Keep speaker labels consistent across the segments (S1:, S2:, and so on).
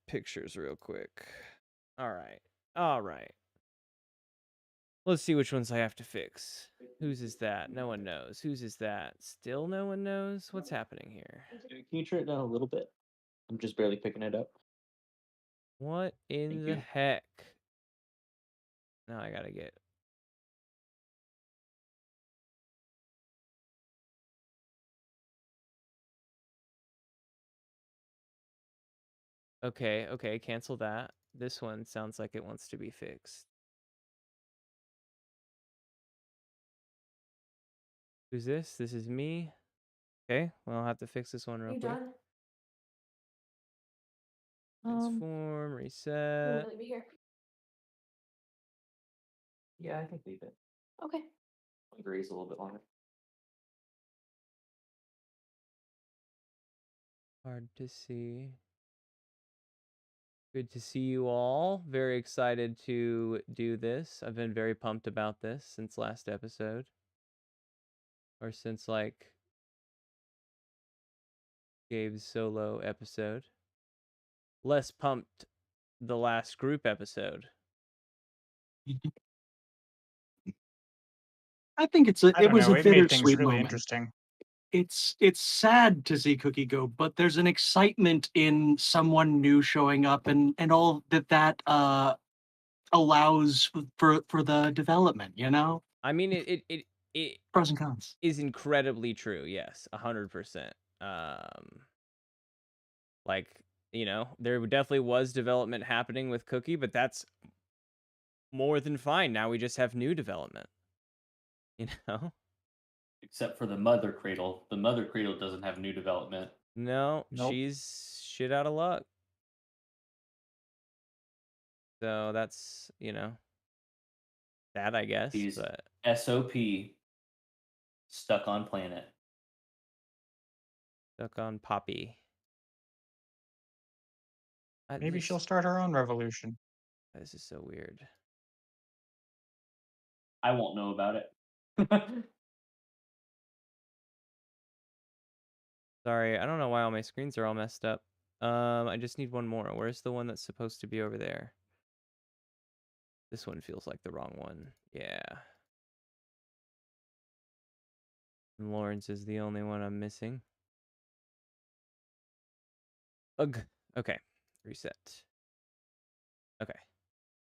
S1: pictures real quick. All right. All right. Let's see which ones I have to fix. Whose is that? No one knows. Whose is that? Still no one knows? What's happening here?
S2: Can you turn it down a little bit? I'm just barely picking it up.
S1: What in
S2: Thank
S1: the
S2: you.
S1: heck? Now I gotta get. Okay, okay, cancel that. This one sounds like it wants to be fixed. Who's this? This is me. Okay, well, I'll have to fix this one real
S3: You
S1: quick.
S3: done?
S1: Transform,
S3: You
S1: reset.
S3: want to leave it here?
S2: Yeah, I think leave it.
S3: Okay.
S2: I'll graze a little bit longer.
S1: Hard to see. Good to see you all. Very excited to do this. I've been very pumped about this since last episode. Or since, like, Gabe's solo episode. Less pumped the last group episode.
S4: I think
S5: I
S4: it
S5: don't
S4: was
S5: know.
S4: a
S5: It made things
S4: bittersweet
S5: really
S4: moment.
S5: interesting.
S4: It's sad to see Cookie go, but there's an excitement in someone new showing up and all that allows for the development, you know?
S1: I mean, it
S4: Pros and cons.
S1: is incredibly true. Yes, 100%. Like, you know, there definitely was development happening with Cookie, but that's more than fine. Now we just have new development. You know?
S2: Except for the mother cradle. The mother cradle doesn't have new development.
S1: No,
S5: Nope.
S1: she's shit out of luck. So that's, you know, that I guess.
S2: She's
S1: But
S2: SOP, stuck on planet.
S1: stuck on Poppy.
S5: Maybe
S1: This,
S5: she'll start her own revolution.
S1: this is so weird.
S2: I won't know about it.
S1: Sorry, I don't know why all my screens are all messed up. I just need one more. Where's the one that's supposed to be over there? This one feels like the wrong one. Yeah. And Lawrence is the only one I'm missing. Ugh. Okay. Reset. Okay.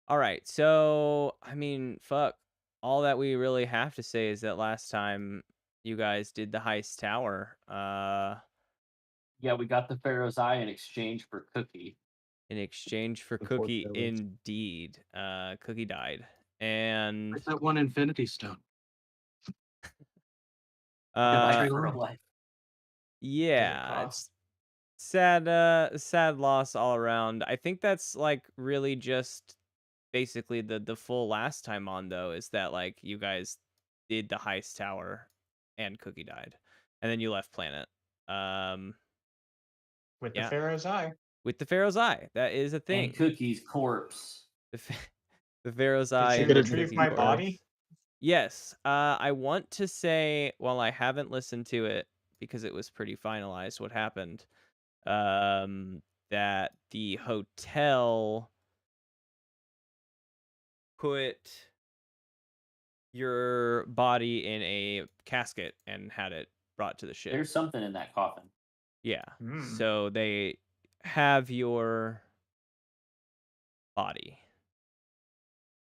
S1: All right. So, I mean, fuck. All that we really have to say is that last time you guys did the heist tower,
S2: Yeah, we got the Pharaoh's Eye in exchange for Cookie.
S1: in exchange for
S2: Before
S1: Cookie,
S2: Pharaoh's.
S1: indeed. Cookie died. And
S4: It's that one Infinity Stone.
S2: Life
S4: Trade
S2: for a
S4: around.
S2: life.
S1: yeah,
S2: cost?
S1: it's sad loss all around. I think that's like really just basically the full last time on, though, is that like you guys did the heist tower and Cookie died, and then you left planet.
S5: With the
S1: Yeah,
S5: Pharaoh's Eye.
S1: with the Pharaoh's Eye, that is a
S2: And
S1: thing.
S2: Cookie's corpse.
S1: The, the Pharaoh's
S5: Did
S1: Eye
S5: she
S1: and the
S5: retrieve
S1: Cookie
S5: my
S1: corpse.
S5: body?
S1: Yes. I want to say, while I haven't listened to it because it was pretty finalized what happened, that the hotel put your body in a casket and had it brought to the ship.
S2: There's something in that coffin.
S1: Yeah.
S5: Hmm.
S1: So they have your body.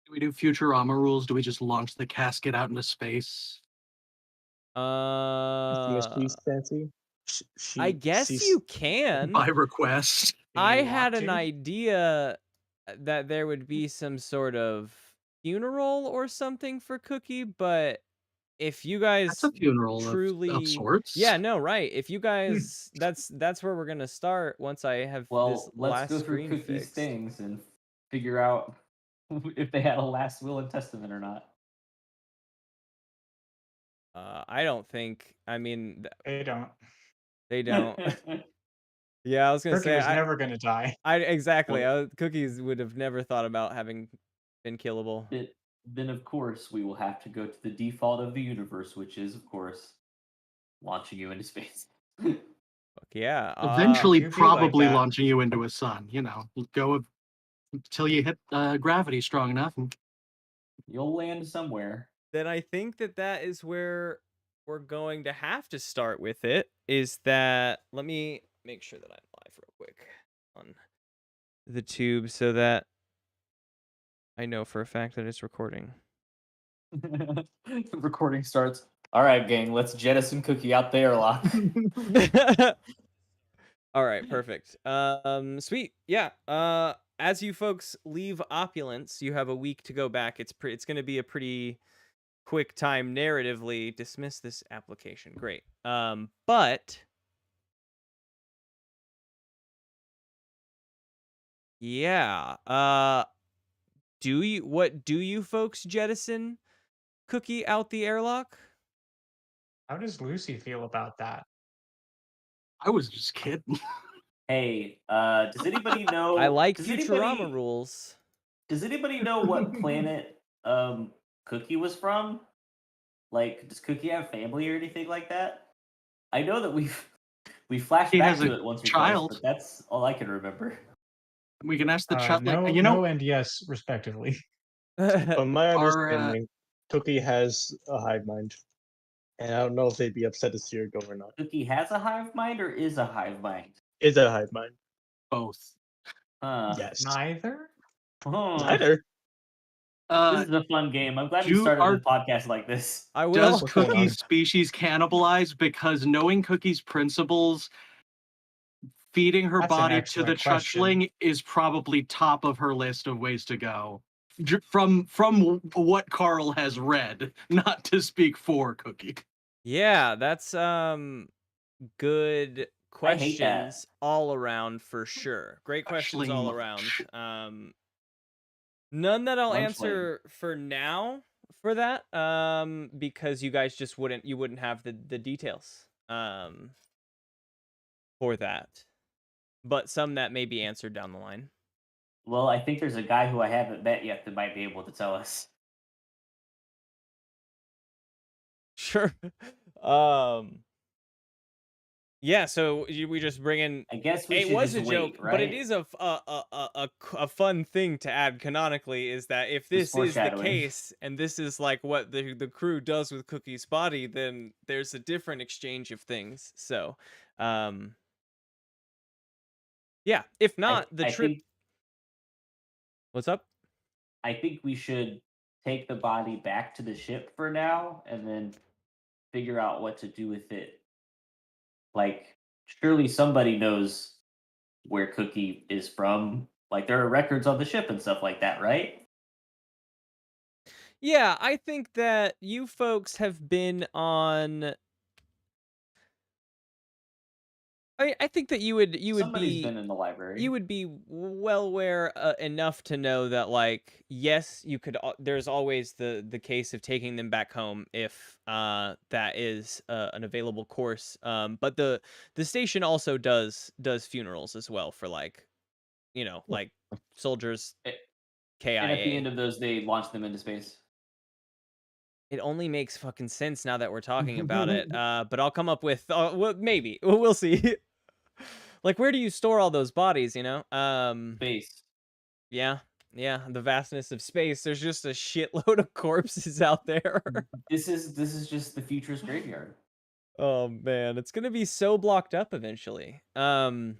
S4: Do we do Futurama rules? Do we just launch the casket out into space?
S6: she's fancy.
S1: I guess you can.
S4: By request.
S5: Do
S1: I
S5: you
S1: had
S5: want
S1: an
S5: to?
S1: idea that there would be some sort of funeral or something for Cookie, but if you guys
S4: That's a funeral
S1: truly
S4: of sorts.
S1: Yeah, no, right. If you guys that's where we're gonna start once I have this
S2: Well, let's
S1: last
S2: go through
S1: screen
S2: Cookie's
S1: fixed.
S2: things and figure out if they had a last will and testament or not.
S1: I don't think. I mean,
S5: They don't.
S1: they don't. Yeah, I was gonna
S5: Cookie
S1: say
S5: was never going to die.
S1: I exactly.
S2: Well-
S1: Cookies would have never thought about having been killable.
S2: Then, of course, we will have to go to the default of the universe, which is, of course, launching you into space.
S1: Fuck yeah.
S4: Eventually,
S5: do be like
S4: probably
S5: that.
S4: launching you into a sun. You go until you hit gravity strong enough. And
S2: You'll land somewhere.
S1: then I think that is where we're going to have to start with it. Is that let me make sure that I'm live real quick on the tube so that I know for a fact that it's recording.
S2: Recording starts. All right, gang, let's jettison Cookie out the airlock.
S1: All right, perfect. Sweet. Yeah. As you folks leave Opulence, you have a week to go back. It's going to be a pretty quick time narratively. Dismiss this application. Great. But yeah. Do you folks jettison Cookie out the airlock?
S5: How does Lucy feel about that?
S4: I was just kidding.
S2: Hey, does anybody know?
S1: I like
S2: does
S1: Futurama
S2: anybody,
S1: rules.
S2: Does anybody know what planet Cookie was from? Like, does Cookie have family or anything like that? I know that we flashed
S4: He
S2: back
S4: has
S2: to
S4: a
S2: it once or twice,
S4: child.
S2: but that's all I can remember.
S4: We can ask the child.
S5: No,
S4: Like, you know,
S5: no, and yes, respectively.
S3: From my
S4: Our,
S3: understanding, Cookie has a hive mind, and I don't know if they'd be upset to see her go or not.
S2: Cookie has a hive mind or is a hive mind?
S3: Is a hive mind?
S4: both.
S3: Yes.
S5: Neither?
S2: Huh.
S3: Neither.
S2: This is a fun game. I'm glad we started the podcast like this.
S1: I will.
S4: Does
S3: What's going on?
S4: Cookie's species cannibalize? Because knowing Cookie's principles, feeding her
S5: That's an
S4: body to
S5: excellent
S4: the
S5: question.
S4: Chutchling is probably top of her list of ways to go. From what Carl has read, not to speak for Cookie.
S1: Yeah, that's good
S2: I hate that.
S1: questions all around for sure. Great questions
S4: Chutchling
S1: all
S4: munch.
S1: around. None that I'll
S2: Munchling.
S1: answer for now for that because you guys just wouldn't have the details for that. But some that may be answered down the line.
S2: Well, I think there's a guy who I haven't met yet that might be able to tell us.
S1: Sure. Yeah, so we just bring in.
S2: I guess we
S1: It
S2: should
S1: was a
S2: just
S1: joke,
S2: wait, right?
S1: but it is a fun thing to add canonically. Is that if this is the
S2: foreshadowing.
S1: case and this is like what the crew does with Cookie's body, then there's a different exchange of things. So, yeah. If not, the
S2: I
S1: trip.
S2: think,
S1: What's up?
S2: I think we should take the body back to the ship for now and then figure out what to do with it. Like, surely somebody knows where Cookie is from. Like, there are records on the ship and stuff like that, right?
S1: Yeah, I think that you folks have been on. I think that you would
S2: Somebody's
S1: be
S2: been in the library.
S1: you would be well aware enough to know that, like, yes, you could there's always the case of taking them back home if that is an available course, but the station also does funerals as well for, like, like soldiers
S2: And at the
S1: KIA.
S2: end of those, they launch them into space.
S1: It only makes fucking sense now that we're talking about it, but I'll come up with well, maybe we'll see. Like, where do you store all those bodies,
S2: Space.
S1: Yeah, the vastness of space. There's just a shitload of corpses out there.
S2: This is just the future's graveyard.
S1: Oh man, it's gonna be so blocked up eventually. Okay,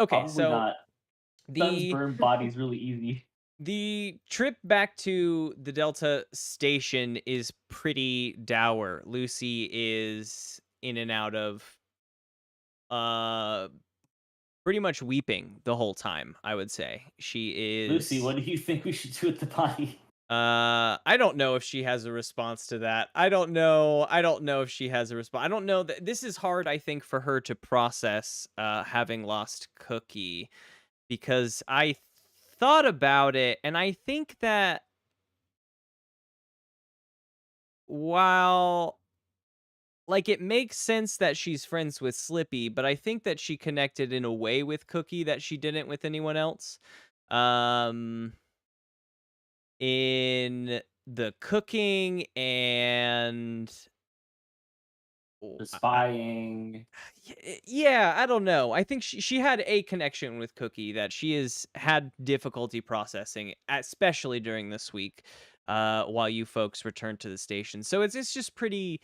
S2: Probably
S1: so
S2: not. Suns
S1: the
S2: burn bodies really easy.
S1: the trip back to the Delta station is pretty dour. Lucy is in and out of pretty much weeping the whole time, I would say. She is
S2: Lucy, what do you think we should do with the body?
S1: I don't know if she has a response to that. I don't know if she has a response. I don't know that this is hard, I think, for her to process having lost Cookie, because I thought about it and I think that while, like, it makes sense that she's friends with Slippy, but I think that she connected in a way with Cookie that she didn't with anyone else. In the cooking and
S2: The spying.
S1: Yeah, I don't know. I think she had a connection with Cookie that she has had difficulty processing, especially during this week, while you folks return to the station. So it's just pretty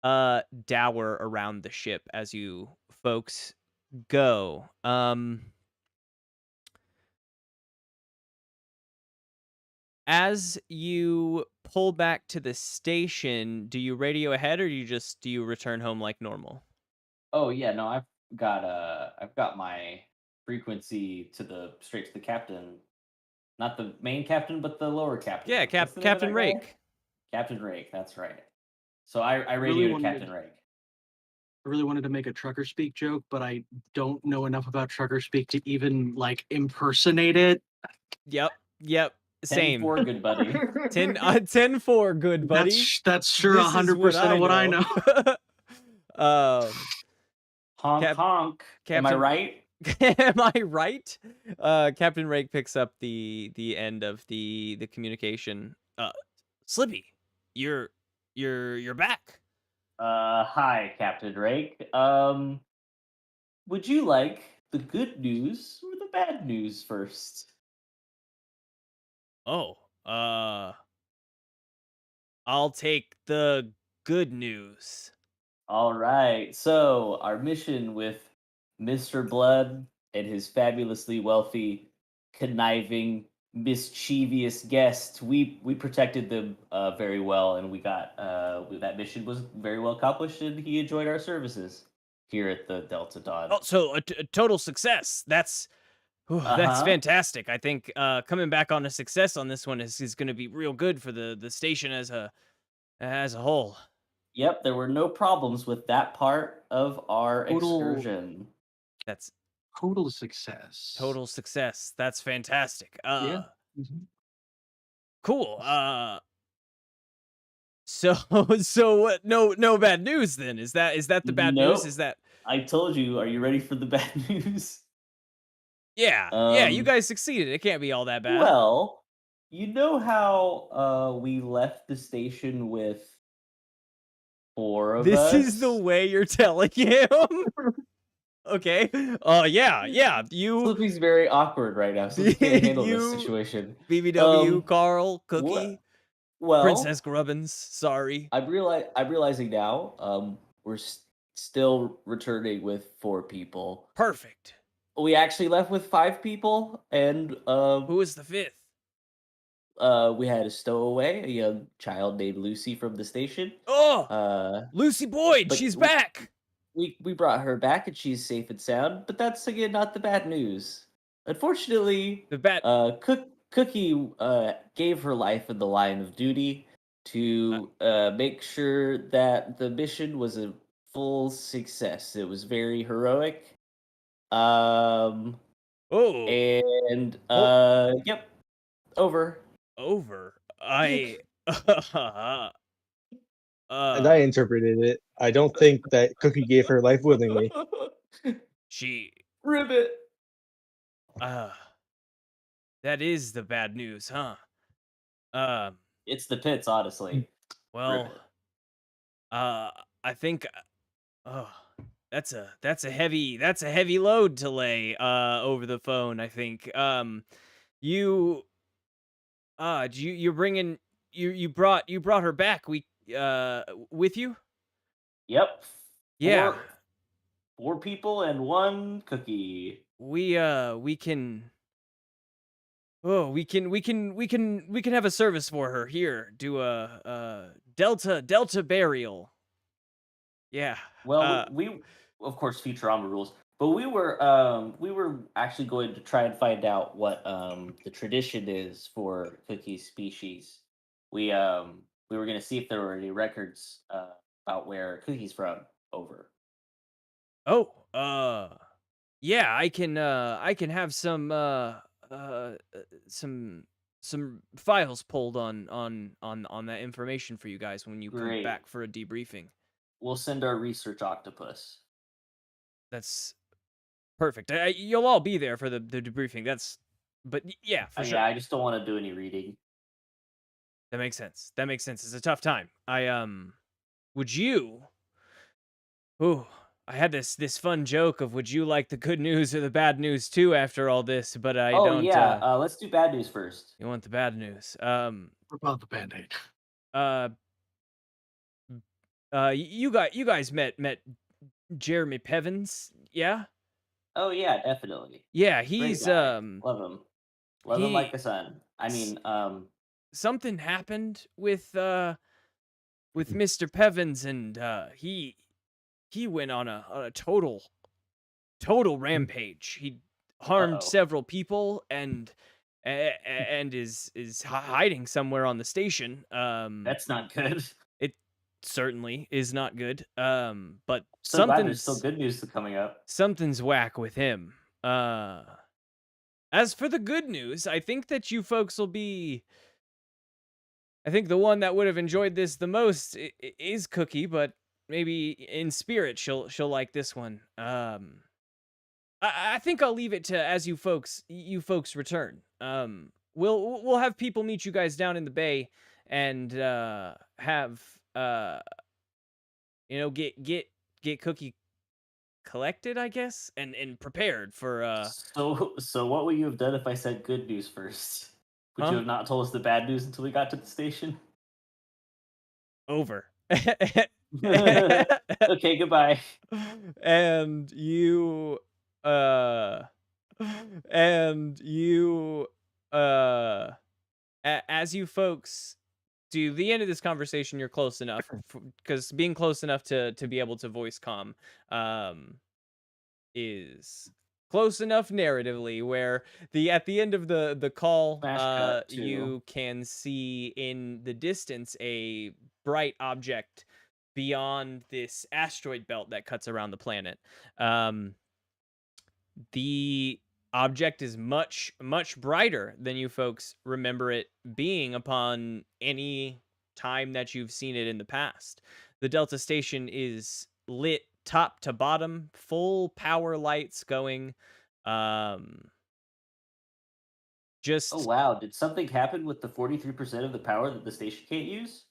S1: dour around the ship as you folks go. As you pull back to the station, do you radio ahead or do you return home like normal?
S2: Oh yeah, no, I've got my frequency to the straight to the captain. Not the main captain, but the lower captain.
S1: Yeah,
S2: What's the name of
S1: Captain
S2: that guy?
S1: Rake.
S2: Captain Rake, that's right. So I
S4: Really
S2: radioed
S4: wanted-
S2: Captain Rake.
S4: I really wanted to make a trucker speak joke, but I don't know enough about trucker speak to even like impersonate it.
S1: Yep.
S2: 10
S1: Same.
S2: 4, good buddy.
S1: 10-4, good buddy.
S4: That's sure
S1: This is
S4: 100% of what I know.
S1: Um,
S2: Honk
S1: Cap-
S2: honk. Am I
S1: Captain-
S2: right?
S1: am I right? Captain Rake picks up the end of the communication. Slippy, you're back.
S2: Hi, Captain Rake. Would you like the good news or the bad news first?
S1: Oh, I'll take the good news.
S2: All right. So, our mission with Mr. Blood and his fabulously wealthy, conniving, mischievous guest, we protected them very well, and we got that mission was very well accomplished, and he enjoyed our services here at the Delta Dawn.
S1: Oh, so a total success. That's
S2: Uh-huh.
S1: fantastic. I think coming back on a success on this one is going to be real good for the station as a whole.
S2: Yep, there were no problems with that part of our
S4: Total-
S2: excursion.
S1: That's
S4: Total success.
S1: total success. That's fantastic.
S4: Yeah. Mhm.
S1: Cool. So what? No bad news then. Is that the bad news?
S2: Nope.
S1: Is that
S2: I told you. Are you ready for the bad news?
S1: yeah, you
S2: Um,
S1: guys succeeded. It can't be all that bad.
S2: Well, you know how we left the station with 4 of
S1: this
S2: us?
S1: is the way you're telling him. Okay. Yeah. You
S2: Slippy's very awkward right now, so he can't handle this
S1: You-
S2: situation.
S1: BBW, Carl, Cookie,
S2: Well,
S1: Princess Grubbins. Sorry.
S2: I'm realizing now. We're still returning with 4 people.
S1: Perfect.
S2: We actually left with 5 people, and
S1: Who is the fifth?
S2: we had a stowaway, a young child named Lucy from the station.
S1: Oh, Lucy Boyd.
S2: but
S1: She's
S2: we-
S1: back.
S2: We brought her back, and she's safe and sound. But that's again not the bad news. Unfortunately,
S1: The bat.
S2: Cookie gave her life in the line of duty to make sure that the mission was a full success. It was very heroic.
S1: Oh,
S2: And yep, over.
S1: over. I.
S3: And I interpreted it. I don't think that Cookie gave her life willingly.
S1: She.
S2: Ribbit.
S1: That is the bad news, huh?
S2: It's the pits, honestly.
S1: Well,
S2: Ribbit.
S1: I think. Oh, that's a heavy load to lay over the phone. I think. You're bringing you brought her back. With you.
S2: Yep.
S1: Yeah.
S2: 4 people and 1 cookie.
S1: We can. Oh, we can have a service for her here. Do a Delta burial. Yeah.
S2: Well, we of course Futurama rules, but we were actually going to try and find out what the tradition is for Cookie's species. We were going to see if there were any records about where Cookie's from. Over.
S1: Oh, yeah, I can have some files pulled on that information for you guys when you come
S2: Great.
S1: back for a debriefing.
S2: We'll send our research octopus.
S1: That's perfect. You'll all be there for the debriefing. But yeah, for sure.
S2: Yeah, I just don't want to do any reading.
S1: That makes sense. It's a tough time. Would you Ooh, I had this fun joke of would you like the good news or the bad news too after all this, but I
S2: Oh
S1: don't.
S2: yeah, let's do bad news first.
S1: You want the bad news?
S4: What about the band-aid?
S1: Uh, you guys met Jeremy Pevins, yeah?
S2: Oh yeah, definitely.
S1: Yeah,
S2: Great
S1: he's
S2: guy. Love him like
S1: he
S2: the sun. I
S1: s-
S2: mean,
S1: something happened with Mr. Pevins, and he went on a total rampage. He harmed
S2: uh-oh.
S1: several people and and hiding somewhere on the station.
S2: That's not good.
S1: It certainly is not good. But
S2: So glad there's still good news coming up.
S1: something's whack with him. Uh, as for the good news, I think that you folks will be. I think the one that would have enjoyed this the most is Cookie, but maybe in spirit she'll like this one. I think I'll leave it to as you folks return. We'll have people meet you guys down in the bay and have get Cookie collected, I guess, and prepared for
S2: So what would you have done if I said good news first? Would you
S1: huh
S2: have not told us the bad news until we got to the station?
S1: over.
S2: Okay, goodbye.
S1: and you uh and you as you folks do the end of this conversation, you're close enough because being close enough to be able to voice comm um is close enough narratively where the at the end of the call
S2: Smash cut to
S1: you can see in the distance a bright object beyond this asteroid belt that cuts around the planet. um the object is much brighter than you folks remember it being upon any time that you've seen it in the past. The Delta station is lit top to bottom, full power lights going. Um
S2: Oh
S1: just
S2: wow, did something happen with the 43% of the power that the station can't use?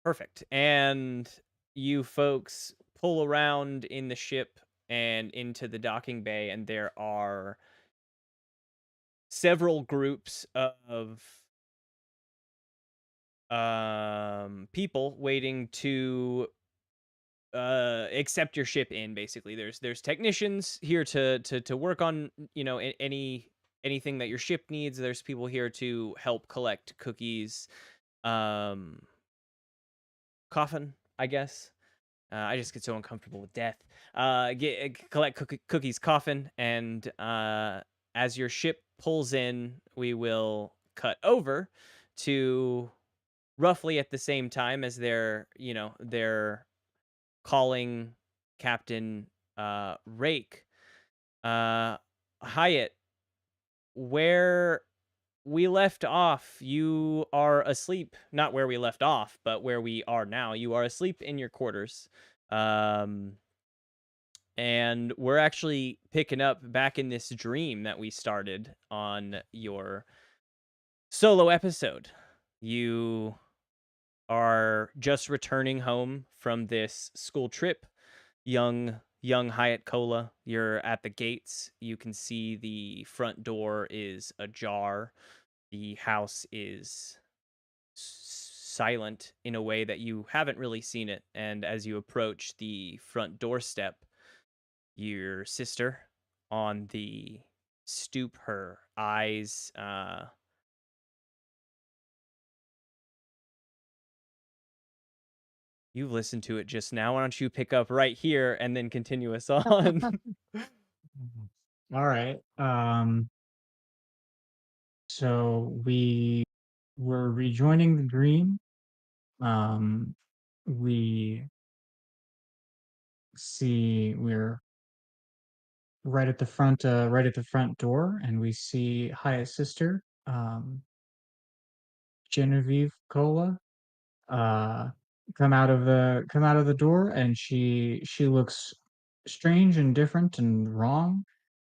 S1: perfect. And you folks pull around in the ship and into the docking bay, and there are several groups of people waiting to accept your ship in. Basically, there's technicians here to work on anything that your ship needs. There's people here to help collect Cookies um coffin, I guess. I just get so uncomfortable with death. Collect Cookie's coffin, and as your ship pulls in, we will cut over to roughly at the same time as they're calling Captain Rake. Uh, Hyatt, where we left off, you are asleep. Not where we left off, but where we are now. You are asleep in your quarters. Um, and we're actually picking up back in this dream that we started on your solo episode. You are just returning home from this school trip. Young Hyatt Cola, you're at the gates. You can see the front door is ajar. The house is silent in a way that you haven't really seen it. And as you approach the front doorstep, your sister on the stoop, her eyes you listened to it just now. Why don't you pick up right here and then continue us on?
S5: All right. So we were rejoining the dream. We see we're right at the front door, and we see Hyatt's sister, Genevieve Cola, uh, come out of the door, and she looks strange and different and wrong.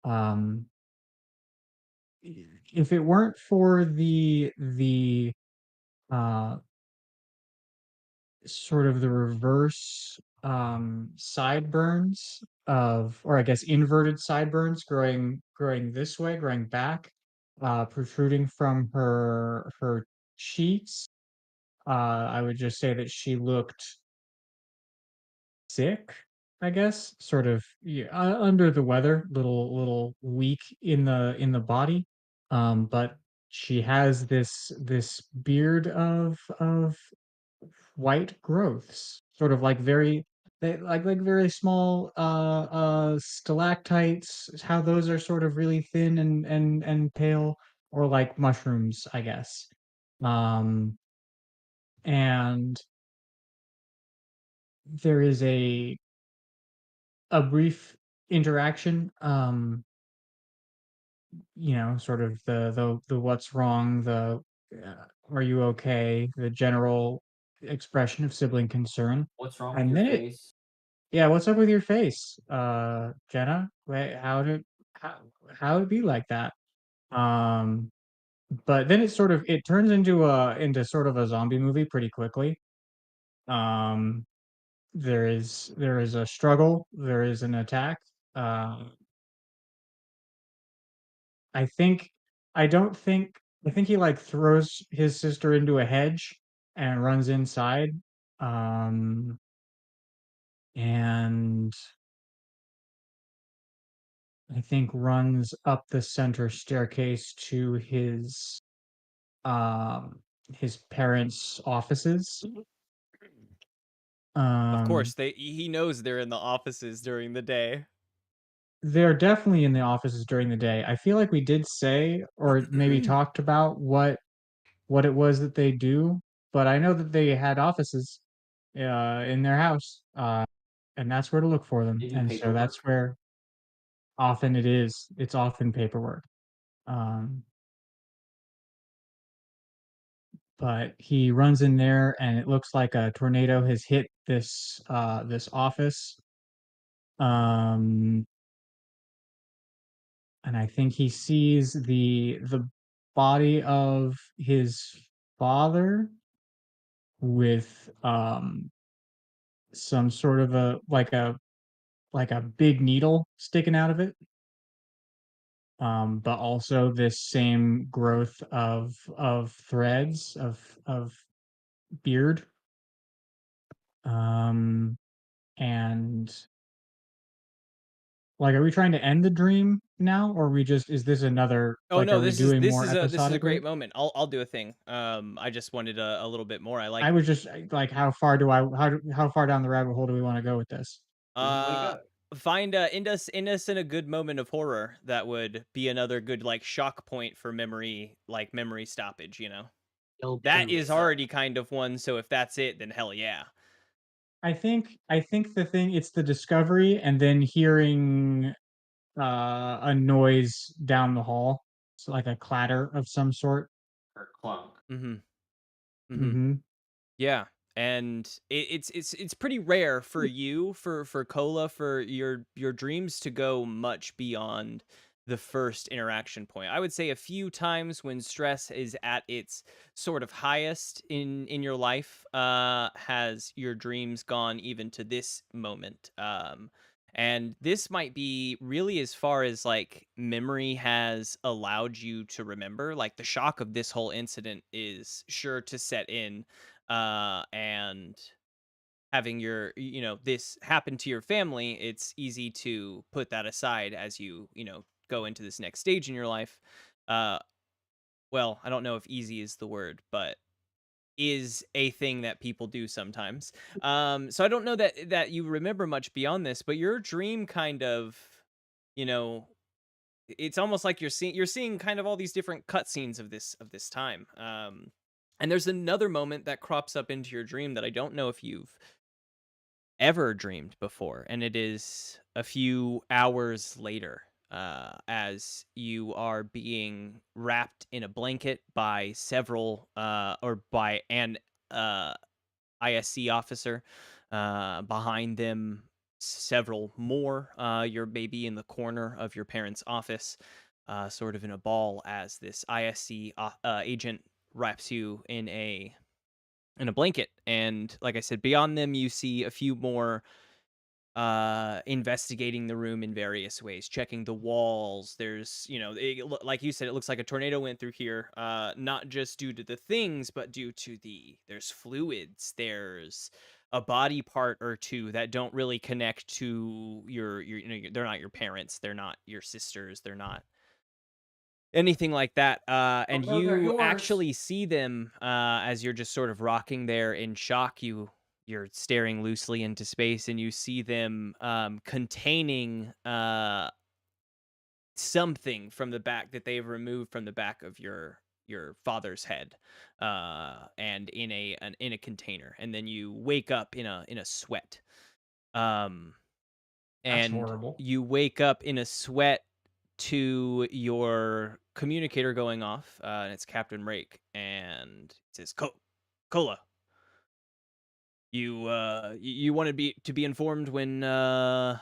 S5: Um, if it weren't for the uh, sort of the reverse sideburns of, or I guess inverted sideburns growing this way, growing back, protruding from her cheeks. I would just say that she looked sick, I guess, sort of, yeah, under the weather, little weak in the body. But she has this beard of white growths, sort of like like very small stalactites. How those are sort of really thin and pale, or like mushrooms, I guess. Um, and there is a brief interaction, sort of the what's wrong, the are you okay, the general expression of sibling concern.
S2: What's wrong with
S5: And
S2: your
S5: then it
S2: face?
S5: Yeah, what's up with your face, Jenna? Wait, how how it be like that? Um, but then it turns into sort of a zombie movie pretty quickly. Um, there is a struggle, there is an attack. Um, I think I don't think I think he like throws his sister into a hedge and runs inside. Um, and I think runs up the center staircase to um his parents' offices.
S1: Of
S5: Um,
S1: course, he knows they're in the offices during the day.
S5: they're definitely in the offices during the day. I feel like we did say or maybe talked about what it was that they do, but I know that they had offices in their house, and that's where to look for them.
S2: They do
S5: And so
S2: paperwork.
S5: that's where often it is. It's often paperwork. Um, but he runs in there, and it looks like a tornado has hit this office. Um, and I think he sees the body of his father with some sort of a like a big needle sticking out of it. But also this same growth of threads of beard. Um, and like, are we trying to end the dream now, or is this another,
S1: Oh
S5: like,
S1: no,
S5: are we doing
S1: this
S5: more
S1: is a
S5: episodically?
S1: great moment. I'll do a thing. I just wanted a little bit more. I
S5: I
S1: like
S5: was just like, how far down the rabbit hole do we want to go with this?
S2: Where do you wanna
S1: uh
S2: go?
S1: find end us in a good moment of horror that would be another good like shock point for memory, like memory stoppage, you know.
S4: Kill
S1: That
S4: two.
S1: is
S2: So
S1: already kind of one, so if that's it, then hell yeah.
S5: I think the thing, it's the discovery and then hearing a noise down the hall. It's like a clatter of some sort.
S2: or clunk.
S1: Mhm. Mhm.
S5: Hmm.
S1: Yeah, and it's pretty rare for you, for Cola, for your dreams to go much beyond the first interaction point. I would say a few times when stress is at its sort of highest in your life, has your dreams gone even to this moment. And this might be really as far as like memory has allowed you to remember. Like the shock of this whole incident is sure to set in, and having this happen to your family, it's easy to put that aside as you go into this next stage in your life. uh well, I don't know if easy is the word, but is a thing that people do sometimes. So I don't know that you remember much beyond this, but your dream kind of, you know it's almost like you're seeing kind of all these different cutscenes of this time. And there's another moment that crops up into your dream that I don't know if you've ever dreamed before, and it is a few hours later, as you are being wrapped in a blanket by several, or by an uh, ISC officer. Behind them, several more. You're maybe in the corner of your parents' office, sort of in a ball, as this ISC agent wraps you in and a blanket. And like I said, beyond them, you see a few more investigating the room in various ways, checking the walls. There's, like you said, it looks like a tornado went through here, not just due to the things, but due to there's fluids, there's a body part or two that don't really connect to they're not your parents, they're not your sisters, they're not anything like that. And
S2: no, they're
S1: you
S2: yours.
S1: actually see them as you're just sort of rocking there in shock. You're staring loosely into space, and you see them containing something from the back that they've removed from the back of your father's head, and in a container. And then you wake up in a sweat.
S5: That's
S1: And
S5: horrible.
S1: you wake up in a sweat to your communicator going off, and it's Captain Rake, and it says, Cola, you wanted to be informed when the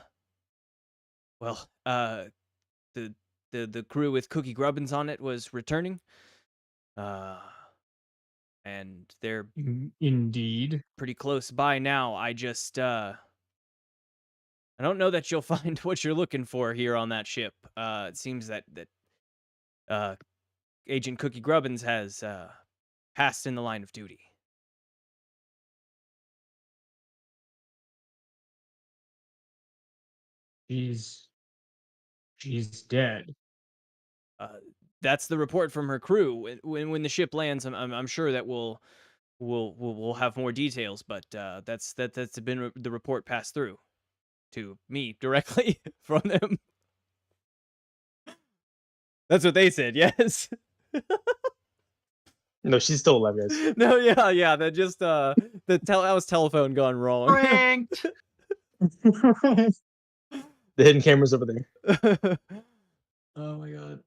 S1: crew with Cookie Grubbins on it was returning, and they're
S5: Indeed.
S1: pretty close by now. I just I don't know that you'll find what you're looking for here on that ship. It seems that Agent Cookie Grubbins has passed in the line of duty.
S5: She's dead.
S1: That's the report from her crew. When the ship lands, I'm sure that we'll have more details. But that's been the report passed through to me directly from them. That's what they said. Yes.
S3: No, she's still alive, guys.
S1: No. Yeah. That just that was telephone gone wrong.
S4: Pranked.
S3: The hidden camera's over there.
S5: Oh my god.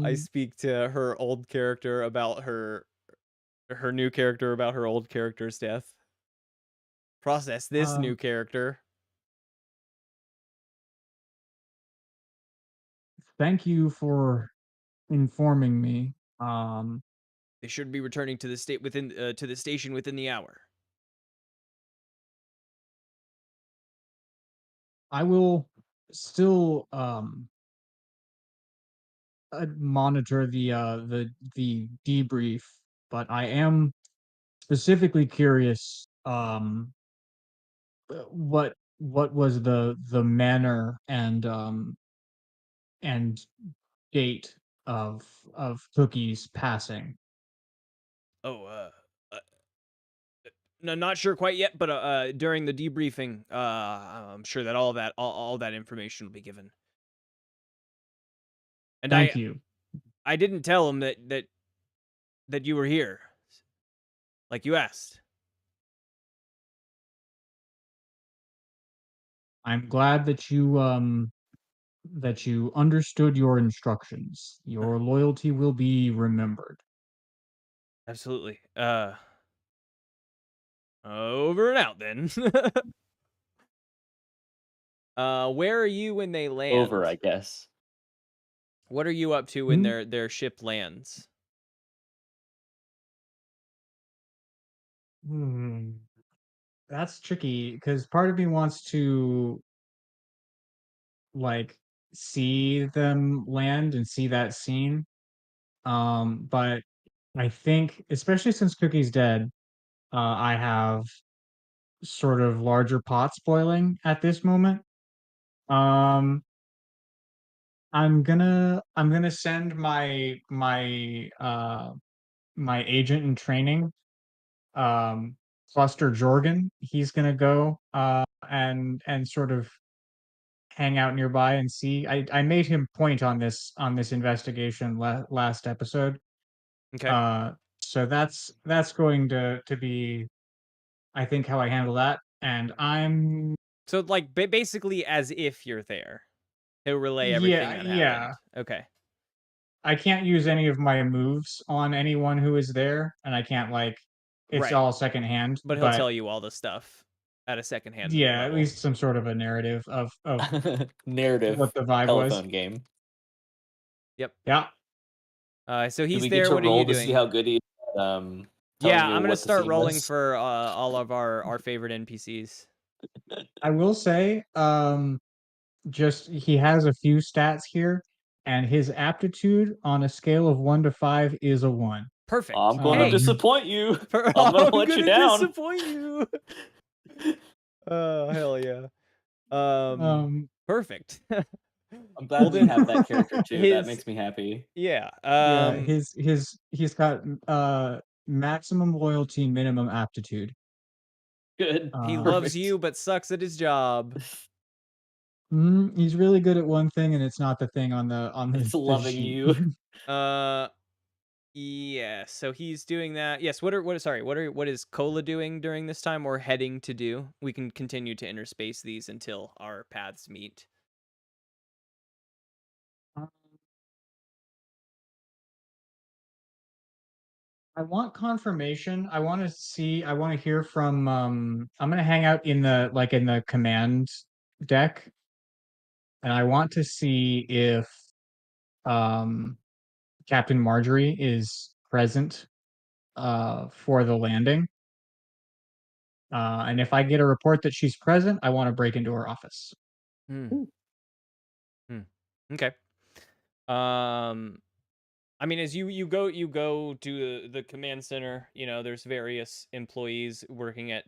S1: I speak to her old character about her new character about her old character's death. Process this new character.
S5: Thank you for informing me.
S1: They should be returning to the station within the hour.
S5: I will still monitor the debrief, but I am specifically curious what was the manner and date of Cookie's passing.
S1: Oh, no, not sure quite yet, but during the debriefing, I'm sure that all that information will be given. And
S5: Thank you.
S1: I didn't tell him that you were here, like you asked.
S5: I'm glad that you understood your instructions. Your loyalty will be remembered.
S1: Absolutely. Over and out then. Where are you when they land?
S2: Over, I guess.
S1: What are you up to when their ship lands?
S5: That's tricky because part of me wants to like see them land and see that scene. But I think, especially since Cookie's dead, I have sort of larger pots boiling at this moment. I'm gonna send my agent in training, Cluster Jorgen. He's gonna go and sort of hang out nearby and see. I made him point on this investigation last episode.
S1: Okay.
S5: So that's going to be, I think, how I handle that. And I'm
S1: So like basically as if you're there. He'll relay everything that happened. Okay.
S5: I can't use any of my moves on anyone who is there, and I can't it's
S1: Right.
S5: all secondhand.
S1: But he'll tell you all the stuff at a secondhand
S5: Yeah,
S1: level.
S5: at least some sort of a narrative of
S2: Narrative
S5: what the vibe
S2: telephone
S5: was.
S2: game.
S1: Yep.
S5: Yeah.
S1: So
S2: Do
S1: he's
S2: we
S1: there.
S2: get to
S1: What are
S2: roll
S1: you
S2: to
S1: doing?
S2: see how good he telling
S1: Yeah,
S2: you
S1: I'm gonna
S2: what the
S1: start
S2: scene
S1: rolling
S2: was.
S1: for all of our favorite NPCs.
S5: I will say, just he has a few stats here, and his aptitude on a scale of 1 to 5 is a 1.
S1: Perfect.
S2: I'm gonna
S1: Hey,
S2: disappoint you.
S1: I'm
S2: I'm gonna let you down.
S1: disappoint you. Oh hell yeah.
S5: Um,
S1: Perfect.
S2: I'm glad we
S1: then
S2: have that character too. That
S1: his
S2: makes me happy.
S1: yeah.
S5: yeah, he's got maximum loyalty, minimum aptitude.
S2: Good.
S1: He
S5: Uh,
S1: loves
S2: Perfect.
S1: you but sucks at his job.
S5: He's really good at one thing, and it's not the thing on the
S2: It's
S5: the
S2: loving
S5: sheet.
S2: you.
S1: Yeah, so he's doing that. Yes, what is Cola doing during this time or heading to do? We can continue to interspace these until our paths meet.
S5: I want confirmation. I want to see. I want to hear from. I'm gonna hang out in the command deck, and I want to see if um Captain Marjorie is present for the landing. And if I get a report that she's present, I want to break into her office.
S1: Hmm. Okay. I mean, as you go to the command center. You know, there's various employees working at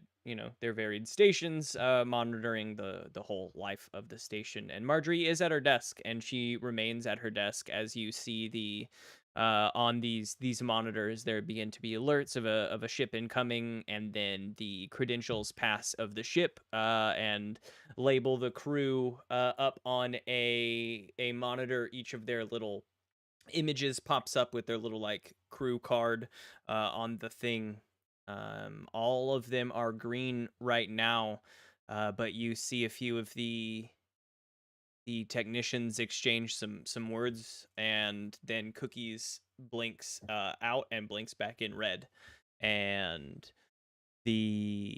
S1: their varied stations, monitoring the whole life of the station. And Marjorie is at her desk, and she remains at her desk as you see on these monitors there begin to be alerts of a ship incoming, and then the credentials pass of the ship and label the crew up on a monitor. Each of their little images pops up with their little like crew card on the thing. All of them are green right now, but you see a few of the technicians exchange some words, and then Cookies blinks out and blinks back in red, and the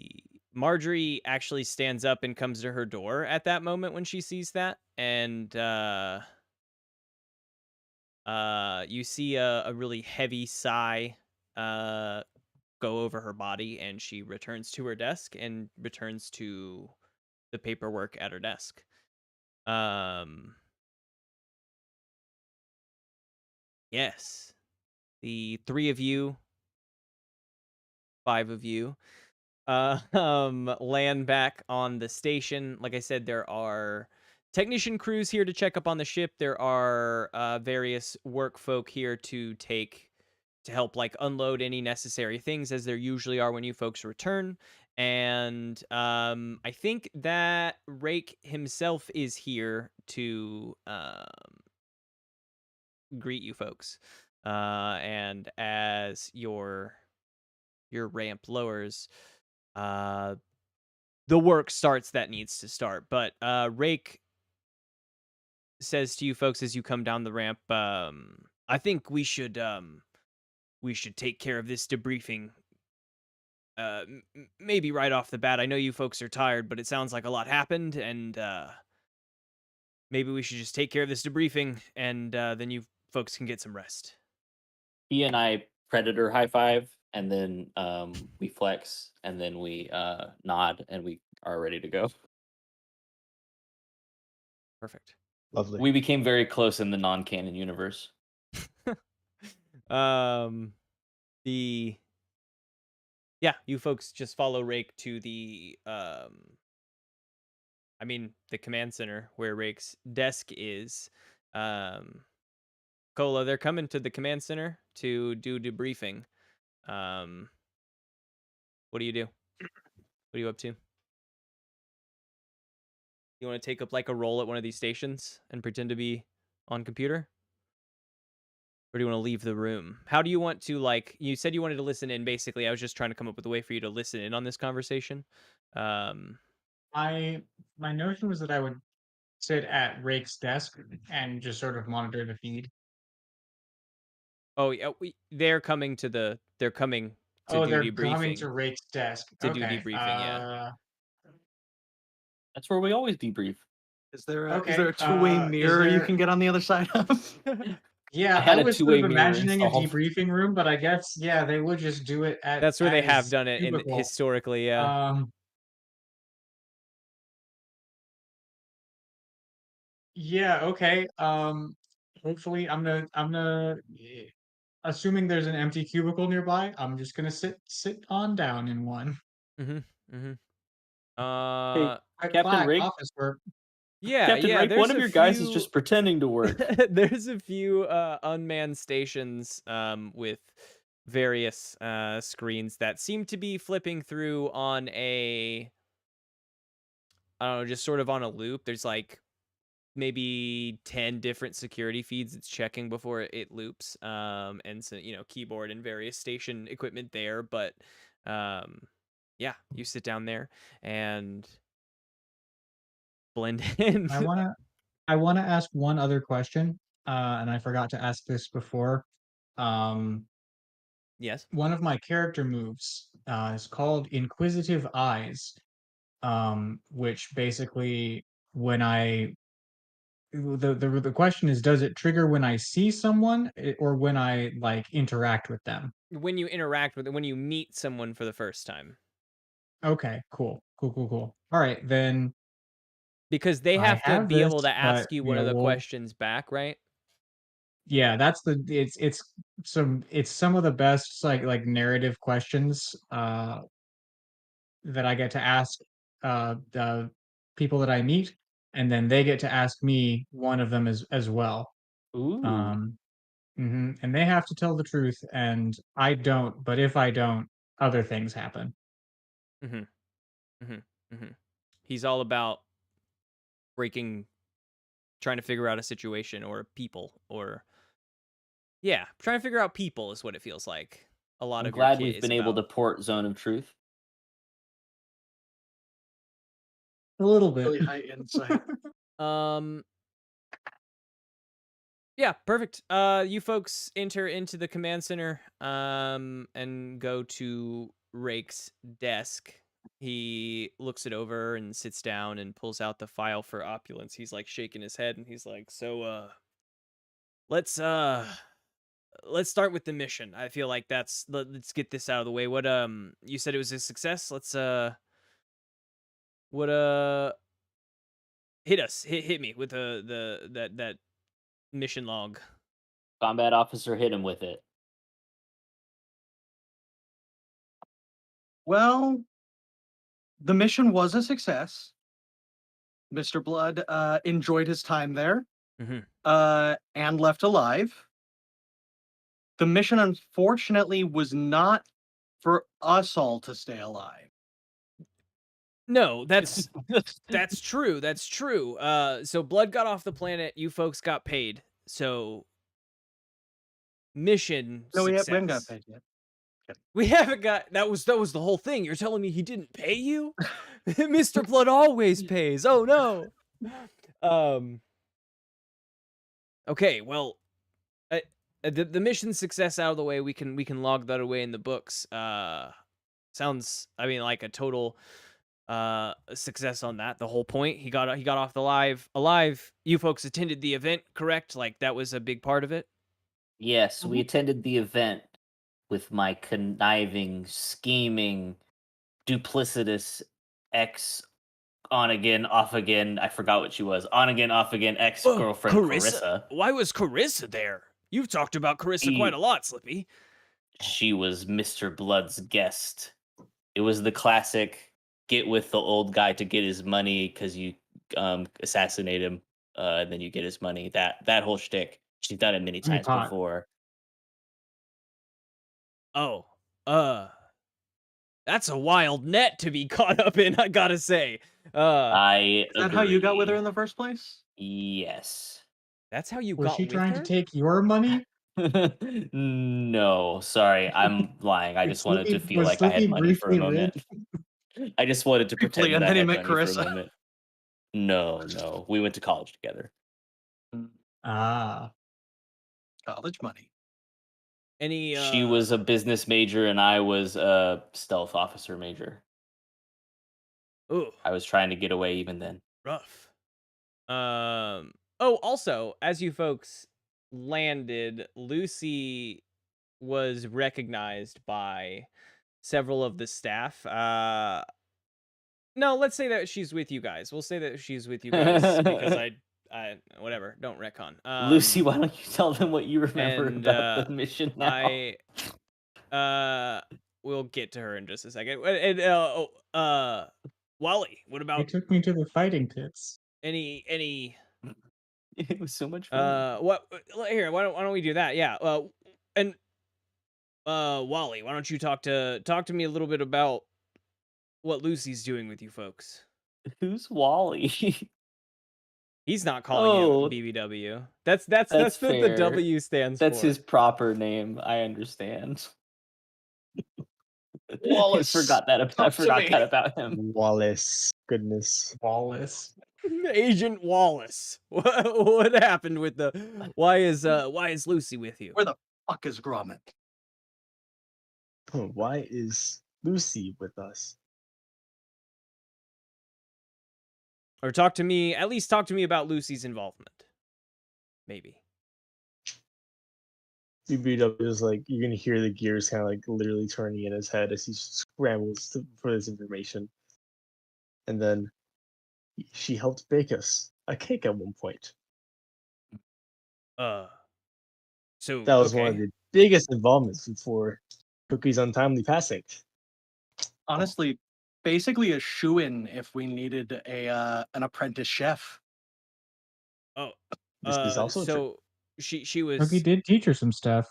S1: Marjorie actually stands up and comes to her door at that moment when she sees that, and you see a really heavy sigh go over her body, and she returns to her desk and returns to the paperwork at her desk. Yes, the 3 of you, 5 of you, land back on the station. Like I said, there are technician crews here to check up on the ship. There are various work folk here to help like unload any necessary things, as there usually are when you folks return. And I think that Rake himself is here to greet you folks. And as your ramp lowers, the work starts that needs to start. But Rake says to you folks as you come down the ramp, I think we should take care of this debriefing. Maybe right off the bat. I know you folks are tired, but it sounds like a lot happened, and maybe we should just take care of this debriefing, and then you folks can get some rest.
S2: He and I predator high five, and then we flex, and then we nod, and we are ready to go.
S1: Perfect.
S3: Lovely.
S2: We became very close in the non-canon universe.
S1: You folks just follow Rake to the the command center where Rake's desk is. Cola, they're coming to the command center to do debriefing. What do you do? What are you up to? You want to take up like a role at one of these stations and pretend to be on computer? Or do you want to leave the room? How do you want to, like, you said you wanted to listen in, basically. I was just trying to come up with a way for you to listen in on this conversation.
S5: My notion was that I would sit at Rake's desk and just sort of monitor the feed.
S1: Oh, yeah, they're coming to do
S5: They're
S1: debriefing.
S5: coming to Rake's desk
S1: To do debriefing, yeah.
S2: That's where we always debrief.
S4: Is there a
S5: Okay,
S4: two-way
S5: is
S4: mirror you
S5: there-
S4: can get on the other side of?
S5: Yeah,
S2: I had
S5: I
S2: a
S5: was sort
S2: two-way
S5: of
S2: mirror
S5: imagining a
S2: installed.
S5: debriefing room, but I guess yeah, they would just do it
S1: That's where
S5: at
S1: they have
S5: his
S1: done it in
S5: cubicle.
S1: historically, yeah.
S5: Yeah, okay. Hopefully assuming there's an empty cubicle nearby, I'm just gonna sit on down in one.
S1: Mhm. Mhm.
S2: Hey,
S5: Click
S2: Captain
S5: clack,
S2: Rake,
S5: office work.
S1: Yeah,
S2: Captain
S1: yeah,
S2: Rake, one
S1: there's
S2: of
S1: a
S2: your guys is
S1: few
S2: just pretending to work.
S1: there's a few unmanned stations with various screens that seem to be flipping through on a I don't know, just sort of on a loop. There's like maybe 10 different security feeds it's checking before it loops. And so, keyboard and various station equipment there, but um yeah, you sit down there and blend in.
S5: I wanna ask one other question, and I forgot to ask this before. Um,
S1: Yes.
S5: one of my character moves is called Inquisitive Eyes, which basically when I the question is, does it trigger when I see someone or when I like interact with them?
S1: When you interact with it, when you meet someone for the first time.
S5: Okay, cool, cool, cool, cool. All right, then
S1: Because they
S5: I
S1: have to
S5: have
S1: be
S5: this,
S1: able to
S5: but
S1: ask you one
S5: yeah,
S1: of the
S5: well,
S1: questions back, right?
S5: yeah, that's it's some of the best like narrative questions that I get to ask the people that I meet, and then they get to ask me one of them as well.
S2: Ooh.
S5: Um, and they have to tell the truth, and I don't. But if I don't, other things happen.
S1: Mhm. Mhm. Mhm. He's all about breaking trying to figure out a situation or people or yeah, trying to figure out people is what it feels like. A lot
S2: I'm
S1: of your
S2: glad
S1: kit
S2: we've
S1: is
S2: been able
S1: about.
S2: to port Zone of Truth.
S5: A little bit.
S4: Really high insight.
S1: Um Yeah, perfect. You folks enter into the command center and go to Rake's desk. He looks it over and sits down and pulls out the file for opulence. He's like shaking his head and he's like, "So let's let's start with the mission. I feel like let's get this out of the way. What you said it was a success. Let's what hit me with that mission log."
S2: Combat officer hit him with it.
S4: Well, the mission was a success. Mr. Blood enjoyed his time there
S1: Mhm.
S4: and left alive. The mission, unfortunately, was not for us all to stay alive.
S1: No, that's true. That's true. So Blood got off the planet. You folks got paid. So mission
S4: No, we haven't got
S1: success.
S4: paid yet.
S1: We haven't got that was the whole thing. You're telling me he didn't pay you? Mr. Blood always pays. Oh no. Um. Okay. Well, uh, the mission success out of the way. We can log that away in the books. Sounds. I mean, like a total success on that. The whole point. He got off the alive. You folks attended the event, correct? Like that was a big part of it.
S2: Yes, we
S4: Mhm.
S2: attended the event with my conniving, scheming, duplicitous ex on again, off again. I forgot what she was. On again, off again, ex
S1: Oh,
S2: girlfriend
S1: Carissa.
S2: Clarissa.
S1: Why was Carissa there? You've talked about Carissa quite a
S2: She,
S1: lot, Slippy.
S2: she was Mr. Blood's guest. It was the classic get with the old guy to get his money because you assassinate him, and then you get his money. That whole shtick. She's done it many times
S5: Hot.
S2: before.
S1: Oh, uh, that's a wild net to be caught up in, I gotta say.
S2: I
S4: Is that how you got with her
S2: agree.
S4: in the first place?
S2: Yes.
S1: That's how you
S5: Was
S1: got
S5: she
S1: with
S5: trying to
S1: her?
S5: take your money?
S2: No, sorry, I'm lying. I
S5: Was
S2: just wanted to feel
S5: Was
S2: like I had
S5: Slippy
S2: money for a
S5: briefly
S2: moment.
S5: rich?
S2: I just wanted to
S4: Briefly,
S2: pretend that
S4: and
S2: I
S4: then he
S2: had
S4: met
S2: money for a
S4: Carissa.
S2: moment. No. We went to college together.
S5: Ah,
S4: College money.
S1: Any
S2: She was a business major and I was a stealth officer major.
S1: ooh,
S2: I was trying to get away even then.
S1: rough. Oh, also, as you folks landed, Lucy was recognized by several of the staff. No, let's say that she's with you guys. We'll say that she's with you guys because I whatever. Don't retcon.
S2: Lucy, why don't you tell them what you remember
S1: and,
S2: about the mission now?
S1: we'll get to her in just a second. Wally, what
S5: They
S1: about
S5: took me to the fighting pits.
S1: any
S2: It was so much fun.
S1: what here? Why don't we do that? Yeah. And Wally, why don't you talk to me a little bit about what Lucy's doing with you folks?
S2: Who's Wally?
S1: He's not calling
S2: Oh,
S1: him BBW. That's
S2: that's
S1: what the
S2: fair.
S1: W stands
S2: That's
S1: for.
S2: his proper name. I understand.
S4: Wallace,
S2: I forgot
S4: talk to me.
S2: that about him.
S3: Wallace. Goodness.
S5: Wallace.
S1: Agent Wallace. What happened with the why is Lucy with you?
S4: Where the fuck is Gromit?
S3: Why is Lucy with us?
S1: Or at least talk to me about Lucy's involvement. Maybe.
S3: BBW is like, you're gonna hear the gears kind of like literally turning in his head as he scrambles for this information. And then she helped bake us a cake at one point.
S1: So
S3: That was one of the biggest involvements before Cookie's untimely passing.
S4: Honestly, basically a shoe-in if we needed an apprentice chef.
S1: Oh,
S3: This is also true.
S1: so she was
S5: Cookie did teach her some stuff.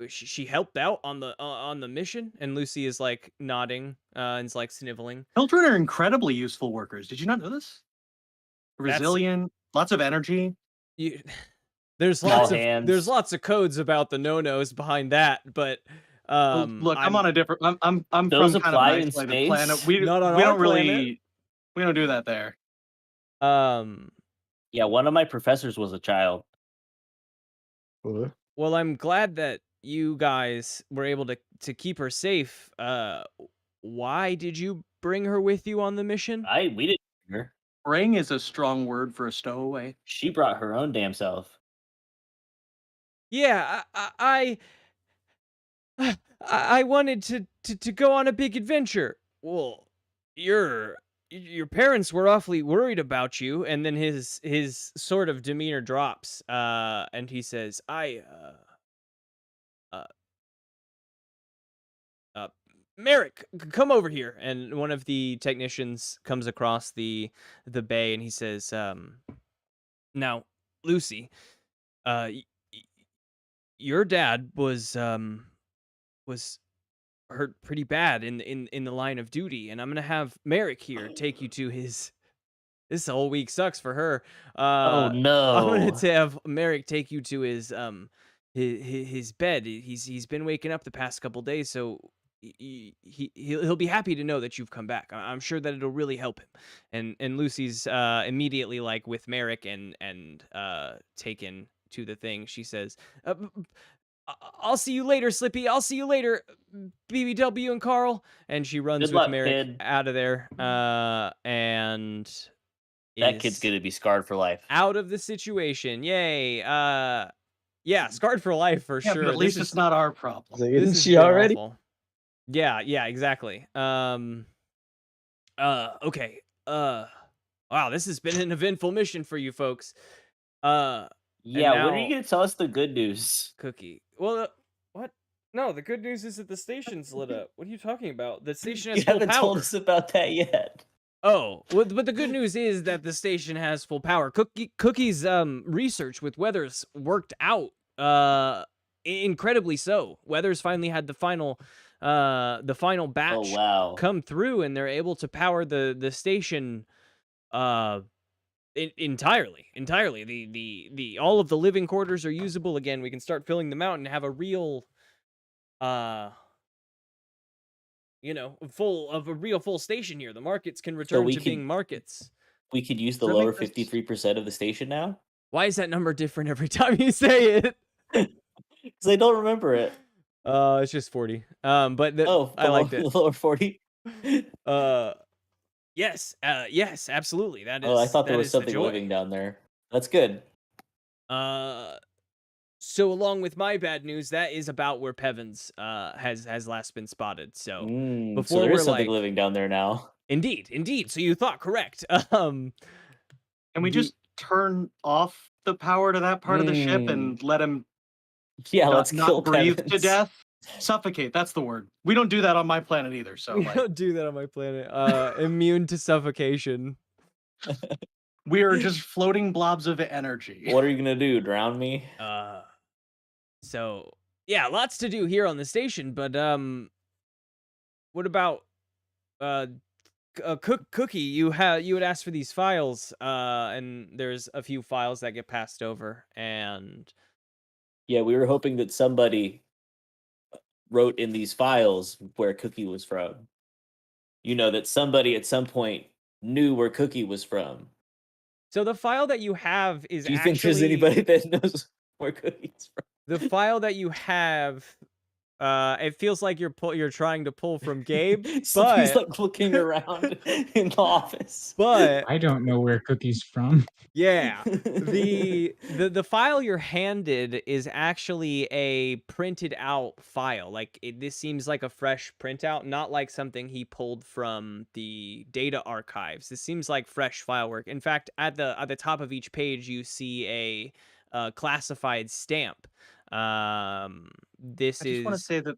S1: she helped out on the mission, and Lucy is like nodding and is like sniveling.
S4: Children are incredibly useful workers. Did you not know this? Resilient, lots of energy.
S1: There's
S2: Small
S1: there's
S2: hands.
S1: lots of codes about the no-nos behind that, but
S4: Well, look, I'm on a different. I'm
S2: Those
S4: from kind
S2: apply
S4: of an
S2: in
S4: isolated
S2: space?
S4: planet. We
S1: Not on
S4: we
S1: our
S4: don't really
S1: planet.
S4: we don't do that there.
S2: Yeah, one of my professors was a child.
S1: Well, I'm glad that you guys were able to keep her safe. Why did you bring her with you on the mission?
S2: We didn't bring her.
S4: Bring is a strong word for a stowaway.
S2: She brought her own damn self.
S1: Yeah, I wanted to go on a big adventure. Well, your parents were awfully worried about you, and then his sort of demeanor drops, and he says, Merrick, come over here. And one of the technicians comes across the bay, and he says, now, Lucy, your dad was hurt pretty bad in the line of duty, and I'm gonna have Merrick here take you to his. This whole week sucks for her.
S2: Oh
S1: I'm
S2: no.
S1: gonna have Merrick take you to his bed. He's been waking up the past couple days, so he'll be happy to know that you've come back. I'm sure that it'll really help him. And Lucy's immediately like with Merrick and taken to the thing. She says, I'll see you later, Slippy. I'll see you later, BBW and Carl. And she runs
S2: Good
S1: with
S2: luck,
S1: Merrick
S2: kid.
S1: out of there. And
S2: That kid's gonna be scarred for life.
S1: out of the situation. Yay. Yeah, scarred for life for
S4: Yeah,
S1: sure.
S4: but at least it's not our problem.
S3: Like,
S1: This
S3: isn't
S1: has
S3: she
S1: been
S3: already?
S1: awful. Yeah, exactly. Okay. Wow, this has been an eventful mission for you folks.
S2: Yeah, when are you
S1: now-
S2: gonna tell us the good news?
S1: Cookie. Well, what? No, the good news is that the station's lit up. What are you talking about? The station has
S2: You
S1: full
S2: haven't
S1: power.
S2: told us about that yet.
S1: Oh, well, but the good news is that the station has full power. Cookie's research with Weathers worked out incredibly so. Weathers finally had the final batch
S2: Oh wow.
S1: come through, and they're able to power the station entirely. The all of the living quarters are usable again. We can start filling them out and have a real full station here. The markets can return
S2: we
S1: to being markets.
S2: We could use the
S4: Does that
S2: lower
S4: make sense?
S2: 53% of the station now?
S1: Why is that number different every time you say it?
S2: Because I don't remember it.
S1: It's just 40. But I liked it.
S2: The lower 40.
S1: Yes, absolutely. That is.
S2: Oh, I thought there
S1: that
S2: was
S1: is the
S2: something
S1: joy.
S2: living down there. That's good.
S1: So along with my bad news, that is about where Pevins has last been spotted. So
S6: So
S1: before
S6: there
S1: we're
S6: is something
S1: like,
S6: living down there now.
S1: indeed. So you thought correct.
S4: Can we
S1: the-
S4: just turn off the power to that part of the ship
S6: Mm.
S4: and let him
S6: Yeah, let's
S4: not
S6: kill
S4: breathe to
S6: Pevins.
S4: death? Suffocate, that's the word. We don't do that on my planet either, so
S1: we
S4: like,
S1: don't do that on my planet. Immune to suffocation.
S4: we are just floating blobs of energy.
S6: What are you gonna do? Drown me?
S1: So yeah, lots to do here on the station, but what about Cookie? You had asked for these files, and there's a few files that get passed over, and
S6: Yeah, we were hoping that somebody wrote in these files where Cookie was from. You know, that somebody at some point knew where Cookie was from.
S1: so the file that you have is
S6: Do you think there's
S1: actually
S6: anybody that knows where Cookie's from?
S1: the file that you have. It feels like you're trying to pull from Gabe,
S6: So he's
S1: but
S6: like looking around in the office.
S1: but
S5: I don't know where Cookie's from.
S1: yeah. The file you're handed is actually a printed out file. Like this seems like a fresh printout, not like something he pulled from the data archives. This seems like fresh file work. In fact, at the top of each page, you see a classified stamp. This
S4: I just want to
S1: is
S4: say that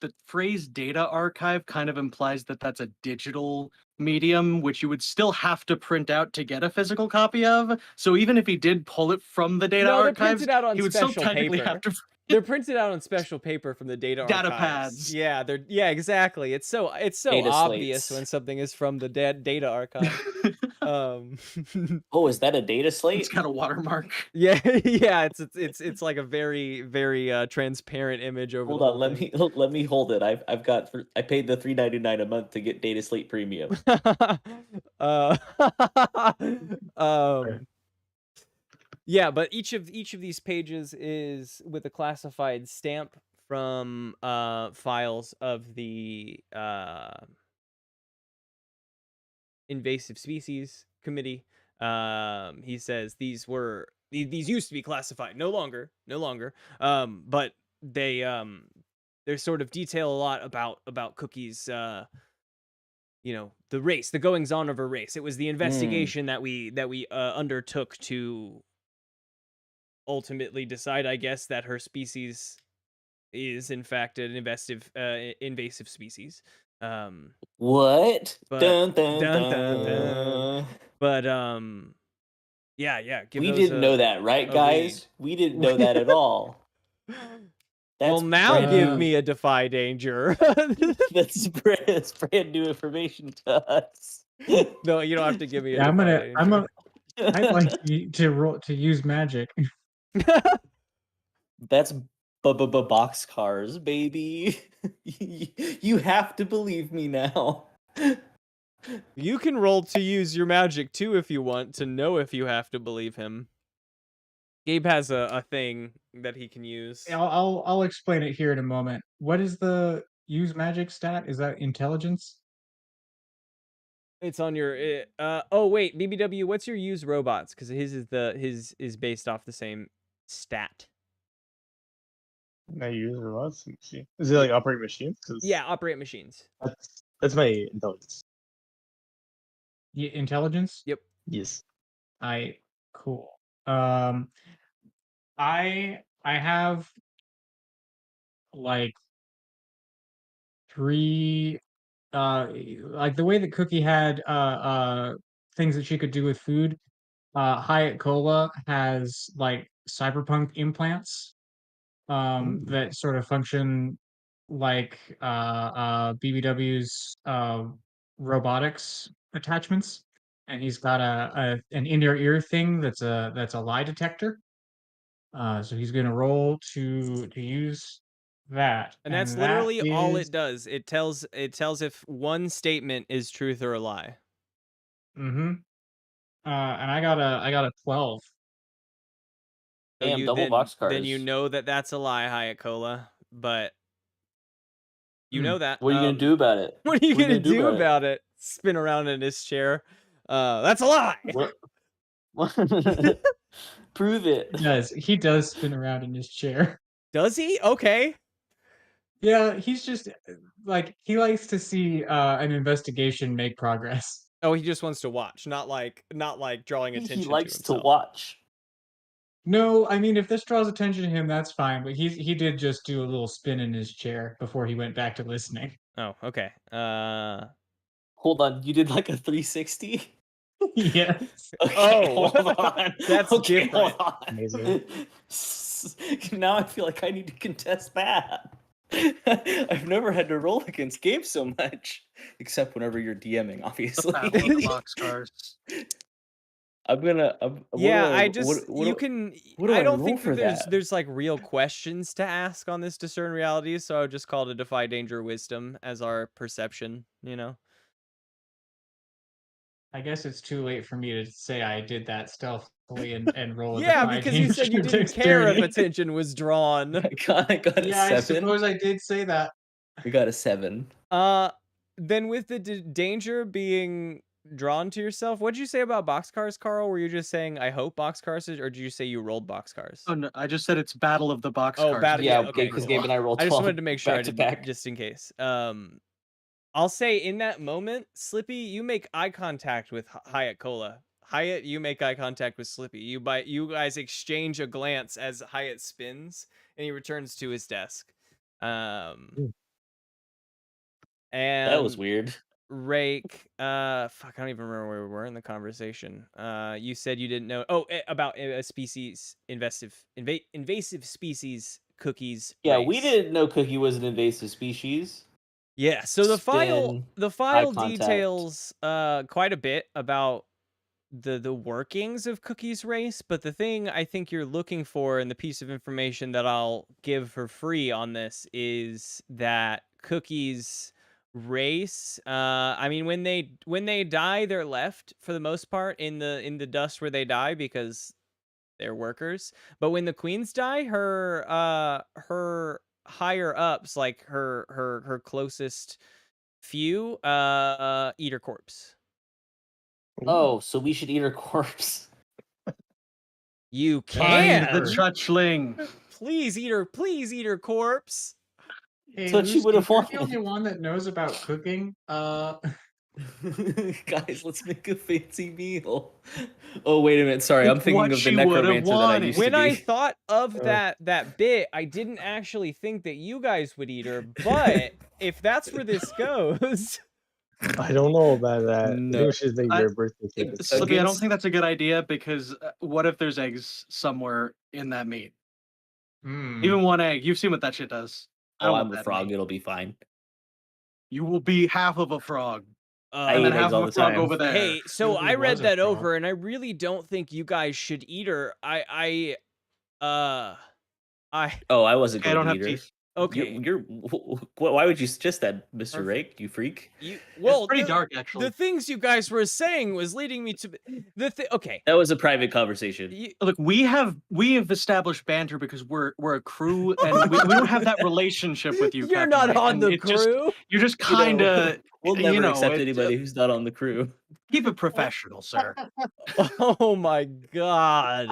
S4: the phrase data archive kind of implies that that's a digital medium, which you would still have to print out to get a physical copy of. So even if he did pull it from the data
S1: No, they're
S4: archives,
S1: printed out on
S4: he would still
S1: special
S4: technically
S1: paper.
S4: have to.
S1: they're printed out on special paper from the data
S4: Data
S1: archives.
S4: pads.
S1: Yeah, exactly. It's so
S6: Data
S1: obvious
S6: slates.
S1: when something is from the data archive.
S6: Oh, is that a data slate?
S4: It's got a watermark.
S1: Yeah, it's like a very very transparent image over.
S6: Hold
S1: the
S6: on,
S1: whole
S6: let
S1: thing.
S6: me hold it. I paid the $3.99 a month to get Data Slate Premium.
S1: uh, yeah, but each of these pages is with a classified stamp from files of the invasive species committee. He says these used to be classified, no longer. But they sort of detail a lot about Cookie's the race, the goings on of her race. It was the investigation that we undertook to ultimately decide, I guess, that her species is in fact an invasive species.
S6: What?
S1: But
S6: Dun, dun,
S1: dun,
S6: dun.
S1: dun. But yeah. Give
S6: We
S1: those
S6: didn't know that, right,
S1: a
S6: guys? We didn't know that at all.
S1: Well,
S6: That's
S1: now
S6: brand
S1: give
S6: new-
S1: me a defy danger.
S6: that's brand new information to us.
S1: No, you don't have to give me a
S5: Yeah,
S1: defy danger.
S5: I'd like to use magic.
S6: That's boxcars, baby. You have to believe me now.
S1: You can roll to use your magic too if you want to know if you have to believe him. Gabe has a thing that he can use.
S5: I'll explain it here in a moment. What is the use magic stat? Is that intelligence?
S1: It's on your oh wait, BBW, what's your use robots? Because his is based off the same stat.
S3: I use robots. Let me see. Is it like operate machines? 'Cause
S1: Yeah, operate machines.
S3: that's my intelligence.
S5: Intelligence?
S1: Yep.
S3: Yes.
S5: Cool. I have like 3 like the way that Cookie had things that she could do with food. Hyatt Cola has like cyberpunk implants that sort of function like BBW's robotics attachments, and he's got an in-ear ear thing that's a lie detector. So he's gonna roll to use that,
S1: And that's
S5: that
S1: literally all
S5: is-
S1: it does. It tells if one statement is truth or a lie.
S5: Mhm. And I got a 12.
S1: So
S6: Damn,
S1: you
S6: double
S1: then,
S6: boxcars.
S1: Then you know that that's a lie, Hyatt Cola. But you know that.
S6: What are you gonna do about it?
S1: What are you
S6: What
S1: gonna do about it? Spin around in his chair. That's a lie.
S6: What? Prove it.
S5: He does spin around in his chair.
S1: Does he? Okay.
S5: Yeah, he's just like he likes to see an investigation make progress.
S1: Oh, he just wants to watch, not like drawing attention
S6: He likes
S1: to
S6: to
S1: himself.
S6: watch.
S5: No, I mean if this draws attention to him, that's fine. But he did just do a little spin in his chair before he went back to listening.
S1: Oh, okay.
S6: Hold on, you did like a 360?
S5: Yes.
S6: Okay,
S1: Oh,
S6: hold on.
S1: that's
S6: okay,
S1: different.
S6: Hold on.
S3: Amazing.
S6: Now I feel like I need to contest that. I've never had to roll against games so much, except whenever you're DMing,
S4: The
S6: obviously.
S4: battle of the boxcars.
S1: Yeah, I
S6: what
S1: just
S6: do
S1: you
S6: I-
S1: can.
S6: what do
S1: I
S6: I
S1: don't
S6: roll
S1: think
S6: for
S1: that
S6: that?
S1: there's like real questions to ask on this discern reality, so I would just call it a defy danger wisdom as our perception. You know.
S5: I guess it's too late for me to say I did that stealthily and roll a
S1: Yeah,
S5: defy
S1: because you said you
S5: danger
S1: didn't care if
S5: dexterity.
S1: attention was drawn.
S6: I got a
S5: Yeah, I
S6: 7.
S5: suppose I did say that.
S6: We got a 7.
S1: Then with the danger being drawn to yourself, what did you say about boxcars, Carl? Were you just saying I hope boxcars, or did you say you rolled boxcars?
S4: Oh no, I just said it's battle of the boxcars.
S1: battle-
S6: Yeah,
S1: okay,
S6: because
S1: cool.
S6: Gabe and I rolled
S1: I just
S6: 12
S1: wanted to make sure I
S6: back to
S1: did
S6: back.
S1: just in case. I'll say in that moment, Slippy, you make eye contact with Hyatt Cola. Hyatt, you make eye contact with Slippy. You guys exchange a glance as Hyatt spins and he returns to his desk. And
S6: That was weird.
S1: Rake, fuck, I don't even remember where we were in the conversation. You said you didn't know. Oh, about a species invasive species cookies.
S6: Yeah, we
S1: race.
S6: didn't know Cookie was an invasive species.
S1: Yeah, so the
S6: Spin,
S1: file
S6: contact.
S1: details quite a bit about the workings of Cookie's race, but the thing I think you're looking for and the piece of information that I'll give for free on this is that Cookie's race, I mean when they die, they're left for the most part in the dust where they die because they're workers. But when the queens die, her higher ups, like her closest few, eat her corpse.
S6: Oh, so we should eat her corpse.
S1: You
S4: Find
S1: can
S4: the Chuchling.
S1: please eat her corpse.
S5: Hey,
S6: That's what she
S5: Lucy,
S6: would've
S5: you're the
S6: wanted.
S5: only one that knows about cooking.
S6: Guys, let's make a fancy meal. Oh, wait a minute. Sorry, I'm
S4: It's
S6: thinking
S4: what
S6: of the
S4: she would've
S6: necromancer that I
S4: wanted.
S6: used
S1: When
S6: to
S1: I
S6: be.
S1: thought of
S3: Uh.
S1: that bit, I didn't actually think that you guys would eat her, but if that's where this goes,
S3: I don't know about that. I
S6: No.
S3: think we should make
S4: I-
S3: your birthday cake.
S6: It's
S3: instead.
S4: Slippy, I don't
S6: Against-
S4: think that's a good idea because what if there's eggs somewhere in that meat? Even one egg. You've seen what that shit does. I
S6: Oh,
S4: don't
S6: I'm
S4: want
S6: a
S4: that
S6: frog.
S4: meat.
S6: It'll be fine.
S4: You will be half of a frog,
S6: I
S4: and
S6: eat
S4: then
S6: eggs
S4: half
S6: all
S4: of a
S6: the
S4: frog
S6: time.
S4: over there.
S1: hey, so
S5: Really
S1: I read
S5: was a
S1: that
S5: frog.
S1: over, and I really don't think you guys should eat her. I
S6: Oh, I wasn't
S4: Okay, I
S6: going
S4: don't
S6: to
S4: have
S6: eat her.
S4: teeth.
S1: okay.
S6: Why would you suggest that, Mr. Rake? You freak.
S1: Well,
S4: It's pretty
S1: the,
S4: dark, actually.
S1: the things you guys were saying was leading me to okay.
S6: That was a private conversation.
S4: Look, we have established banter because we're a crew, and we don't have that relationship with you.
S1: You're
S4: Captain
S1: not
S4: Rake,
S1: on
S4: and
S1: the
S4: it just-
S1: crew.
S4: you're just
S6: You know,
S4: kind of
S6: We'll
S4: you
S6: never
S4: know,
S6: accept
S4: it-
S6: anybody who's not on the crew.
S4: keep it professional, sir.
S1: Oh my god.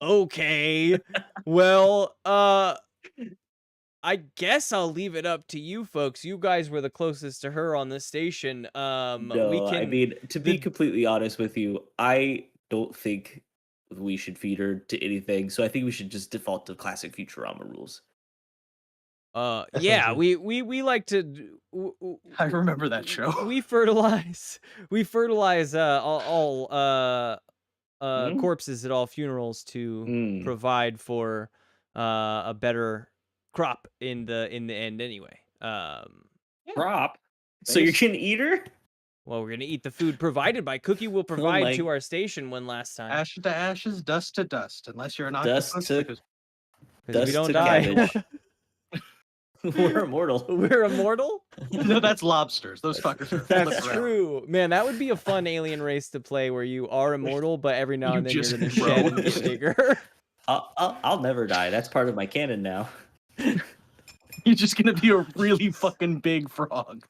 S1: Okay. Well, I guess I'll leave it up to you folks. You guys were the closest to her on the station. We
S6: No,
S1: can
S6: I mean, to be
S1: the-
S6: completely honest with you, I don't think we should feed her to anything. So I think we should just default to classic Futurama rules.
S3: That
S1: yeah,
S3: sounds
S1: we like to
S4: I remember that show.
S1: we fertilize all
S6: Mhm.
S1: corpses at all funerals to
S6: Mm.
S1: provide for a better crop in the end anyway.
S6: Crop. So you're gonna eat her?
S1: Well, we're gonna eat the food provided by Cookie. Will provide
S6: my-
S1: to our station one last time
S4: Ashes to ashes, dust to dust. Unless you're an
S6: Dust
S4: octopus,
S6: to-
S4: because
S1: because we
S6: dust
S1: don't
S6: to
S1: die.
S6: cabbage. We're immortal.
S1: We're immortal.
S4: no, that's lobsters. Those fuckers are
S1: That's
S4: flipped around.
S1: true, man. That would be a fun alien race to play where you are immortal, but every now
S4: You
S1: and then you're
S4: just
S1: gonna
S4: grow.
S1: shed and get bigger.
S6: I'll never die. That's part of my canon now.
S4: You're just gonna be a really fucking big frog.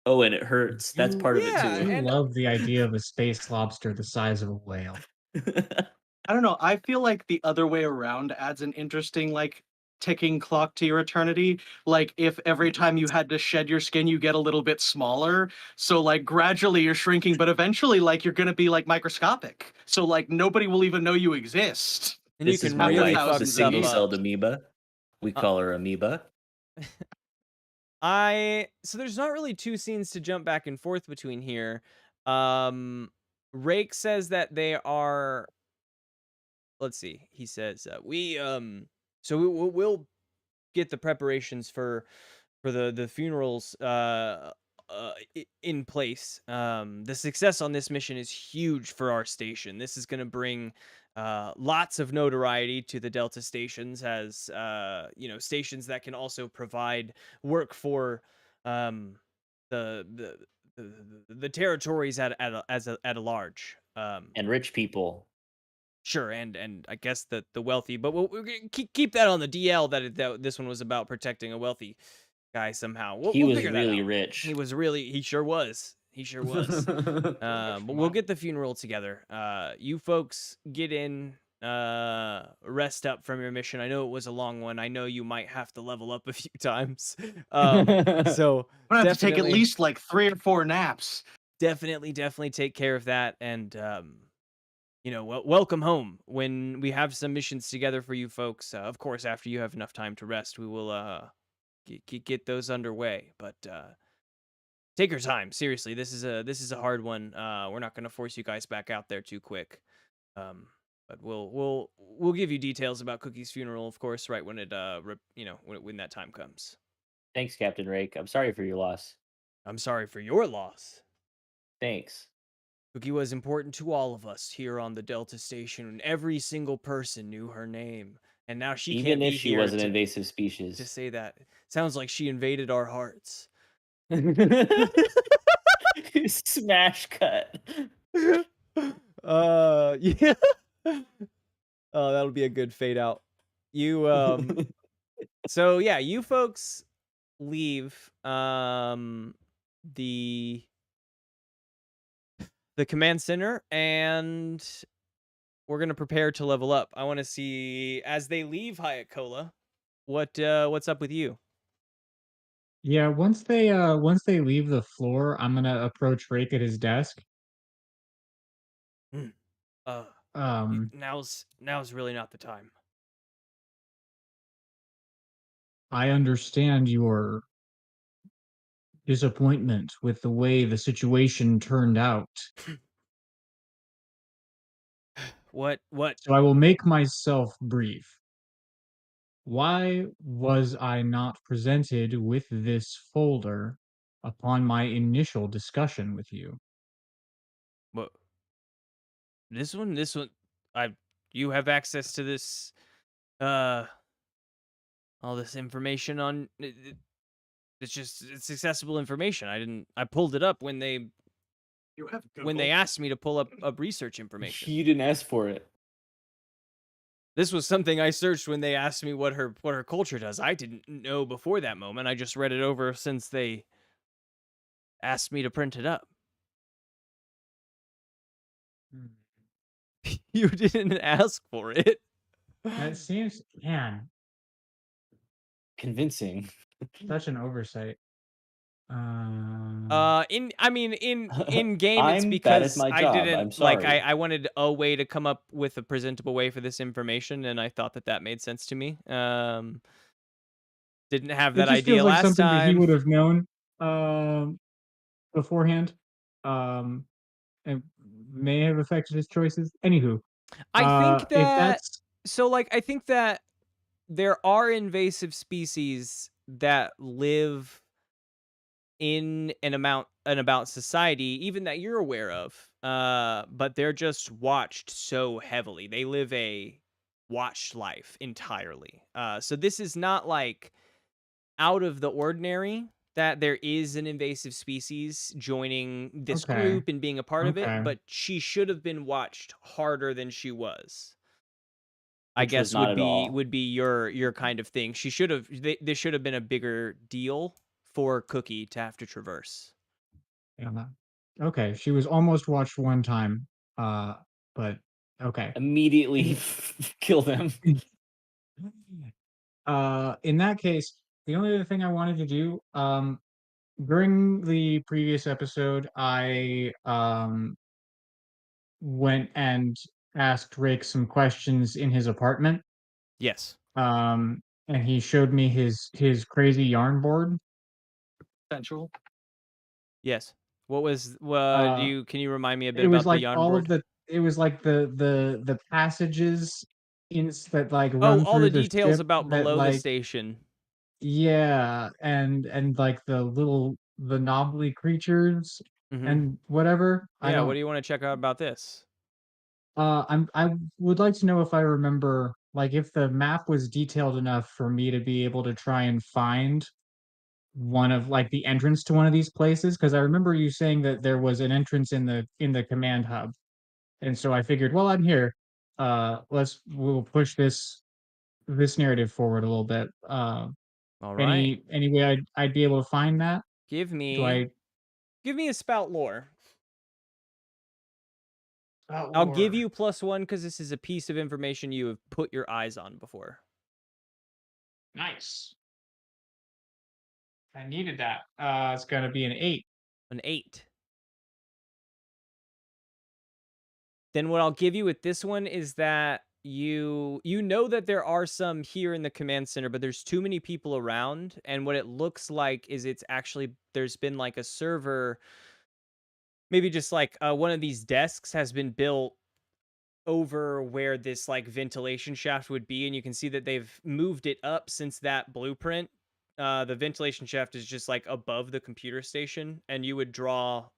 S6: Oh, and it hurts. That's
S5: You,
S6: part of it
S1: Yeah,
S5: you
S6: too.
S1: and
S5: love the idea of a space lobster the size of a whale.
S4: I don't know. I feel like the other way around adds an interesting, like, ticking clock to your eternity. Like, if every time you had to shed your skin, you get a little bit smaller. So, like, gradually you're shrinking, but eventually, like, you're going to be, like, microscopic. So, like, nobody will even know you exist.
S1: and you
S6: This is
S1: can
S6: my
S1: really
S6: wife,
S1: fuck
S6: the
S1: stuff up.
S6: single-celled amoeba. We
S1: Uh,
S6: call her Amoeba.
S1: So there's not really two scenes to jump back and forth between here. Rake says that they are, let's see. He says we'll get the preparations for the funerals in place. The success on this mission is huge for our station. This is going to bring lots of notoriety to the Delta stations as stations that can also provide work for um, the, the the territories at a large.
S6: And rich people.
S1: Sure, and I guess the wealthy, but we'll keep that on the DL that this one was about protecting a wealthy guy somehow.
S6: He
S1: We'll
S6: was
S1: figure that
S6: really
S1: out.
S6: rich.
S1: He sure was. He sure was. But we'll get the funeral together. You folks get in, rest up from your mission. I know it was a long one. I know you might have to level up a few times. So
S4: I'm gonna have to take at
S1: definitely-
S4: least like 3 or 4 naps.
S1: definitely take care of that, and welcome home. When we have some missions together for you folks, of course, after you have enough time to rest, we will get those underway. But take your time. Seriously, this is a hard one. We're not going to force you guys back out there too quick. But we'll give you details about Cookie's funeral, of course, right when when that time comes.
S6: Thanks, Captain Rake. I'm sorry for your loss.
S1: I'm sorry for your loss.
S6: Thanks.
S1: Cookie was important to all of us here on the Delta Station, and every single person knew her name. And now she
S6: Even
S1: can't be
S6: if she
S1: here
S6: was an
S1: to
S6: invasive species.
S1: say that. Sounds like she invaded our hearts.
S6: Smash cut.
S1: Yeah. Oh, that'll be a good fade out. You so yeah, you folks leave the command center, and we're gonna prepare to level up. I want to see as they leave Hyatt Cola, what's up with you?
S5: Yeah, once they leave the floor, I'm gonna approach Rake at his desk.
S1: Uh,
S5: Um,
S1: now's really not the time.
S5: I understand your disappointment with the way the situation turned out.
S1: What?
S5: So I will make myself brief. Why was I not presented with this folder upon my initial discussion with you?
S1: What? This one. You have access to this. All this information on. It's accessible information. I pulled it up when they
S4: You have
S1: asked me to pull up research information.
S6: You didn't ask for it.
S1: This was something I searched when they asked me what her culture does. I didn't know before that moment. I just read it over since they asked me to print it up. You didn't ask for it.
S5: That seems, man,
S6: Convincing.
S5: such an oversight.
S1: In game, it's
S6: I'm bad at
S1: because
S6: my
S1: I
S6: job,
S1: didn't
S6: I'm
S1: like.
S6: sorry.
S1: I wanted a way to come up with a presentable way for this information, and I thought that made sense to me. Didn't have
S5: It
S1: that
S5: just
S1: idea
S5: feels like
S1: last
S5: something that he
S1: time.
S5: would have known beforehand, and may have affected his choices. Anywho,
S1: I think
S5: if
S1: that
S5: that's
S1: I think that there are invasive species that live in an about society, even that you're aware of. But they're just watched so heavily. They live a watched life entirely. So this is not like out of the ordinary that there is an invasive species joining this
S5: Okay.
S1: group and being a part of it,
S5: Okay.
S1: but she should have been watched harder than she was. I
S6: Which was
S1: guess
S6: not at all.
S1: would be your kind of thing. She should have this should have been a bigger deal for Cookie to have to traverse.
S5: Yeah. Okay, she was almost watched one time, but okay.
S6: Immediately kill them.
S5: In that case, the only other thing I wanted to do, during the previous episode, I went and asked Rick some questions in his apartment.
S1: Yes.
S5: And he showed me his crazy yarn board.
S4: Central.
S1: Yes. What was
S5: Uh,
S1: can you remind me a bit
S5: it was
S1: about the
S5: like
S1: yarn
S5: all
S1: board?
S5: of the it was like the passages in that like
S1: Oh,
S5: run
S1: all
S5: through
S1: the
S5: the
S1: details
S5: ship
S1: about
S5: that
S1: below the
S5: like
S1: station.
S5: yeah, and like the knobbly creatures
S1: Hmm.
S5: and whatever. I
S1: Yeah, what
S5: don't
S1: do you want to check out about this?
S5: I would like to know if I remember like if the map was detailed enough for me to be able to try and find one of like the entrance to one of these places, because I remember you saying that there was an entrance in the command hub. And so I figured, well, I'm here. We'll push this narrative forward a little bit.
S1: All right.
S5: Any way I'd be able to find that?
S1: Give
S5: Do
S1: me
S5: I
S1: a spout lore.
S5: Oh,
S1: I'll give
S5: or
S1: you +1 because this is a piece of information you have put your eyes on before.
S5: nice. I needed that. It's gonna be an 8.
S1: An 8. Then what I'll give you with this one is that you know that there are some here in the command center, but there's too many people around, and what it looks like is it's actually there's been like a server, maybe just like one of these desks has been built over where this like ventilation shaft would be, and you can see that they've moved it up since that blueprint. The ventilation shaft is just like above the computer station, and you would draw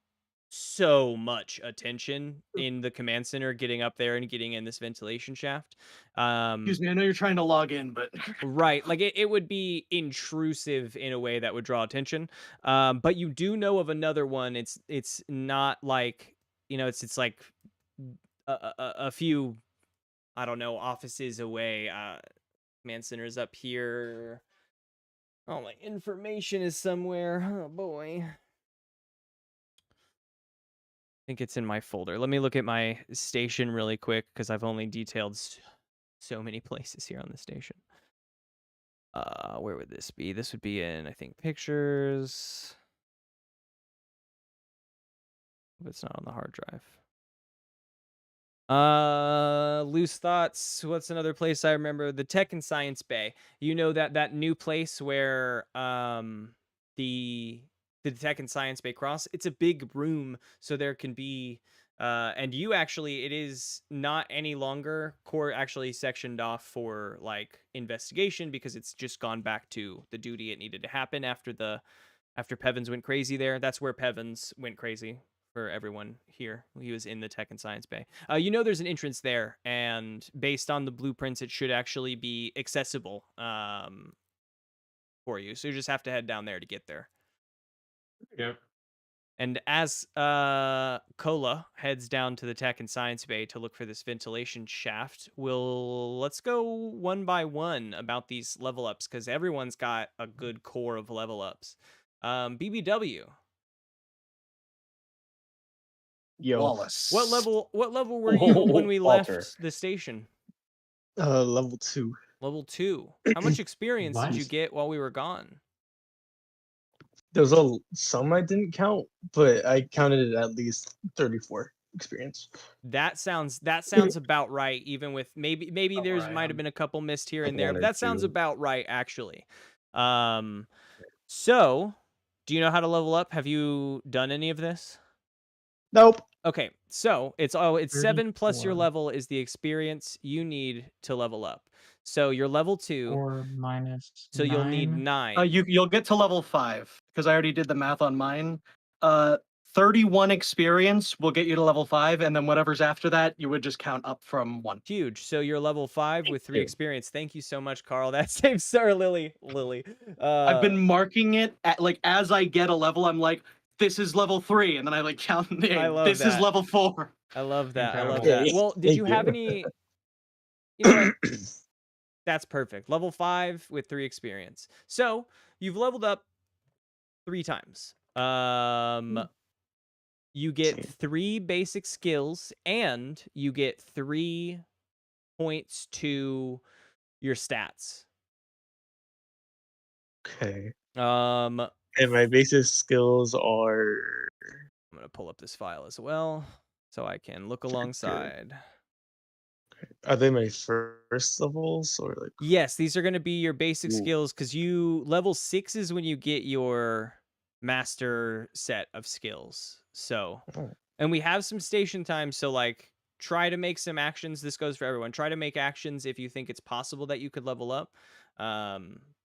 S1: so much attention in the command center getting up there and getting in this ventilation shaft.
S4: Excuse me, I know you're trying to log in, but
S1: Right, like it would be intrusive in a way that would draw attention. But you do know of another one. It's not like, it's like a few, I don't know, offices away. Command center is up here. Oh, my information is somewhere. Oh boy. I think it's in my folder. Let me look at my station really quick because I've only detailed so many places here on the station. Where would this be? This would be in, I think, pictures. If it's not on the hard drive. Loose thoughts. What's another place I remember? The Tech and Science Bay. You know that new place where the Tech and Science Bay cross. It's a big room, so there can be and you actually, it is not any longer core actually sectioned off for like investigation because it's just gone back to the duty it needed to happen after Pevins went crazy there. That's where Pevins went crazy for everyone here. He was in the Tech and Science Bay. There's an entrance there, and based on the blueprints, it should actually be accessible for you. So you just have to head down there to get there.
S5: Yep.
S1: And as Kola heads down to the Tech and Science Bay to look for this ventilation shaft, let's go one by one about these level ups because everyone's got a good core of level ups. BBW.
S3: Yo,
S4: Wallace.
S1: What level were you when we
S6: Walter.
S1: left the station?
S3: level 2.
S1: Level 2. How much experience did you
S5: Nice.
S1: get while we were gone?
S3: There was some I didn't count, but I counted at least 34 experience.
S1: That sounds about right, even with maybe
S4: About
S1: there's
S4: where I
S1: might have
S4: am.
S1: been a couple missed here
S6: Like
S1: and there,
S6: one
S1: but
S6: or
S1: that sounds
S6: two.
S1: about right actually. So, do you know how to level up? Have you done any of this?
S3: Nope.
S1: Okay, so it's 7 plus your
S5: 34.
S1: level is the experience you need to level up. So you're level 2,
S5: 4 minus
S1: so you'll need
S5: 9.
S1: 9.
S4: You'll get to level 5 because I already did the math on mine. 31 experience will get you to level 5, and then whatever's after that, you would just count up from 1.
S1: Huge. So you're level 5 with 3
S6: you.
S1: experience. Thank you so much, Carl. That saves Sir Lily.
S4: I've been marking it at, like, as I get a level, I'm like, this is level 3, and then I like count the
S1: I love
S4: this is
S1: that.
S4: level 4.
S1: I love that. I love
S5: Incredible.
S1: that. Well, did you
S3: Thank
S1: have
S3: you.
S1: any? You know what? That's perfect. Level 5 with 3 experience. So you've leveled up 3 times. You get
S3: Same.
S1: 3 basic skills, and you get 3 points to your stats.
S3: Okay.
S1: I'm
S3: And my basic skills are
S1: gonna pull up this file as well, so I can look
S3: good.
S1: alongside.
S3: Are they my first levels or like?
S1: Yes, these are gonna be your basic
S3: Ooh.
S1: skills because you level 6 is when you get your master set of skills. So,
S3: Oh,
S1: and we have some station time, so like try to make some actions. This goes for everyone. Try to make actions if you think it's possible that you could level up.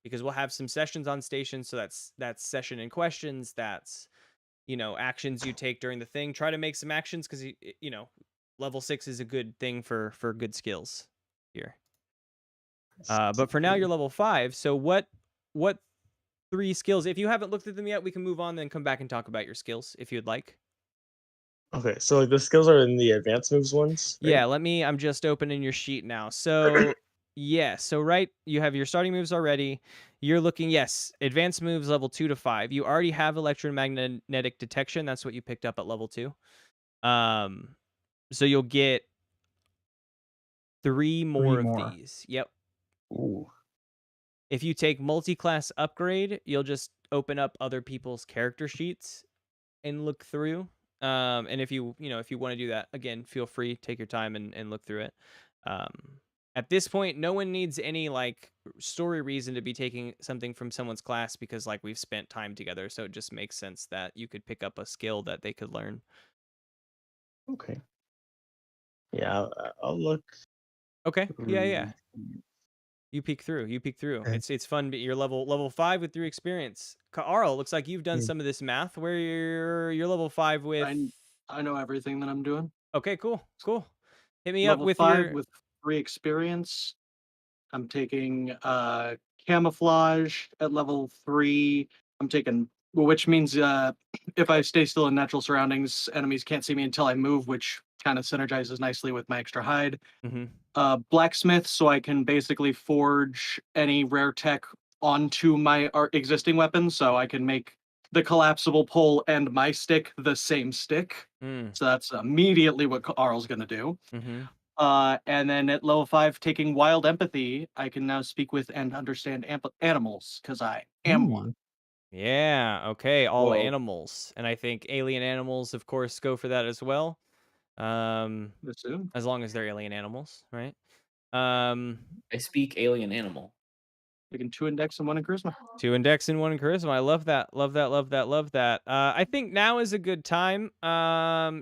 S1: Because we'll have some sessions on station, so that's session and questions, that's actions you take during the thing. Try to make some actions because level 6 is a good thing for good skills here. But for now, you're level 5. So what 3 skills? If you haven't looked at them yet, we can move on, then come back and talk about your skills if you'd like.
S3: okay, so like the skills are in the advanced moves ones, right?
S1: Yeah, I'm just opening your sheet now. So yeah, so right, you have your starting moves already. You're looking, yes, advanced moves level 2 to 5. You already have electromagnetic detection. That's what you picked up at level 2. So you'll get 3 more of
S5: more.
S1: these. Yep.
S3: Ooh.
S1: If you take multi-class upgrade, you'll just open up other people's character sheets and look through. And if you want to do that, again, feel free, take your time and look through it. At this point, no one needs any like story reason to be taking something from someone's class because like we've spent time together. So it just makes sense that you could pick up a skill that they could learn.
S3: Okay. Yeah, I'll look.
S1: Okay. Yeah.
S3: through-
S1: You peek through.
S3: Okay.
S1: It's fun. But you're level 5 with 3 experience. Carl, looks like you've done
S3: Yeah.
S1: some of this math. Where you're level 5 with.
S4: I know everything that I'm doing.
S1: Okay, cool. Hit me up
S4: Level
S1: with
S4: 5
S1: your.
S4: with 3 experience. I'm taking camouflage at level 3. I'm taking which means if I stay still in natural surroundings, enemies can't see me until I move, which kind of synergizes nicely with my extra hide.
S1: Mhm.
S4: Blacksmith, so I can basically forge any rare tech onto my existing weapon, so I can make the collapsible pole and my stick the same stick.
S1: Mm.
S4: So that's immediately what Arl's gonna do.
S1: Mhm.
S4: And then at level 5, taking wild empathy, I can now speak with and understand animals because I am one.
S1: Yeah. Okay. All
S6: Whoa.
S1: animals, and I think alien animals, of course, go for that as well.
S4: Assume.
S1: As long as they're alien animals, right? Um,
S6: I speak alien animal.
S4: Taking 2 index and 1 in charisma.
S1: 2 in dex and 1 in charisma. I love that. Love that. I think now is a good time.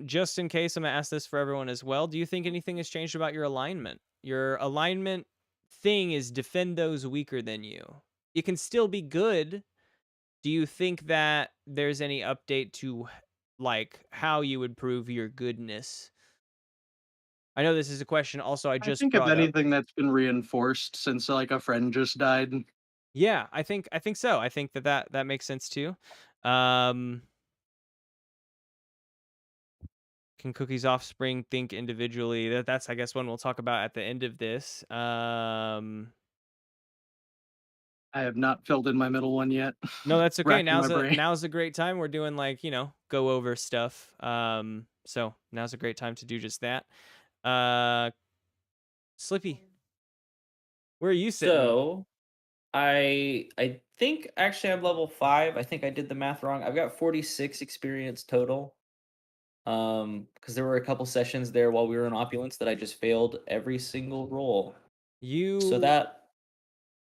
S1: Just in case, I'm gonna ask this for everyone as well. Do you think anything has changed about your alignment? Your alignment thing is defend those weaker than you. You can still be good. Do you think that there's any update to like how you would prove your goodness? I know this is a question also I
S4: I
S1: just
S4: think if
S1: brought up.
S4: anything that's been reinforced since like a friend just died.
S1: Yeah, I think so. I think that makes sense too. Can Cookie's offspring think individually? That's I guess one we'll talk about at the end of this.
S4: I have not filled in my middle one yet.
S1: No, that's okay.
S4: Racking my brain.
S1: Now's a great time. We're doing like, go over stuff. So now's a great time to do just that. Slippy, where are you sitting?
S6: So I think actually I'm level 5. I think I did the math wrong. I've got 46 experience total. Because there were a couple sessions there while we were in opulence that I just failed every single roll.
S1: You
S6: So that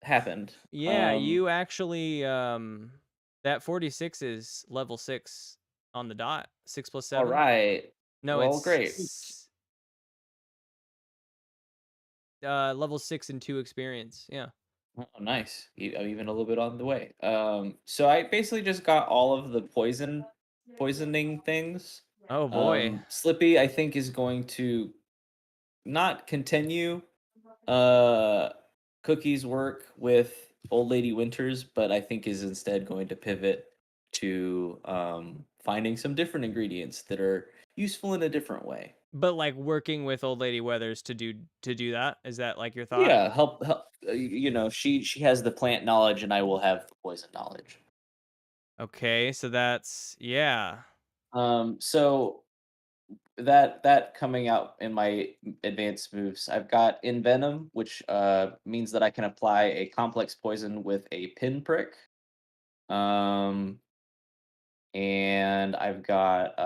S6: happened.
S1: Yeah, you actually that 46 is level 6 on the dot. 6 plus 7.
S6: All right.
S1: No,
S6: Well,
S1: it's
S6: great.
S1: Level 6 and 2 experience. Yeah.
S6: Oh, nice. I'm even a little bit on the way. So I basically just got all of the poisoning things.
S1: Oh boy.
S6: Slippy, I think, is going to not continue Cookie's work with Old Lady Winters, but I think is instead going to pivot to finding some different ingredients that are useful in a different way.
S1: But like working with Old Lady Weathers to do that, is that like your thought?
S6: Yeah, help. She has the plant knowledge, and I will have the poison knowledge.
S1: Okay, so that's yeah.
S2: So that coming out in my advanced moves, I've got Envenom, which means that I can apply a complex poison with a pinprick. Um, and I've got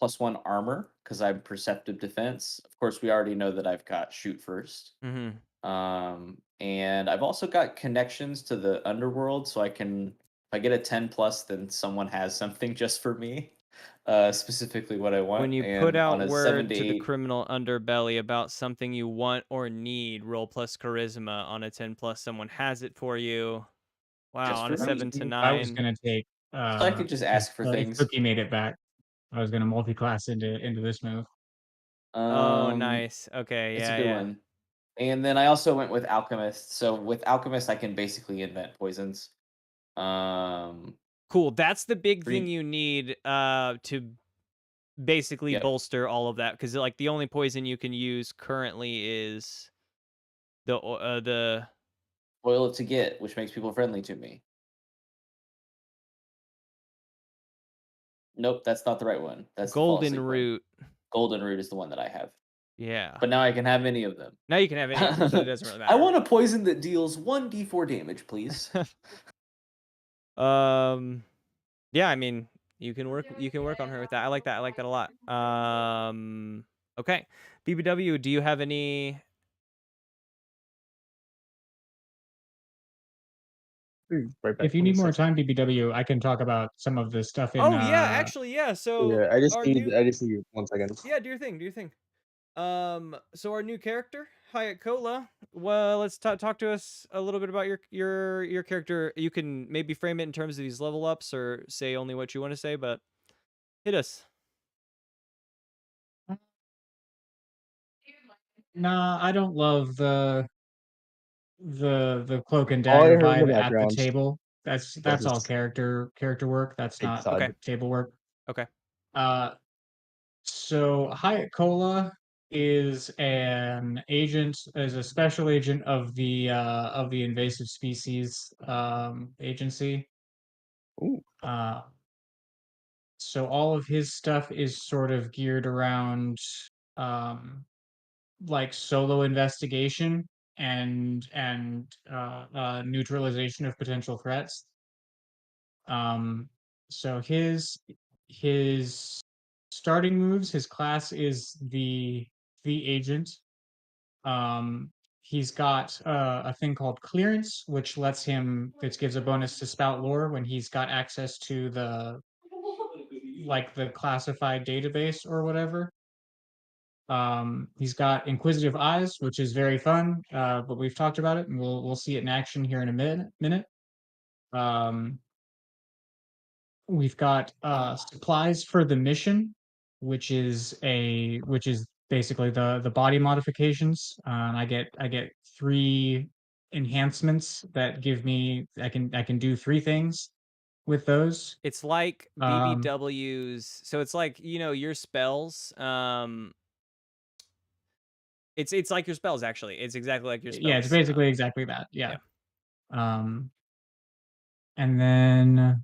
S2: +1 armor because I'm perceptive defense. Of course, we already know that I've got shoot first.
S1: Mm-hmm.
S2: And I've also got connections to the underworld, so I can, if I get a 10 plus, then someone has something just for me, specifically what I want.
S1: When you put
S2: And on
S1: out
S2: a 7
S1: word
S2: to
S1: to the
S2: 8,
S1: criminal underbelly about something you want or need, roll plus charisma. On a 10 plus, someone has it for you. Wow,
S2: just
S1: on
S2: for
S1: a
S5: That was
S1: 7
S2: me.
S1: to
S5: the move I was
S1: 9.
S5: gonna take.
S2: So I could just ask for
S5: If
S2: things.
S5: Cookie made it back, I was gonna multi-class into this move.
S1: Oh,
S2: Um,
S1: nice. Okay,
S2: it's a
S1: yeah,
S2: good
S1: yeah.
S2: one. And then I also went with Alchemist. So with Alchemist, I can basically invent poisons. Um,
S1: Cool. That's the big thing
S2: Re-
S1: you need to basically
S2: yep,
S1: bolster all of that, because like the only poison you can use currently is the
S2: oil it to get, which makes people friendly to me. Nope, that's not the right one. That's the fall
S1: golden
S2: asleep one.
S1: root.
S2: Golden root is the one that I have.
S1: Yeah.
S2: But now I can have any of them.
S1: Now you can have any of them, but it doesn't really
S2: I
S1: matter.
S2: want a poison that deals 1d4 damage, please.
S1: um yeah, I mean, you can work on her with that. I like that. I like that a lot. Okay. BBW, do you have any
S3: Right back
S5: If you
S3: in a
S5: need more
S3: second.
S5: time, BBW, I can talk about some of the stuff in
S1: Oh yeah, actually, yeah. So
S3: Yeah, I just
S1: our
S3: need
S1: new
S3: I just need 1 second.
S1: yeah, do your thing, do your thing. So our new character, Hyatt Cola. Well, let's talk to us a little bit about your character. You can maybe frame it in terms of these level ups, or say only what you want to say, but hit us.
S5: Nah, I don't love the cloak and
S3: All I
S5: dagger
S3: heard in the
S5: vibe at the
S3: background
S5: table.
S3: was
S5: That's all
S3: this
S5: character work. That's
S3: big
S5: not
S1: Okay,
S3: thud.
S5: table work.
S1: okay.
S5: Uh, so Hyatt Cola is a special agent of the invasive species agency.
S3: Ooh,
S5: Uh, so all of his stuff is sort of geared around um like solo investigation and neutralization of potential threats. So his starting moves, his class is the agent. Um, he's got a thing called clearance, which gives a bonus to spout lore when he's got access to the classified database or whatever. He's got inquisitive eyes, which is very fun, but we've talked about it, and we'll see it in action here in a minute. Um, we've got supplies for the mission, which is basically the body modifications. And I get 3 enhancements that give me I can do 3 things with those.
S1: It's like
S5: Um,
S1: BBW's. So it's like, your spells. It's like your spells actually. It's exactly like your
S5: yeah, it's
S1: spells.
S5: basically exactly that.
S1: Yeah.
S5: Yeah. Um, and then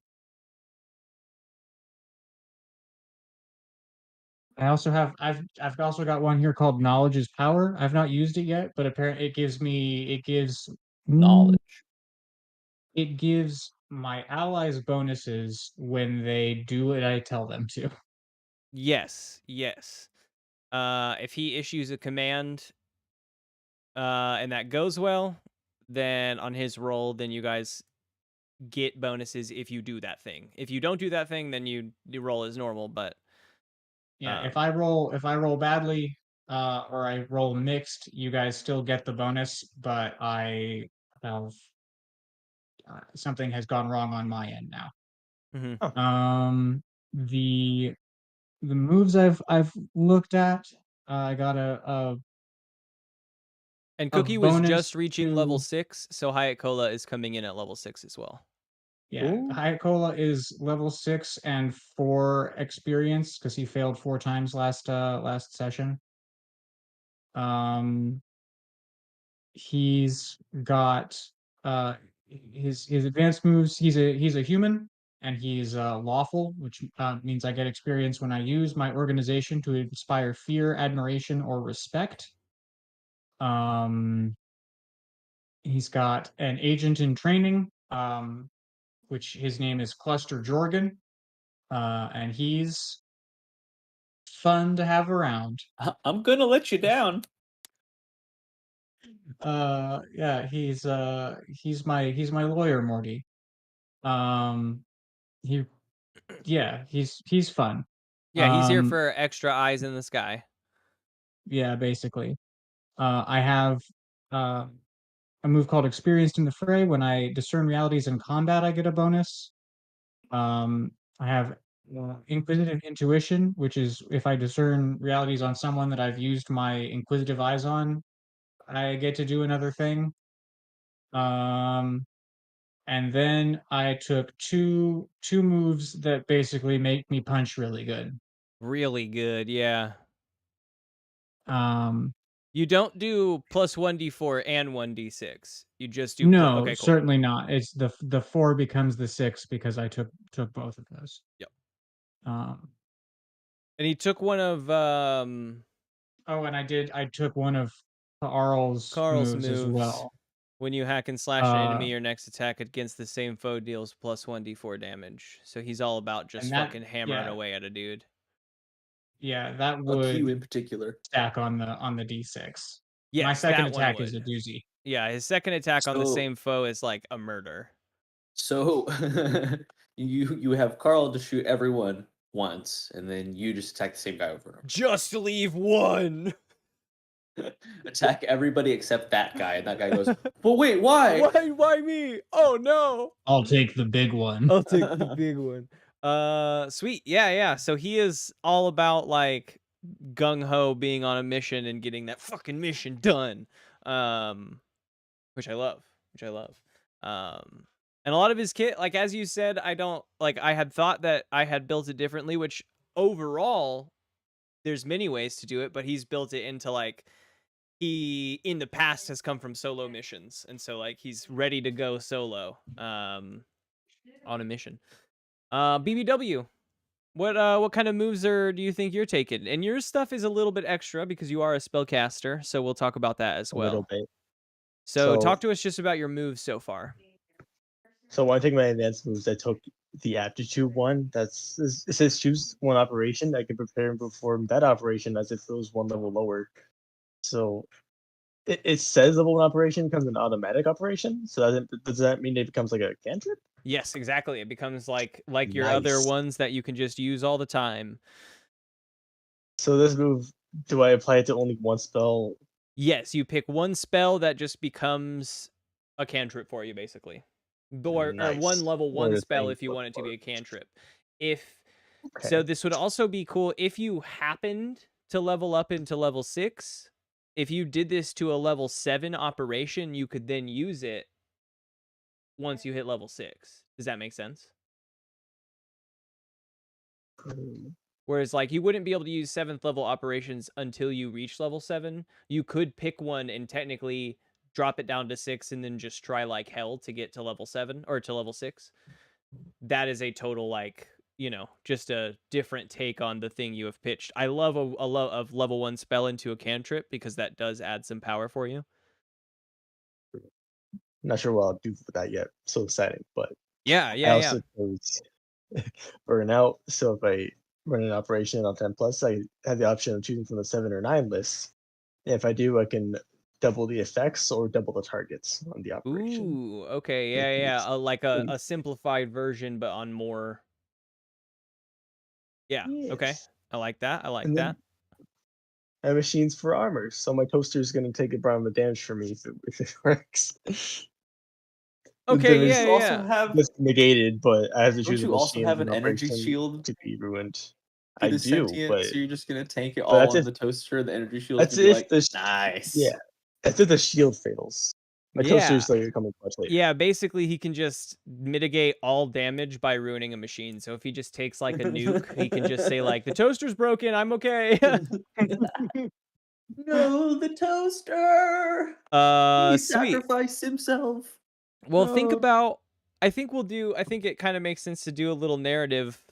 S5: I've also got one here called Knowledge is Power. I've not used it yet, but apparently mm,
S6: Knowledge.
S5: it gives my allies bonuses when they do what I tell them to.
S1: Yes, yes. If he issues a command, and that goes well, then on his roll, then you guys get bonuses if you do that thing. If you don't do that thing, then you roll as normal. But
S5: Yeah,
S1: um,
S5: if I roll badly, or I roll mixed, you guys still get the bonus, but I have something has gone wrong on my end now.
S1: mhm.
S5: Um, the the moves I've looked at, I got
S1: And
S5: a
S1: Cookie was
S5: bonus
S1: just reaching level
S5: to
S1: 6, so Hyatt Cola is coming in at level 6 as well.
S5: yeah.
S3: ooh.
S5: Hayakawa is level 6 and 4 experience because he failed 4 times last session. Um, he's got his advanced moves. He's a human. and he's lawful, which means I get experience when I use my organization to inspire fear, admiration, or respect. He's got an agent in training, which his name is Cluster Jorgen, and he's fun to have around.
S6: I'm gonna let you down.
S5: Yeah, he's my lawyer, Morty. He yeah, he's fun.
S1: Yeah, he's here
S5: Um,
S1: for extra eyes in the sky.
S5: yeah, basically. I have a move called Experienced in the Fray. When I discern realities in combat, I get a bonus. I have Inquisitive Intuition, which is if I discern realities on someone that I've used my Inquisitive Eyes on, I get to do another thing. And then I took two moves that basically make me punch really good.
S1: Really good, yeah.
S5: Um,
S1: You don't do plus 1d4 and 1d6. You just do
S5: no,
S1: okay, cool.
S5: certainly not. It's the 4 becomes the 6 because I took both of those.
S1: Yep.
S5: Um,
S1: And he took one of
S5: oh, and I took one of Arl's
S1: Carl's
S5: moves as well.
S1: When you hack and slash an enemy, your next attack against the same foe deals plus 1d4 damage. So he's all about just fucking hammering away at a dude.
S5: Yeah, that
S6: Q in
S5: would
S6: particular.
S5: stack on the D6.
S1: Yes,
S5: My second
S1: that one
S5: attack is a
S1: would.
S5: doozy.
S1: Yeah, his second attack on the
S6: So-
S1: same foe is like a murder.
S6: So you have Carl to shoot everyone once, and then you just attack the same guy over and over.
S1: Just leave one.
S6: Attack everybody except that guy, and that guy goes, "But wait, why?"
S1: Why me? Oh no.
S5: I'll take the big one.
S1: I'll take the big one. Sweet. Yeah. So he is all about like gung ho being on a mission and getting that fucking mission done. Which I love. And a lot of his kit, like as you said, I had thought that I had built it differently, which overall there's many ways to do it, but he's built it into like he in the past has come from solo missions, and so like he's ready to go solo on a mission. BBW, what kind of moves do you think you're taking? And your stuff is a little bit extra because you are a spellcaster, so we'll talk about that as
S3: A little
S1: well.
S3: bit.
S1: So
S3: So-
S1: talk to us just about your moves so far.
S3: So when I take my advanced moves, I took the aptitude one. It says choose one operation. I can prepare and perform that operation as if it was one level lower. So it says level one operation becomes an automatic operation. So does that mean it becomes like a cantrip?
S1: Yes, exactly. It becomes like your other
S3: Nice.
S1: ones that you can just use all the time.
S3: So this move, do I apply it to only one spell?
S1: Yes, you pick one spell that just becomes a cantrip for you, basically. Or
S3: Nice.
S1: one level
S3: One of
S1: one
S3: the
S1: spell
S3: things
S1: if you
S3: look
S1: want it to
S3: for.
S1: be a cantrip. So
S3: Okay.
S1: this would also be cool if you happened to level up into level 6. If you did this to a level 7 operation, you could then use it once you hit level 6. Does that make sense? Whereas, like, you wouldn't be able to use 7th level operations until you reach level 7. You could pick one and technically drop it down to 6 and then just try like hell to get to level 7 or to level 6. That is a total, like, just a different take on the thing you have pitched. I love a level 1 spell into a cantrip because that does add some power for you.
S3: Not sure what I'll do for that yet. So exciting, but
S1: Yeah.
S3: I also chose burnout. So if I run an operation on 10 plus, I have the option of choosing from the 7 or 9 list. And if I do, I can double the effects or double the targets on the operation.
S1: Ooh, okay,
S3: It
S1: yeah.
S3: makes
S1: Like a simplified version, but on more. Yeah. Okay.
S3: Yes.
S1: I like that.
S3: And then I have machines for armor, so my toaster is going to take a brown of damage for me if it works.
S1: Okay,
S3: There is
S1: yeah.
S6: have
S3: It's negated, but I have to
S6: Don't
S3: choose a
S6: you also
S3: machine
S6: have
S3: and
S6: an energy
S3: operation
S6: shield?
S3: to be ruined.
S6: Be
S3: I
S6: the
S3: do,
S6: sentient,
S3: but
S6: so you're just gonna tank it
S3: but
S6: all
S3: that's
S6: on
S3: if-
S6: the toaster. The energy shield
S3: that's
S6: is gonna be
S3: if
S6: like,
S3: the sh-
S6: nice.
S3: yeah, that's if the shield fails. My toaster is like coming much later.
S1: Yeah, basically he can just mitigate all damage by ruining a machine. So if he just takes like a nuke, he can just say like the toaster's broken, I'm okay.
S6: No, the toaster. He
S1: Sweet.
S6: sacrificed himself.
S1: Well, think
S6: No.
S1: about I think it kind of makes sense to do a little narrative,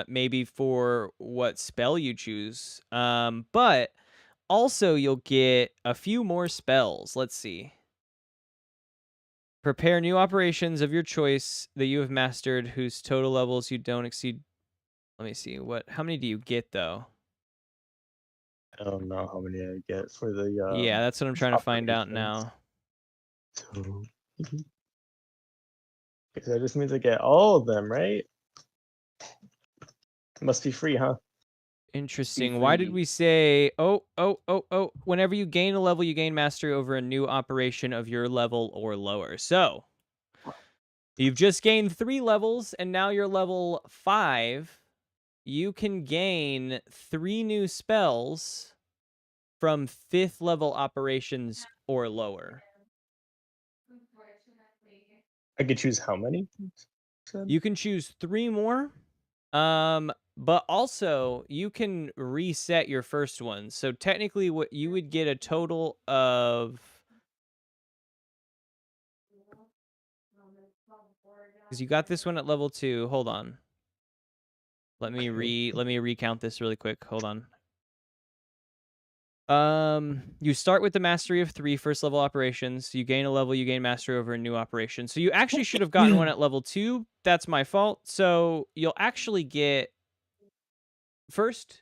S1: maybe for what spell you choose. But also you'll get a few more spells. Let's see. Prepare new operations of your choice that you have mastered whose total levels you don't exceed. Let me see. How many do you get though?
S3: I don't know how many I get for the
S1: Yeah, that's what I'm trying to find out
S3: operations.
S1: now.
S3: So, because that just means I get all of them, right? Must be free, huh?
S1: Interesting. Why did
S2: free.
S1: we say, whenever you gain a level, you gain mastery over a new operation of your level or lower. So, you've just gained 3 levels, and now you're level 5. You can gain 3 new spells from 5th level operations or lower.
S3: I could choose how many? Said?
S1: You can choose 3 more. But also you can reset your first one. So technically what you would get a total of, because you got this one at level 2. Hold on. Let me recount this really quick. Hold on. You start with the mastery of 3 first level operations. You gain a level, you gain mastery over a new operation. So you actually should have gotten one at level 2. That's my fault. So you'll actually get first.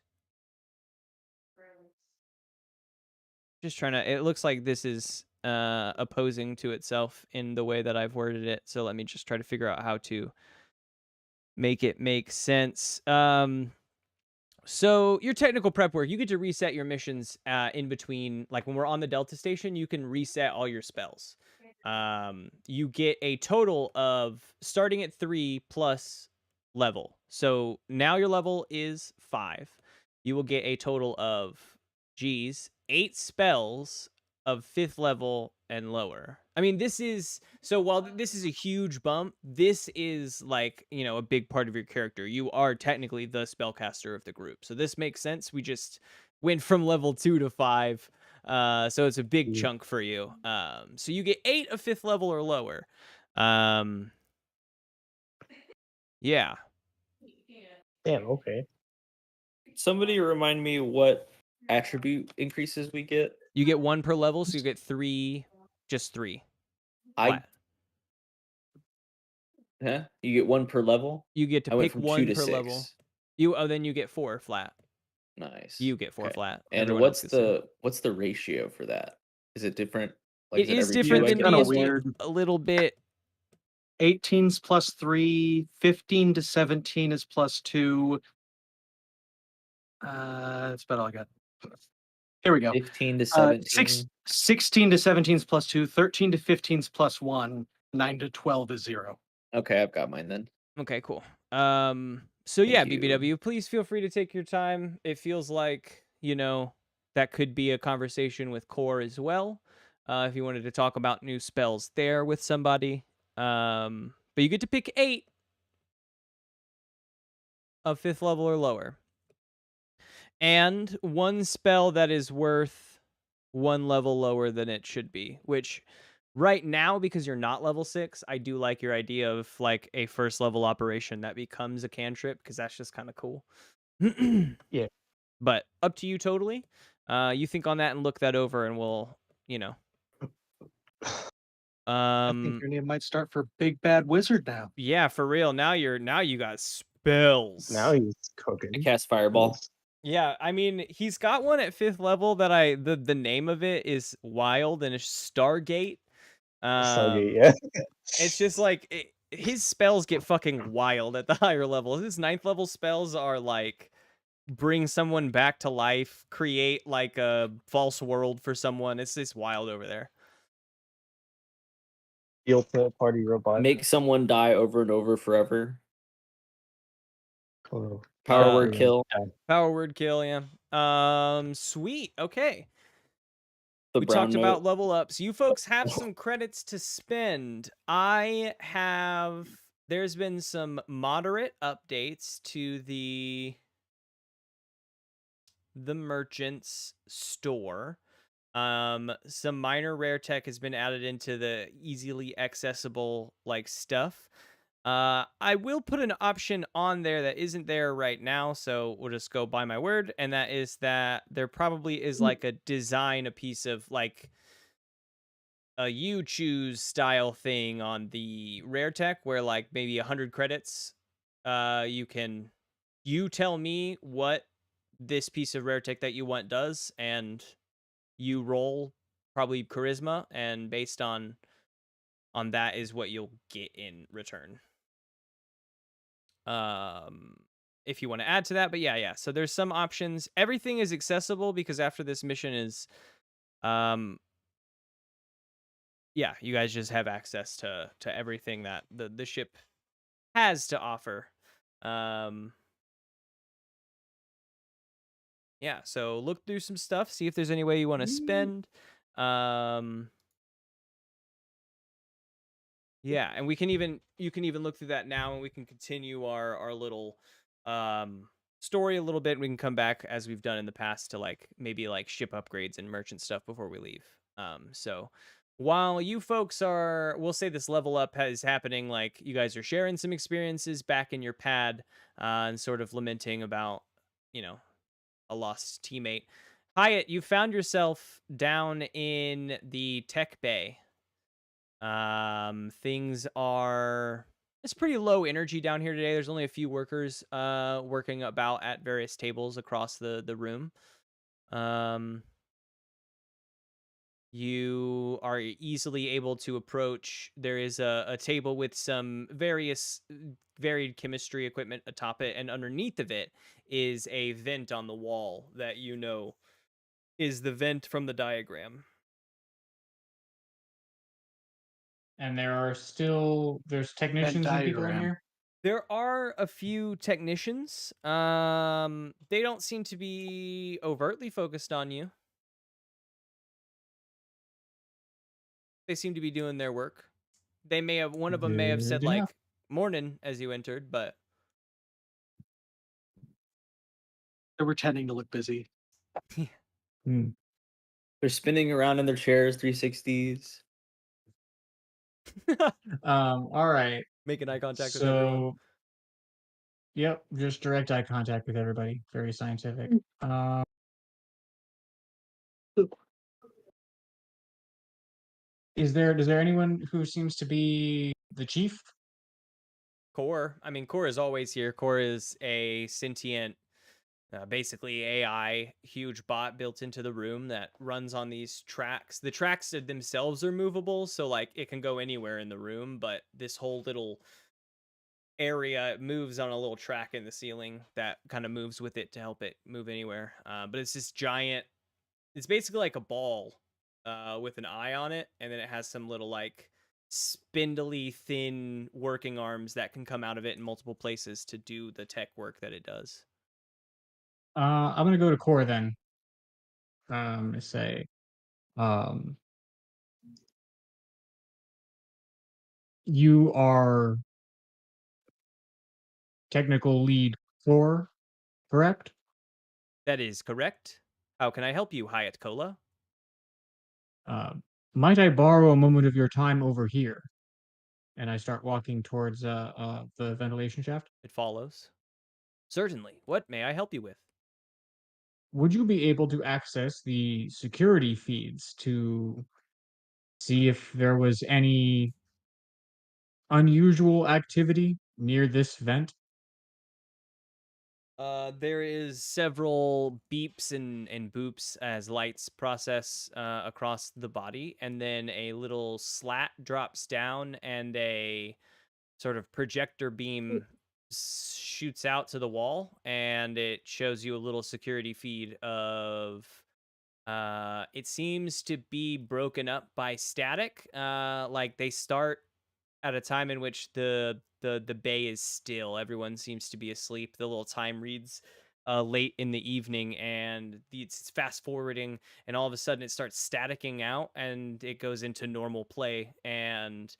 S1: Just trying to, it looks like this is opposing to itself in the way that I've worded it. So let me just try to figure out how to make it make sense. So your technical prep work, you get to reset your missions in between. Like when we're on the Delta Station, you can reset all your spells. You get a total of starting at 3 plus level. So now your level is 5. You will get a total of 8 spells of 5th level and lower. I mean, this is, so while this is a huge bump, this is like, a big part of your character. You are technically the spellcaster of the group. So this makes sense. We just went from level 2 to 5. So it's a big chunk for you. So you get 8 of 5th level or lower. Yeah.
S3: Damn, okay.
S6: Somebody remind me what attribute increases we get.
S1: You get 1 per level, so you get 3, just 3. Flat.
S6: You get 1 per level?
S1: You get to
S6: I went
S1: pick
S6: from 2
S1: 1
S6: to
S1: per
S6: 6.
S1: level. Then you get 4 flat.
S6: Nice.
S1: You get 4
S6: Okay.
S1: flat.
S6: And
S1: Everyone else gets 3.
S6: what's the ratio for that? Is it different? Like,
S1: It is
S6: every 2
S1: different
S6: I
S1: than
S6: get
S4: kinda
S6: plus
S1: D&D
S6: one?
S4: weird.
S1: a little bit.
S4: 18's plus 3, 15 to 17 is plus 2. That's about all I got. Here we go.
S6: 15 to 17.
S4: 16 to 17 is plus 2, 13 to 15 is plus 1, 9 to 12 is 0.
S6: Okay, I've got mine then.
S1: Okay, cool. So yeah,
S6: Thank you.
S1: BBW, please feel free to take your time. It feels like, that could be a conversation with Core as well. If you wanted to talk about new spells there with somebody. But you get to pick 8 of 5th level or lower. And 1 spell that is worth 1 level lower than it should be, which right now, because you're not level 6, I do like your idea of like a first level operation that becomes a cantrip, because that's just kind of cool.
S3: Yeah.
S1: But up to you totally. You think on that and look that over, and we'll,
S4: I think your name might start for Big Bad Wizard now.
S1: yeah, for real. Now you got spells.
S3: Now he's cooking.
S6: I cast Fireball.
S1: Yeah, I mean, he's got one at 5th level that the name of it is wild, and it's Stargate.
S3: Stargate, yeah.
S1: It's just like his spells get fucking wild at the higher levels. His 9th level spells are like bring someone back to life, create like a false world for someone. It's just wild over there.
S3: The ultimate party robot.
S6: Make someone die over and over forever.
S3: Oh,
S6: Power word kill.
S1: Power word kill, yeah. Sweet. Okay.
S6: The
S1: We
S6: brown
S1: talked
S6: note.
S1: about level ups. You folks have some credits to spend. There's been some moderate updates to the merchant's store. Some minor rare tech has been added into the easily accessible like stuff. I will put an option on there that isn't there right now, so we'll just go by my word, and that is that there probably is like a design, a piece of like a you choose style thing on the rare tech where like maybe 100 credits you tell me what this piece of rare tech that you want does, and you roll probably charisma, and based on that is what you'll get in return. If you want to add to that, but yeah, so there's some options. Everything is accessible because after this mission is yeah, you guys just have access to everything that the ship has to offer. Yeah, so look through some stuff, see if there's any way you want to spend. Yeah, and you can even look through that now, and we can continue our little story a little bit. We can come back as we've done in the past to like maybe like ship upgrades and merchant stuff before we leave. So while you folks are, we'll say this level up is happening, like you guys are sharing some experiences back in your pad, and sort of lamenting about, you know, a lost teammate. Hyatt, you found yourself down in the tech bay. Things are, it's pretty low energy down here today. There's only a few workers working about at various tables across the room. You are easily able to approach. There is a table with some varied chemistry equipment atop it, and underneath of it is a vent on the wall that you know is the vent from the diagram.
S5: And there's technicians and people in
S4: diagram.
S5: here.
S1: There are a few technicians. They don't seem to be overtly focused on you. They seem to be doing their work. They may have, one of them may have said
S5: Good enough.
S1: like morning as you entered, but
S4: They're pretending to look busy.
S5: Hmm.
S6: They're spinning around in their chairs, 360s.
S5: All right.
S1: making eye contact with everyone.
S5: So, yep, just direct eye contact with everybody. Very scientific. Is there anyone who seems to be the chief?
S1: Core. I mean, Core is always here. Core is a sentient, basically AI, huge bot built into the room that runs on these tracks. The tracks themselves are movable, so like it can go anywhere in the room, but this whole little area moves on a little track in the ceiling that kind of moves with it to help it move anywhere. But it's this giant, it's basically like a ball with an eye on it, and then it has some little like spindly thin working arms that can come out of it in multiple places to do the tech work that it does.
S5: I'm gonna go to Core then. Say, you are technical lead Core, correct?
S1: That is correct. How can I help you, Hyatt Cola?
S5: Uh, might I borrow a moment of your time over here? And I start walking towards the ventilation shaft.
S1: It follows. Certainly. What may I help you with?
S5: Would you be able to access the security feeds to see if there was any unusual activity near this vent?
S1: There is several beeps and boops as lights process across the body, and then a little slat drops down, and a sort of projector beam shoots out to the wall, and it shows you a little security feed of. It seems to be broken up by static. Like they start at a time in which the bay is still. Everyone seems to be asleep. The little time reads late in the evening, and it's fast forwarding, and all of a sudden it starts staticking out, and it goes into normal play, and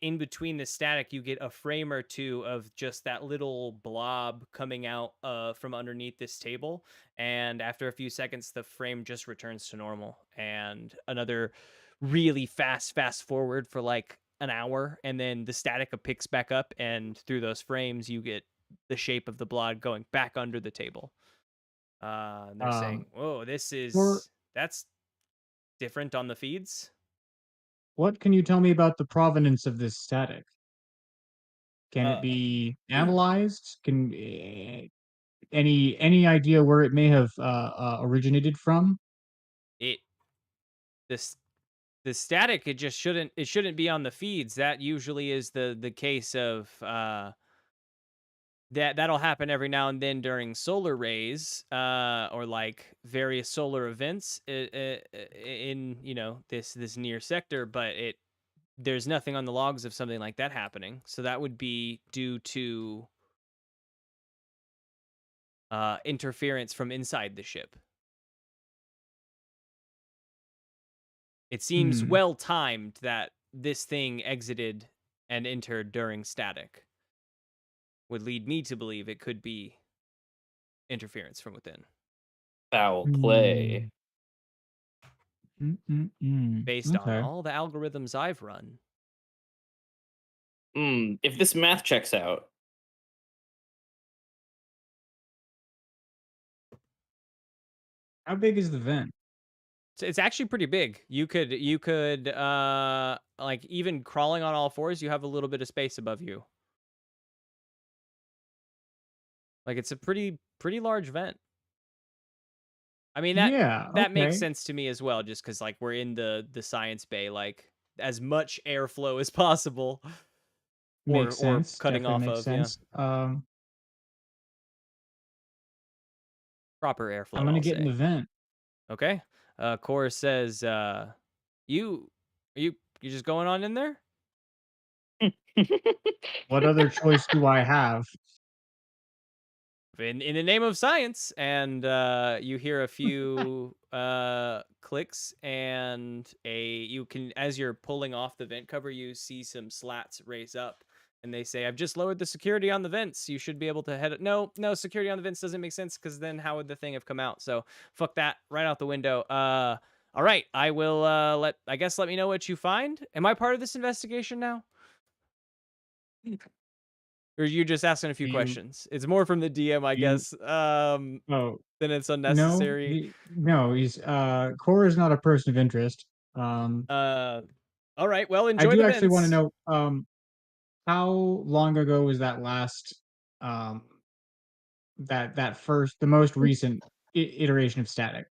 S1: in between the static, you get a frame or two of just that little blob coming out from underneath this table. And after a few seconds, the frame just returns to normal. And another really fast forward for like an hour. And then the static picks back up. And through those frames, you get the shape of the blob going back under the table. And they're saying, whoa, that's different on the feeds.
S5: What can you tell me about the provenance of this static? Can it be analyzed? Can any idea where it may have originated from?
S1: This the static, it shouldn't be on the feeds. That usually is the case of that'll happen every now and then during solar rays or like various solar events in this near sector, but there's nothing on the logs of something like that happening. So that would be due to interference from inside the ship. It seems well timed that this thing exited and entered during static. Would lead me to believe it could be interference from within.
S6: Foul play.
S1: Based on all the algorithms I've run.
S6: If this math checks out.
S5: How big is the vent?
S1: It's actually pretty big. You could like even crawling on all fours, you have a little bit of space above you. Like it's a pretty large vent. I mean that makes sense to me as well, just because like we're in the science bay, like as much airflow as possible.
S5: Makes sense.
S1: Or cutting
S5: Definitely
S1: off
S5: makes
S1: of
S5: sense.
S1: proper airflow.
S5: I'm gonna get in the vent.
S1: Okay. Cora says, you're just going on in there?
S5: What other choice do I have?
S1: In the name of science. And you hear a few clicks, and you can, as you're pulling off the vent cover, you see some slats raise up, and they say, I've just lowered the security on the vents. You should be able to head it. No, security on the vents doesn't make sense, because then how would the thing have come out? So fuck that, right out the window. All right, I will let me know what you find. Am I part of this investigation now? Or are you just asking a few questions? It's more from the DM, I guess. Then it's unnecessary.
S5: No, he's Cora's not a person of interest.
S1: All right, well, enjoy.
S5: I do actually want to know how long ago was that last the most recent iteration of static?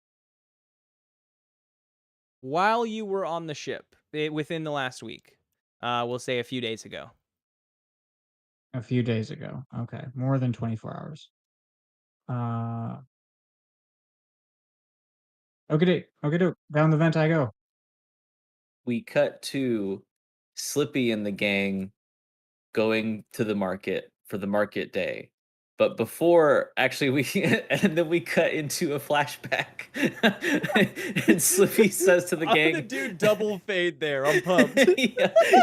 S1: While you were on the ship, within the last week. We'll say a few days ago.
S5: A few days ago. Okay, more than 24 hours. Okay, down the vent I go.
S6: We cut to Slippy and the gang going to the market for the market day. But before, actually, and then we cut into a flashback. And Slippy says to the gang,
S1: I'm gonna do double fade there. I'm pumped.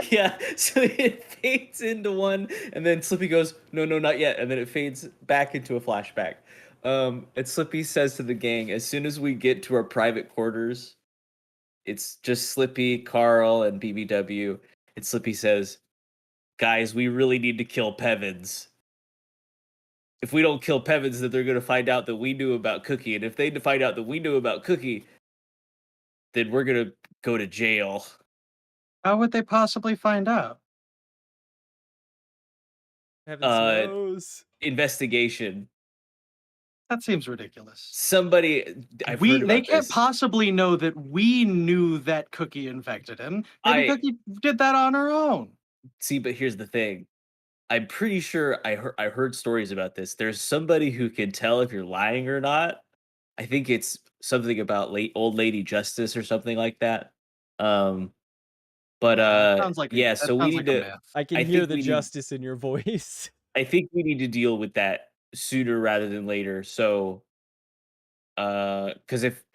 S6: yeah. So it fades into one, and then Slippy goes, no, not yet. And then it fades back into a flashback. And Slippy says to the gang, as soon as we get to our private quarters, it's just Slippy, Carl, and BBW. And Slippy says, guys, we really need to kill Pevins. If we don't kill Pevins, then they're going to find out that we knew about Cookie. And if they find out that we knew about Cookie, then we're going to go to jail.
S4: How would they possibly find out?
S1: Pevins knows.
S6: Investigation.
S4: That seems ridiculous.
S6: They
S4: can't possibly know that we knew that Cookie infected him. Maybe Cookie did that on her own.
S6: See, but here's the thing. I'm pretty sure I heard stories about this. There's somebody who can tell if you're lying or not. I think it's something about old lady Justice or something like that. Sounds like we need to.
S1: I can hear the justice in your voice.
S6: I think we need to deal with that sooner rather than later. So, because it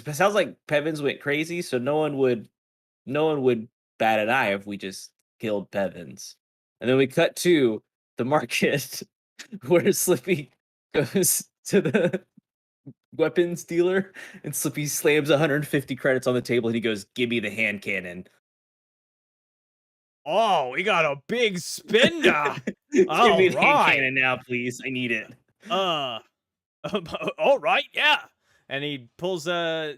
S6: sounds like Pevins went crazy, so no one would bat an eye if we just killed Pevins. And then we cut to the market where Slippy goes to the weapons dealer and Slippy slams 150 credits on the table and he goes, "Give me the hand cannon."
S1: Oh, we got a big spender.
S6: Give me the hand
S1: Alright.
S6: cannon now, please. I need it.
S1: All right, yeah. And he pulls they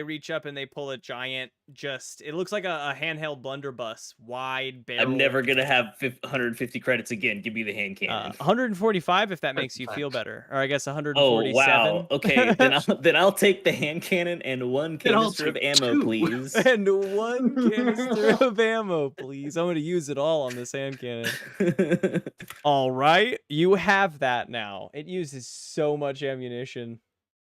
S1: reach up and they pull a giant, just it looks like a handheld blunderbuss, wide barrel.
S6: I'm never gonna have 150 credits again. Give me the hand cannon.
S1: 145 if that makes you feel
S4: Perfect.
S1: better, or I guess
S6: Oh
S1: 147.
S6: wow. Okay, then I'll take the hand cannon and one
S4: Then I'll
S6: canister of
S4: take
S6: ammo,
S4: two.
S6: please.
S1: And one canister of ammo, please. I'm gonna use it all on this hand cannon. All right, you have that now. It uses so much ammunition.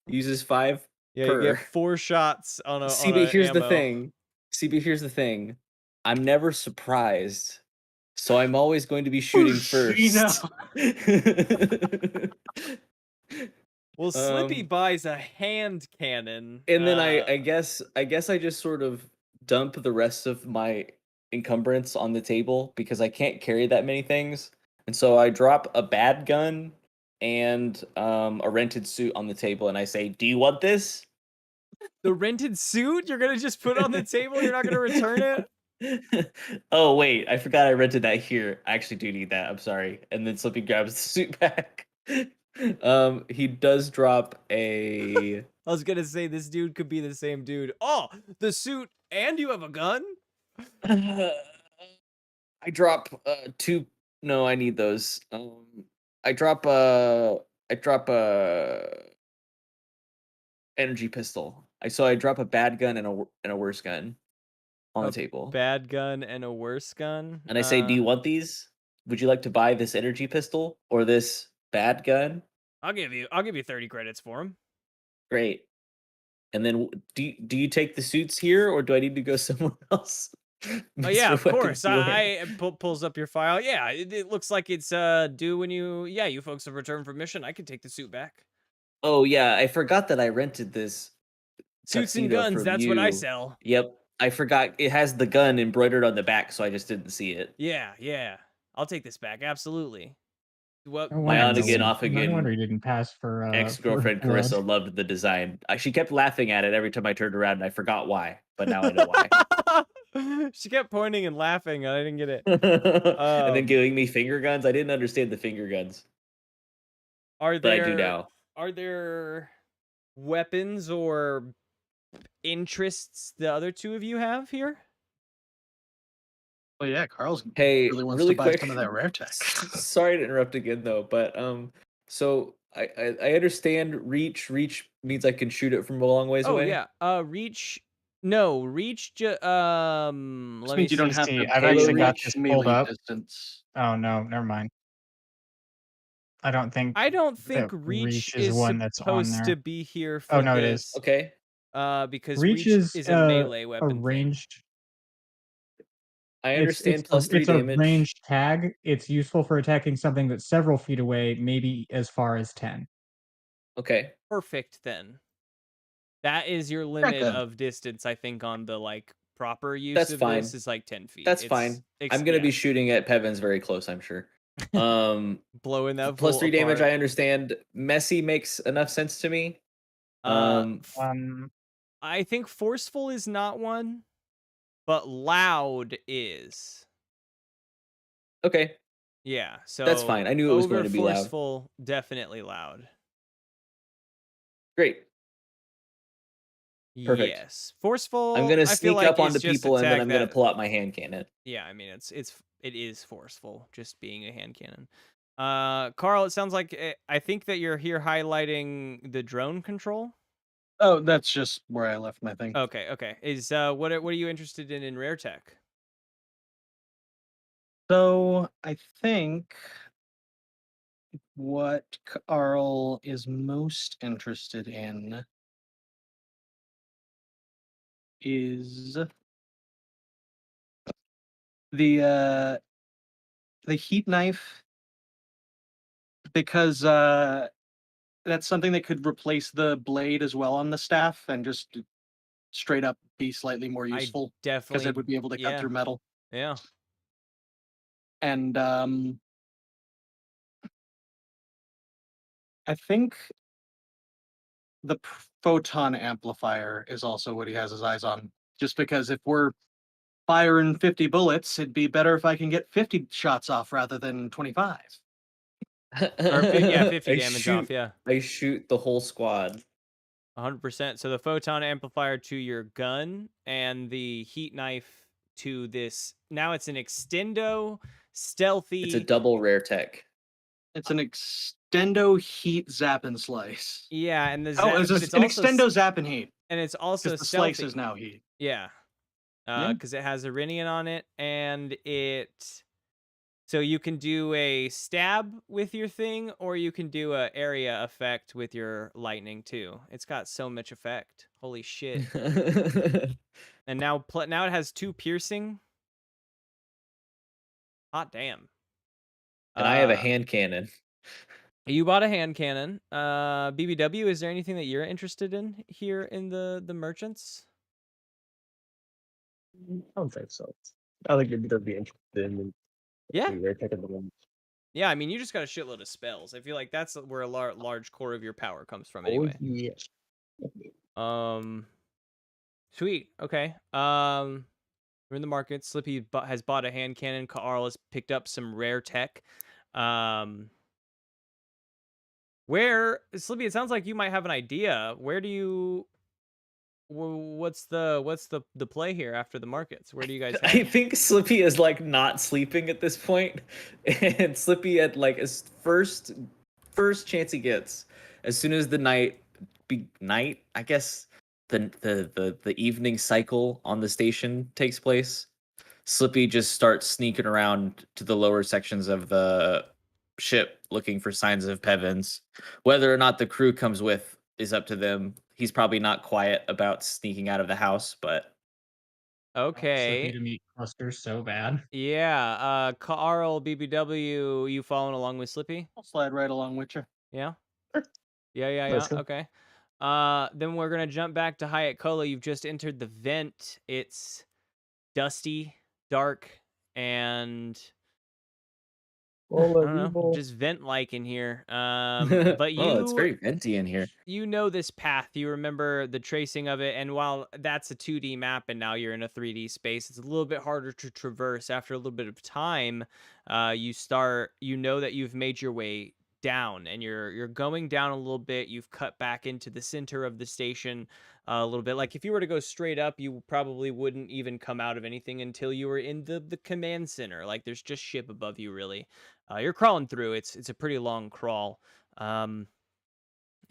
S6: Uses 5
S1: Yeah,
S6: per.
S1: you get 4 shots on a.
S6: See,
S1: on a
S6: but here's the
S1: ammo.
S6: thing. See, but here's the thing. I'm never surprised, so I'm always going to be shooting first.
S1: Well, Slippy
S6: Um,
S1: buys a hand cannon.
S6: And then I guess I just sort of dump the rest of my encumbrance on the table because I can't carry that many things. And so I drop a bad gun and a rented suit on the table and I say, "Do you want this?"
S1: the rented suit you're gonna just put on the table. You're not gonna return it.
S6: Oh wait, I forgot I rented that here. I actually do need that. I'm sorry. And then Slippy grabs the suit back. He does drop a
S1: I was gonna say this dude could be the same dude. Oh, the suit, and you have a gun.
S6: I drop 2. No, I need those. I drop a energy pistol. I drop a bad gun and a worse gun on the table.
S1: Bad gun and a worse gun.
S6: And I say, "Do you want these? Would you like to buy this energy pistol or this bad gun?"
S1: I'll give you 30 credits for him.
S6: Great. And then do you take the suits here or do I need to go somewhere else?
S1: Oh yeah,
S6: Mr.
S1: of
S6: Weapons
S1: course.
S6: Dealer?
S1: I pulls up your file. Yeah, it looks like it's due when you folks have returned from mission. I can take the suit back.
S6: Oh yeah, I forgot that I rented this
S1: Suits and
S6: tuxedo
S1: guns,
S6: from
S1: that's what I
S6: you.
S1: sell.
S6: Yep, I forgot it has the gun embroidered on the back, so I just didn't see it.
S1: Yeah. I'll take this back. Absolutely. What?
S5: No
S6: My
S5: wonder-
S6: on-again,
S5: no
S6: off-again
S5: wonder he didn't pass for
S6: ex-girlfriend
S5: for blood.
S6: Carissa loved the design. She kept laughing at it every time I turned around, and I forgot why, but now I know why.
S1: She kept pointing and laughing. I didn't get it.
S6: And then giving me finger guns. I didn't understand the finger guns,
S1: Are
S6: but I
S1: there
S6: do now.
S1: Are there weapons or interests the other two of you have here?
S4: Well, yeah, Carl's
S6: Hey,
S4: really wants
S6: really
S4: to buy
S6: quick.
S4: some of that rare tech.
S6: Sorry to interrupt again, though, but so I understand reach. Reach means I can shoot it from a long ways
S1: Oh
S6: away.
S1: yeah. Reach. No, reach.
S4: This
S1: Let
S4: means
S1: me
S4: you don't
S5: see,
S4: have
S5: see,
S4: to
S5: I've
S4: pay
S5: actually got
S4: reach
S5: this
S4: melee
S5: pulled up.
S4: distance.
S5: Oh no, never mind. I don't think.
S1: I don't think
S5: that
S1: reach
S5: is
S1: is
S5: one that's on
S1: supposed
S5: there.
S1: to be here for
S5: Oh no, it is.
S1: this.
S6: Okay.
S1: Because
S5: Reach
S1: reach
S5: is
S1: a melee
S5: a
S1: weapon thing.
S5: ranged.
S6: I understand plus 3
S5: it's
S6: damage.
S5: a ranged tag. It's useful for attacking something that's several feet away, maybe as far as 10.
S6: Okay.
S1: Perfect then. That is your limit
S4: then.
S1: of distance, I think, on the like proper use
S6: That's
S1: of
S6: fine.
S1: this is like 10 feet.
S6: That's
S1: It's
S6: fine. I'm gonna be
S1: yeah,
S6: shooting at Pevins very close, I'm sure.
S1: blowing that
S6: Plus
S1: fool
S6: 3 damage, I
S1: apart.
S6: understand. Messy makes enough sense to me.
S1: I think forceful is not one, but loud is.
S6: Okay.
S1: Yeah, so
S6: That's fine. I knew it was going to be loud.
S1: forceful, definitely loud.
S6: Great. Perfect.
S1: Yes, forceful.
S6: I'm gonna
S1: I feel
S6: sneak
S1: like
S6: up onto
S1: it's just
S6: people and then
S1: attack
S6: I'm gonna
S1: that-
S6: pull out my hand cannon.
S1: Yeah, I mean it is forceful, just being a hand cannon. Carl, it sounds like I think that you're here highlighting the drone control.
S4: Oh, that's just where I left my thing.
S1: Okay. Is what are you interested in rare tech?
S4: So I think what Carl is most interested in is the heat knife, because that's something that could replace the blade as well on the staff and just straight up be slightly more
S1: I
S4: useful because
S1: definitely,
S4: it would be able to cut
S1: yeah,
S4: through metal.
S1: yeah.
S4: And I think the photon amplifier is also what he has his eyes on. Just because if we're firing 50 bullets, it'd be better if I can get 50 shots off rather than 25.
S1: Or yeah, 50
S6: I
S1: damage off,
S6: shoot.
S1: yeah.
S6: I shoot the whole squad.
S1: 100%. So the photon amplifier to your gun and the heat knife to this. Now it's an extendo stealthy.
S6: It's a double rare tech.
S4: It's an extendo heat zap and slice.
S1: Yeah, and the
S4: Oh,
S1: but
S4: it's an extendo zap and heat.
S1: and it's also
S4: Because the slice
S1: stealthy.
S4: is now heat.
S1: Yeah.
S4: Yeah.
S1: Because it has Irinian on it, and so you can do a stab with your thing, or you can do a area effect with your lightning too. It's got so much effect. Holy shit! And now it has 2 piercing. Hot damn.
S6: And I have a hand cannon.
S1: You bought a hand cannon. BBW, is there anything that you're interested in here in the merchants?
S3: I don't think so. I think maybe they'll be interested in
S1: Yeah.
S3: their tech at the moment.
S1: Yeah, I mean, you just got a shitload of spells. I feel like that's where a large core of your power comes from
S3: Oh,
S1: anyway.
S3: yeah.
S1: Sweet. Okay. We're in the market. Slippy has bought a hand cannon. Carl has picked up some rare tech. Where Slippy? It sounds like you might have an idea. Where do you? What's the play here after the markets? Where do you guys
S6: I
S1: head?
S6: think Slippy is like not sleeping at this point, and Slippy at like his first chance he gets, as soon as the night, I guess the evening cycle on the station takes place, Slippy just starts sneaking around to the lower sections of the ship looking for signs of Pevins. Whether or not the crew comes with is up to them. He's probably not quiet about sneaking out of the house, but
S1: Okay.
S5: Slippy to meet Cluster so bad.
S1: Yeah. Carl, BBW, you following along with Slippy?
S4: I'll slide right along with you.
S1: Yeah.
S3: Sure.
S1: Yeah.
S3: Let's go.
S1: Okay. Then we're gonna jump back to Hayat Kola. You've just entered the vent. It's dusty, dark, and I don't know, just vent-like in here. But
S6: oh, it's very venti in here.
S1: you know this path. You remember the tracing of it, and while that's a 2D map and now you're in a 3D space, it's a little bit harder to traverse. After a little bit of time, you know that you've made your way down, and you're going down a little bit. You've cut back into the center of the station a little bit. Like if you were to go straight up, you probably wouldn't even come out of anything until you were in the command center. Like there's just ship above you, really. You're crawling through. It's a pretty long crawl. And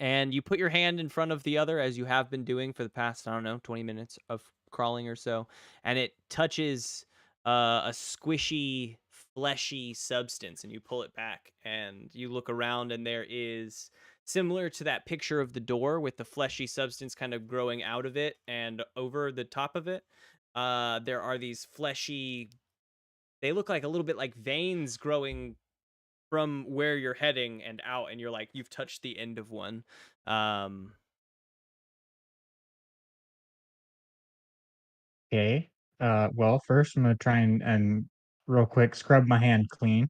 S1: you put your hand in front of the other, as you have been doing for the past, I don't know, 20 minutes of crawling or so, and it touches a squishy, fleshy substance, and you pull it back, and you look around, and there is, similar to that picture of the door with the fleshy substance kind of growing out of it and over the top of it, there are these fleshy, they look like a little bit like veins growing from where you're heading and out, and you're like, you've touched the end of one.
S5: Okay. Well, first I'm gonna try and real quick scrub my hand clean.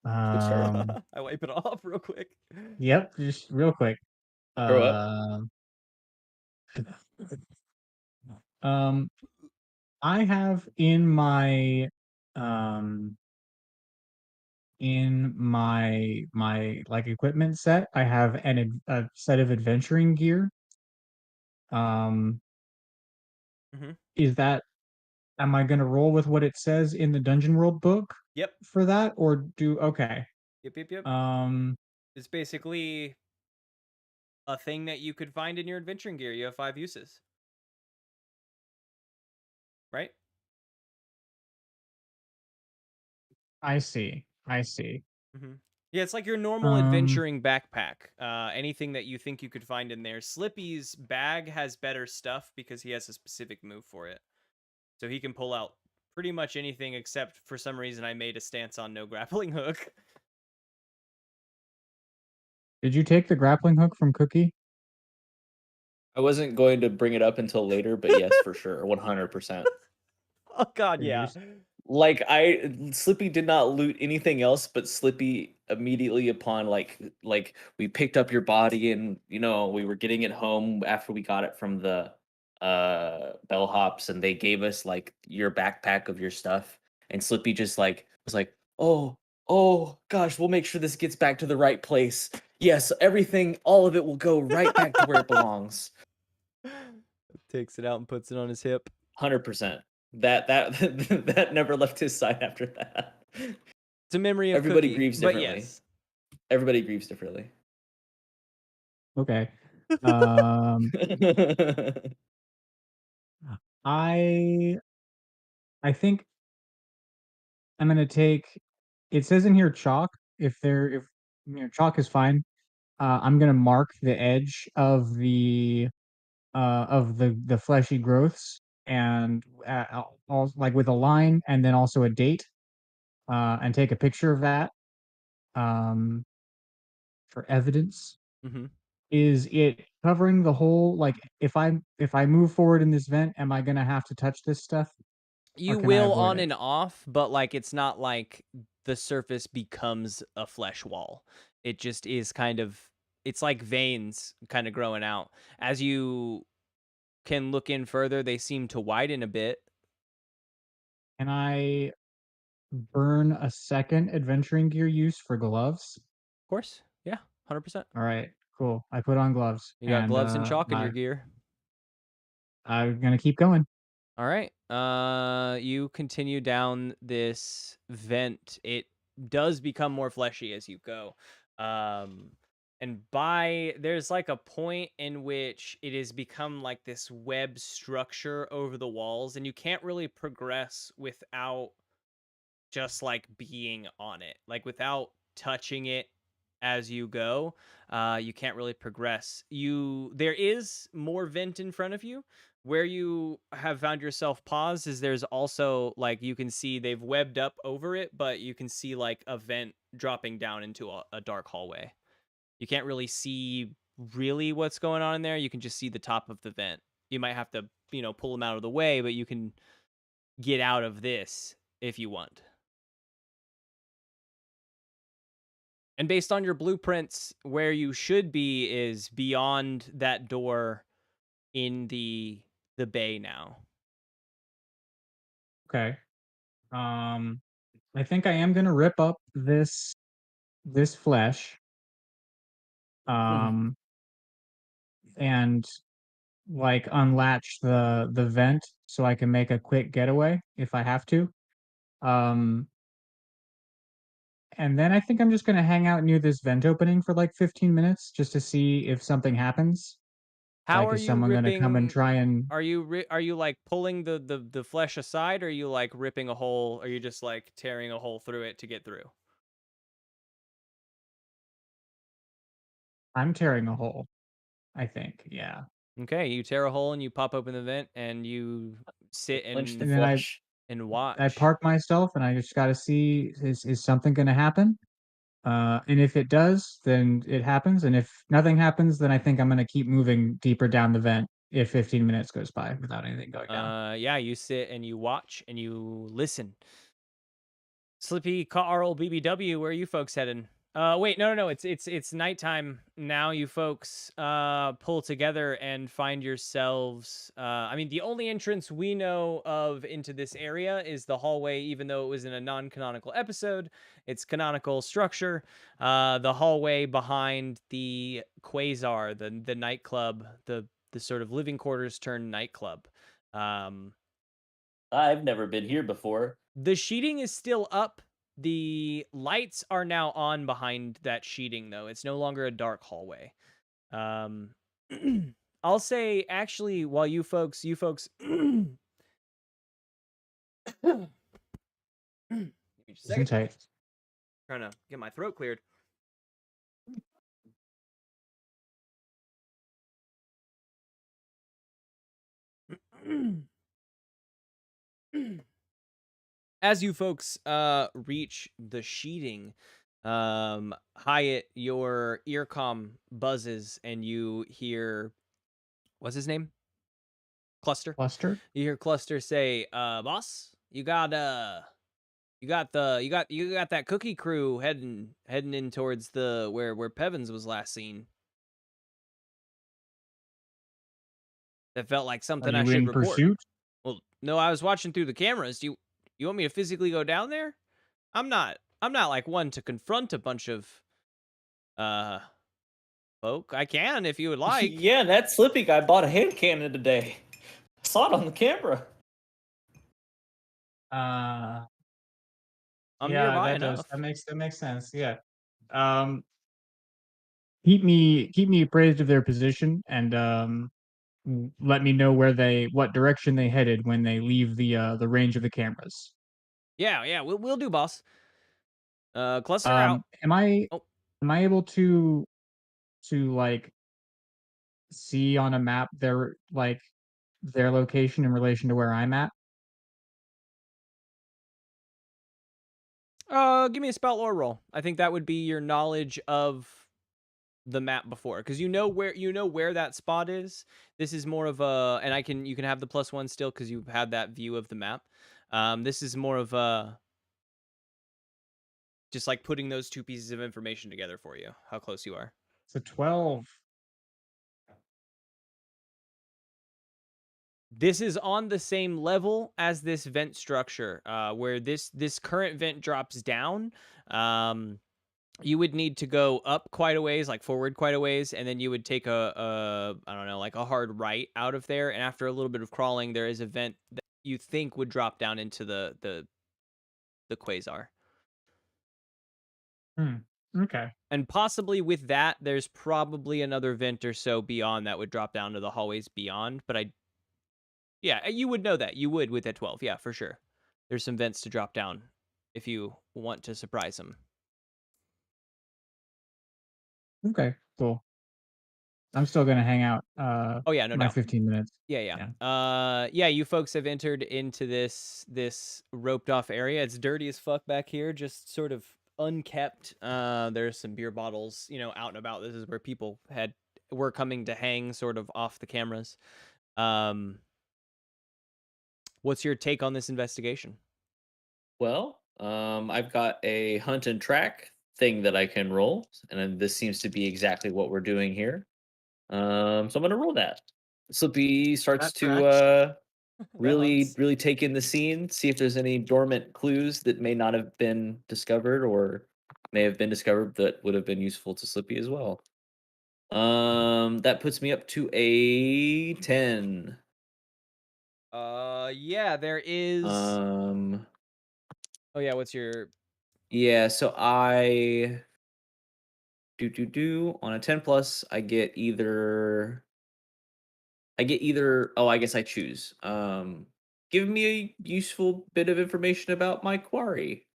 S1: I wipe it off real quick.
S5: Yep, just real quick.
S6: Grow up.
S5: I have in my like equipment set, I have a set of adventuring gear. Is that, am I gonna roll with what it says in the Dungeon World book
S1: Yep.
S5: for that, or okay?
S1: Yep. It's basically a thing that you could find in your adventuring gear. You have 5 uses. Right?
S5: I see.
S1: Yeah, it's like your normal adventuring backpack. Anything that you think you could find in there. Slippy's bag has better stuff because he has a specific move for it. So he can pull out pretty much anything, except for some reason I made a stance on no grappling hook.
S5: Did you take the grappling hook from Cookie?
S6: I wasn't going to bring it up until later, but yes, for sure, 100%.
S1: Oh God,
S5: You're
S1: yeah.
S5: just-
S6: Like Slippy did not loot anything else, but Slippy immediately upon like we picked up your body and we were getting it home after we got it from the bellhops, and they gave us like your backpack of your stuff, and Slippy just like was like, oh gosh, we'll make sure this gets back to the right place. Yes, everything, all of it will go right back to where it belongs.
S1: Takes it out and puts it on his hip.
S6: 100%. That that never left his side after that.
S1: It's a memory of
S6: Everybody
S1: Cookie,
S6: grieves
S1: but
S6: differently.
S1: yes.
S6: Everybody grieves differently.
S5: Okay. Um, I think I'm gonna take. It says in here chalk. If chalk is fine. I'm gonna mark the edge of the fleshy growths and all like with a line and then also a date, and take a picture of that, um, for evidence.
S1: Hmm.
S5: Is it covering the whole? Like, if I move forward in this vent, am I gonna have to touch this stuff?
S1: You
S5: can I
S1: will
S5: avoid
S1: on
S5: it?
S1: and off, but like it's not like the surface becomes a flesh wall. It just is kind of, it's like veins kind of growing out. As you can look in further, they seem to widen a bit.
S5: Can I burn a second adventuring gear use for gloves?
S1: Of course. Yeah, 100%.
S5: All right, cool. I put on gloves
S1: You got
S5: and
S1: gloves and chalk in your gear.
S5: I'm gonna keep going.
S1: All right. You continue down this vent. It does become more fleshy as you go. And there's like a point in which it has become like this web structure over the walls, and you can't really progress without just like being on it, like without touching it as you go. You can't really progress. There is more vent in front of you. Where you have found yourself paused is there's also like, you can see they've webbed up over it, but you can see like a vent dropping down into a dark hallway. You can't really see really what's going on in there. You can just see the top of the vent. You might have to pull them out of the way, but you can get out of this if you want. And based on your blueprints, where you should be is beyond that door in the bay now.
S5: Okay. I think I am gonna rip up this flesh. Um, and like unlatch the vent so I can make a quick getaway if I have to. Um, and then I think I'm just gonna hang out near this vent opening for like 15 minutes just to see if something happens.
S1: How
S5: Like,
S1: are
S5: is
S1: you
S5: someone gonna come and
S1: ripping?
S5: try and?
S1: Are you like pulling the flesh aside, or are you like ripping a hole? Or are you just like tearing a hole through it to get through?
S5: I'm tearing a hole, I think. Yeah.
S1: Okay, you tear a hole and you pop open the vent and you sit
S6: Lynch the
S5: And then I
S6: flesh.
S1: and
S5: I
S1: watch.
S5: park myself and I just got to see is something going to happen? And if it does, then it happens. And if nothing happens, then I think I'm going to keep moving deeper down the vent if 15 minutes goes by without anything going down.
S1: Yeah, you sit and you watch and you listen. Slippy, Carl, BBW, where are you folks heading? Wait, no. It's nighttime now. You folks pull together and find yourselves. I mean, the only entrance we know of into this area is the hallway. Even though it was in a non-canonical episode, it's canonical structure. The hallway behind the Quasar, the nightclub, the sort of living quarters turned nightclub.
S6: I've never been here before.
S1: The sheeting is still up. The lights are now on behind that sheeting, though. It's no longer a dark hallway. I'll say, actually, while you folks, give me just a second.
S5: Tight.
S1: Trying to get my throat cleared. As you folks reach the sheeting, Hyatt, your earcom buzzes and you hear, what's his name? Cluster.
S5: Cluster.
S1: You hear Cluster say, boss, you got that cookie crew heading in towards the where Pevins was last seen. That felt like
S5: Are
S1: something I
S5: you
S1: should
S5: in
S1: report.
S5: pursuit?
S1: Well, no, I was watching through the cameras. Do you want me to physically go down there? I'm not like one to confront a bunch of folk. I can if you would like.
S6: Yeah, that Slippy guy bought a hand cannon today. I saw it on the camera.
S5: I'm
S1: I'm
S5: yeah,
S1: nearby
S5: that
S1: enough.
S5: does. That makes sense. Yeah. Keep me appraised of their position and let me know what direction they headed when they leave the range of the cameras.
S1: Yeah, we'll do, boss. Cluster out.
S5: Am I
S1: Oh.
S5: able to like see on a map their location in relation to where I'm at?
S1: Give me a spout lore roll. I think that would be your knowledge of the map before, because you know where that spot is. This is more of a, and you can have the +1 still because you've had that view of the map. This is more of a just like putting those two pieces of information together for you. How close you are.
S5: It's a 12.
S1: This is on the same level as this vent structure, where this current vent drops down. You would need to go up quite a ways, like forward quite a ways, and then you would take a I don't know, like a hard right out of there. And after a little bit of crawling, there is a vent that you think would drop down into the quasar.
S5: Okay.
S1: And possibly with that, there's probably another vent or so beyond that would drop down to the hallways beyond. But yeah, you would know that. You would with that 12. Yeah, for sure. There's some vents to drop down if you want to surprise them.
S5: Okay, cool. I'm still gonna hang out.
S1: Oh yeah, no
S5: my
S1: doubt.
S5: 15 minutes.
S1: Yeah. Yeah, you folks have entered into this roped off area. It's dirty as fuck back here, just sort of unkept. There's some beer bottles, out and about. This is where people were coming to hang sort of off the cameras. What's your take on this investigation?
S6: Well, I've got a hunt and track thing that I can roll, and this seems to be exactly what we're doing here. So I'm gonna roll that. Slippy starts
S4: That
S6: to really
S1: hunts.
S6: take in the scene, see if there's any dormant clues that may not have been discovered or may have been discovered that would have been useful to Slippy as well. That puts me up to a 10.
S1: Yeah, there is. Oh yeah, what's your?
S6: Yeah, so I on a 10 plus, I get either. Oh, I guess I choose. Give me a useful bit of information about my quarry,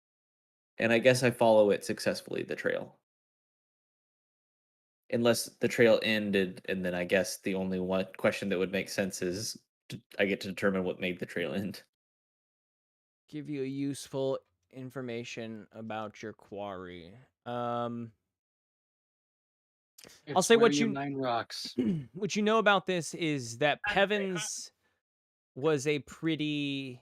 S6: and I guess I follow it successfully. The trail. Unless the trail ended, and then I guess the only one question that would make sense is I get to determine what made the trail end.
S1: Give you a useful information about your quarry. I'll say what you
S4: 9 rocks.
S1: what you know about this is that Pevins was a pretty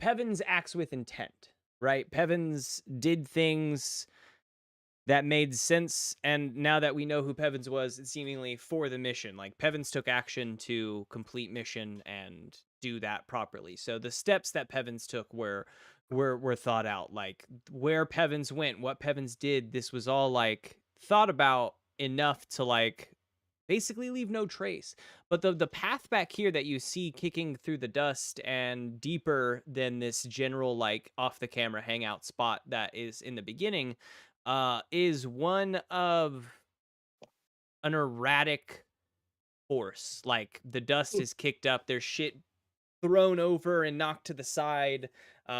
S1: Pevins acts with intent, right? Pevins did things that made sense, and now that we know who Pevins was, it's seemingly for the mission. Like Pevins took action to complete mission and do that properly. So the steps that Pevins took were thought out. Like where Pevins went, what Pevins did, this was all like thought about enough to like basically leave no trace. But the path back here that you see kicking through the dust and deeper than this general like off the camera hangout spot that is in the beginning is one of an erratic force. Like the dust is kicked up, there's shit thrown over and knocked to the side.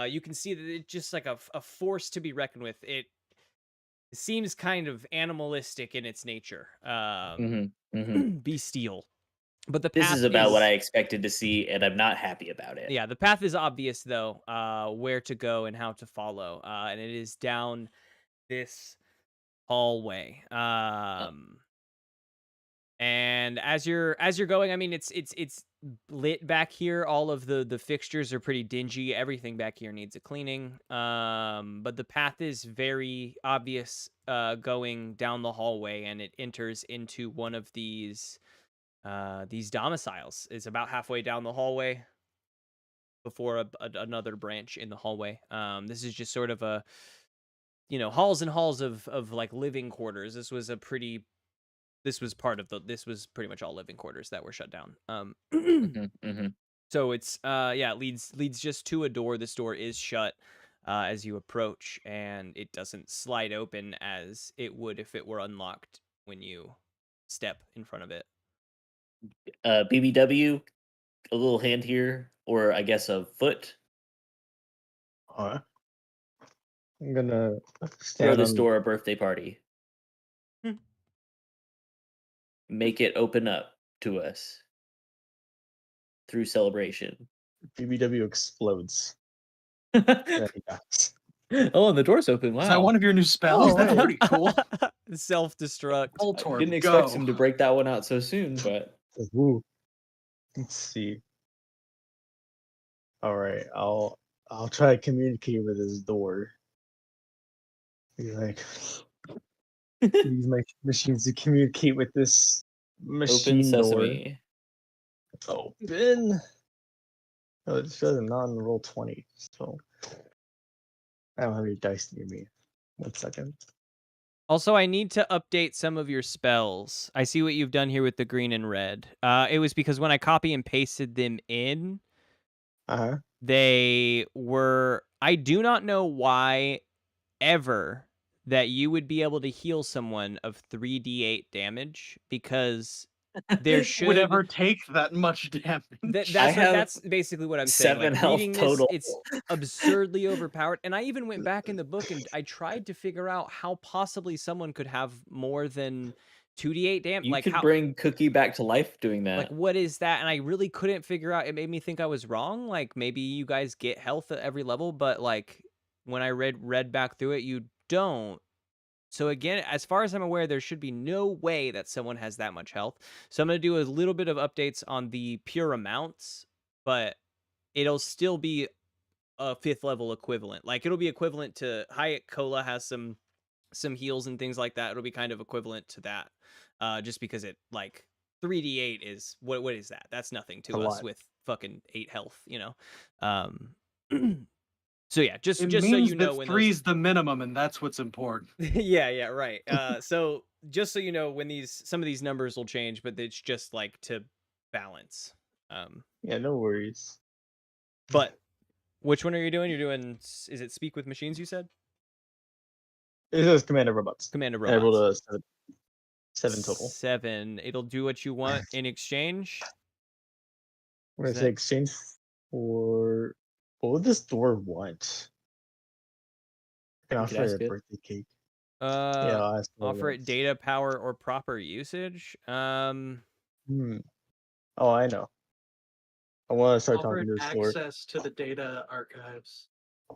S1: You can see that it's just like a force to be reckoned with. It seems kind of animalistic in its nature, bestial. But the path
S6: This is about what I expected to see, and I'm not happy about it.
S1: Yeah, the path is obvious though, where to go and how to follow, and it is down this hallway. And as you're going, I mean, it's lit back here. All of the fixtures are pretty dingy. Everything back here needs a cleaning. But the path is very obvious going down the hallway, and it enters into one of these domiciles. It's about halfway down the hallway before another branch in the hallway. This is just sort of a, halls and halls of like living quarters. This was pretty much all living quarters that were shut down. So it's it leads just to a door. This door is shut as you approach, and it doesn't slide open as it would if it were unlocked when you step in front of it.
S6: BBW, a little hand here, or I guess a foot.
S3: I'm gonna
S6: Throw
S3: stand
S6: this
S3: on
S6: door a birthday party. Make it open up to us through celebration.
S3: BBW explodes.
S6: Oh,
S3: And he dies.
S6: and the door's open. Wow.
S4: Is that one of your new spells?
S3: Oh,
S4: That's
S3: hey.
S4: pretty cool.
S1: Self-destruct.
S4: Voltorb,
S6: Didn't expect
S4: go.
S6: him to break that one out so soon, but
S3: Ooh. Let's see. All right, I'll try to communicate with his door. Be like, use my machines to communicate with this
S6: open
S3: machine
S6: sesame.
S3: door. Open. Oh, it shows a non-roll 20, so I don't have any dice near me. 1 second.
S1: Also, I need to update some of your spells. I see what you've done here with the green and red. It was because when I copy and pasted them in, they were... I do not know why ever that you would be able to heal someone of 3d8 damage, because there should...
S4: would ever take that much damage.
S1: That's basically what I'm saying.
S6: 7
S1: Like,
S6: health
S1: reading
S6: total.
S1: This, it's absurdly overpowered. And I even went back in the book and I tried to figure out how possibly someone could have more than 2d8 damage.
S6: You
S1: like,
S6: could
S1: how,
S6: bring Cookie back to life doing that.
S1: like, what is that? And I really couldn't figure out. It made me think I was wrong. Like, maybe you guys get health at every level, but like when I read back through it, you don't. So again, as far as I'm aware, there should be no way that someone has that much health. So I'm going to do a little bit of updates on the pure amounts, but it'll still be a 5th level equivalent. Like, it'll be equivalent to Hyatt Cola has some heals and things like that. It'll be kind of equivalent to that. Just because it, like, 3d8 is what is that? That's nothing to us with fucking 8 health, So yeah, just
S4: It
S1: so
S4: means
S1: you know,
S4: that
S1: when
S4: 3's the minimum, and that's what's important.
S1: yeah, right. So just so you know, when some of these numbers will change, but it's just like to balance.
S3: Yeah, no worries.
S1: But which one are you doing? You're doing, is it Speak with Machines, you said?
S3: It says Commander Robots.
S1: Commander
S3: I rolled
S1: Robots.
S3: a 7 total.
S1: 7. It'll do what you want in exchange.
S3: We're gonna
S1: Is
S3: say
S1: that-
S3: exchange for... What would this door want? I can
S6: You could
S3: offer
S6: ask
S3: it a
S6: it.
S3: birthday cake.
S1: Uh,
S3: I'll ask what
S1: offer it
S3: wants.
S1: data, power, or proper usage.
S3: Oh, I know. I want to start
S4: Offered
S3: talking to the store.
S4: access to the data archives.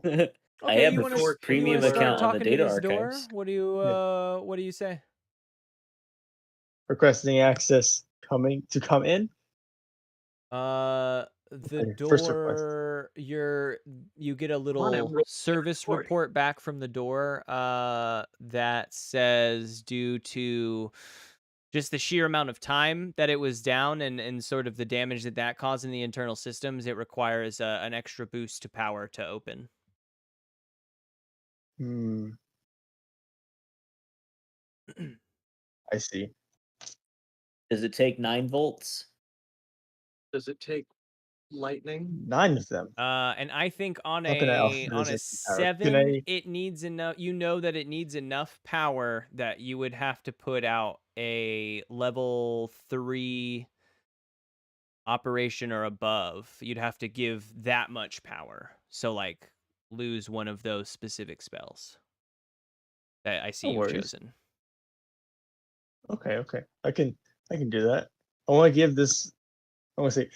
S6: I
S1: Okay,
S6: have
S1: you
S6: a
S1: wanna
S4: you
S6: premium
S4: wanna start
S6: account on the
S1: talking to
S6: data
S1: this door?
S6: archives.
S1: What do you say?
S3: Requesting access come in.
S1: The
S3: Okay, first request.
S1: door, you get a
S4: on,
S1: little
S4: roll
S1: service
S4: recording.
S1: report back from the door that says, due to just the sheer amount of time that it was down and sort of the damage that caused in the internal systems, it requires an extra boost to power to open.
S3: I see.
S6: Does it take 9 volts?
S4: Does it take lightning?
S3: 9 of them.
S1: And I think on
S3: How can I offer
S1: a
S3: resistance power?
S1: 7, it needs enough. You know that it needs enough power that you would have to put out a level 3 operation or above. You'd have to give that much power. So like lose one of those specific spells that I see
S3: No
S1: you've
S3: worries.
S1: chosen.
S3: Okay. I can do that. I want to give this. I want to say,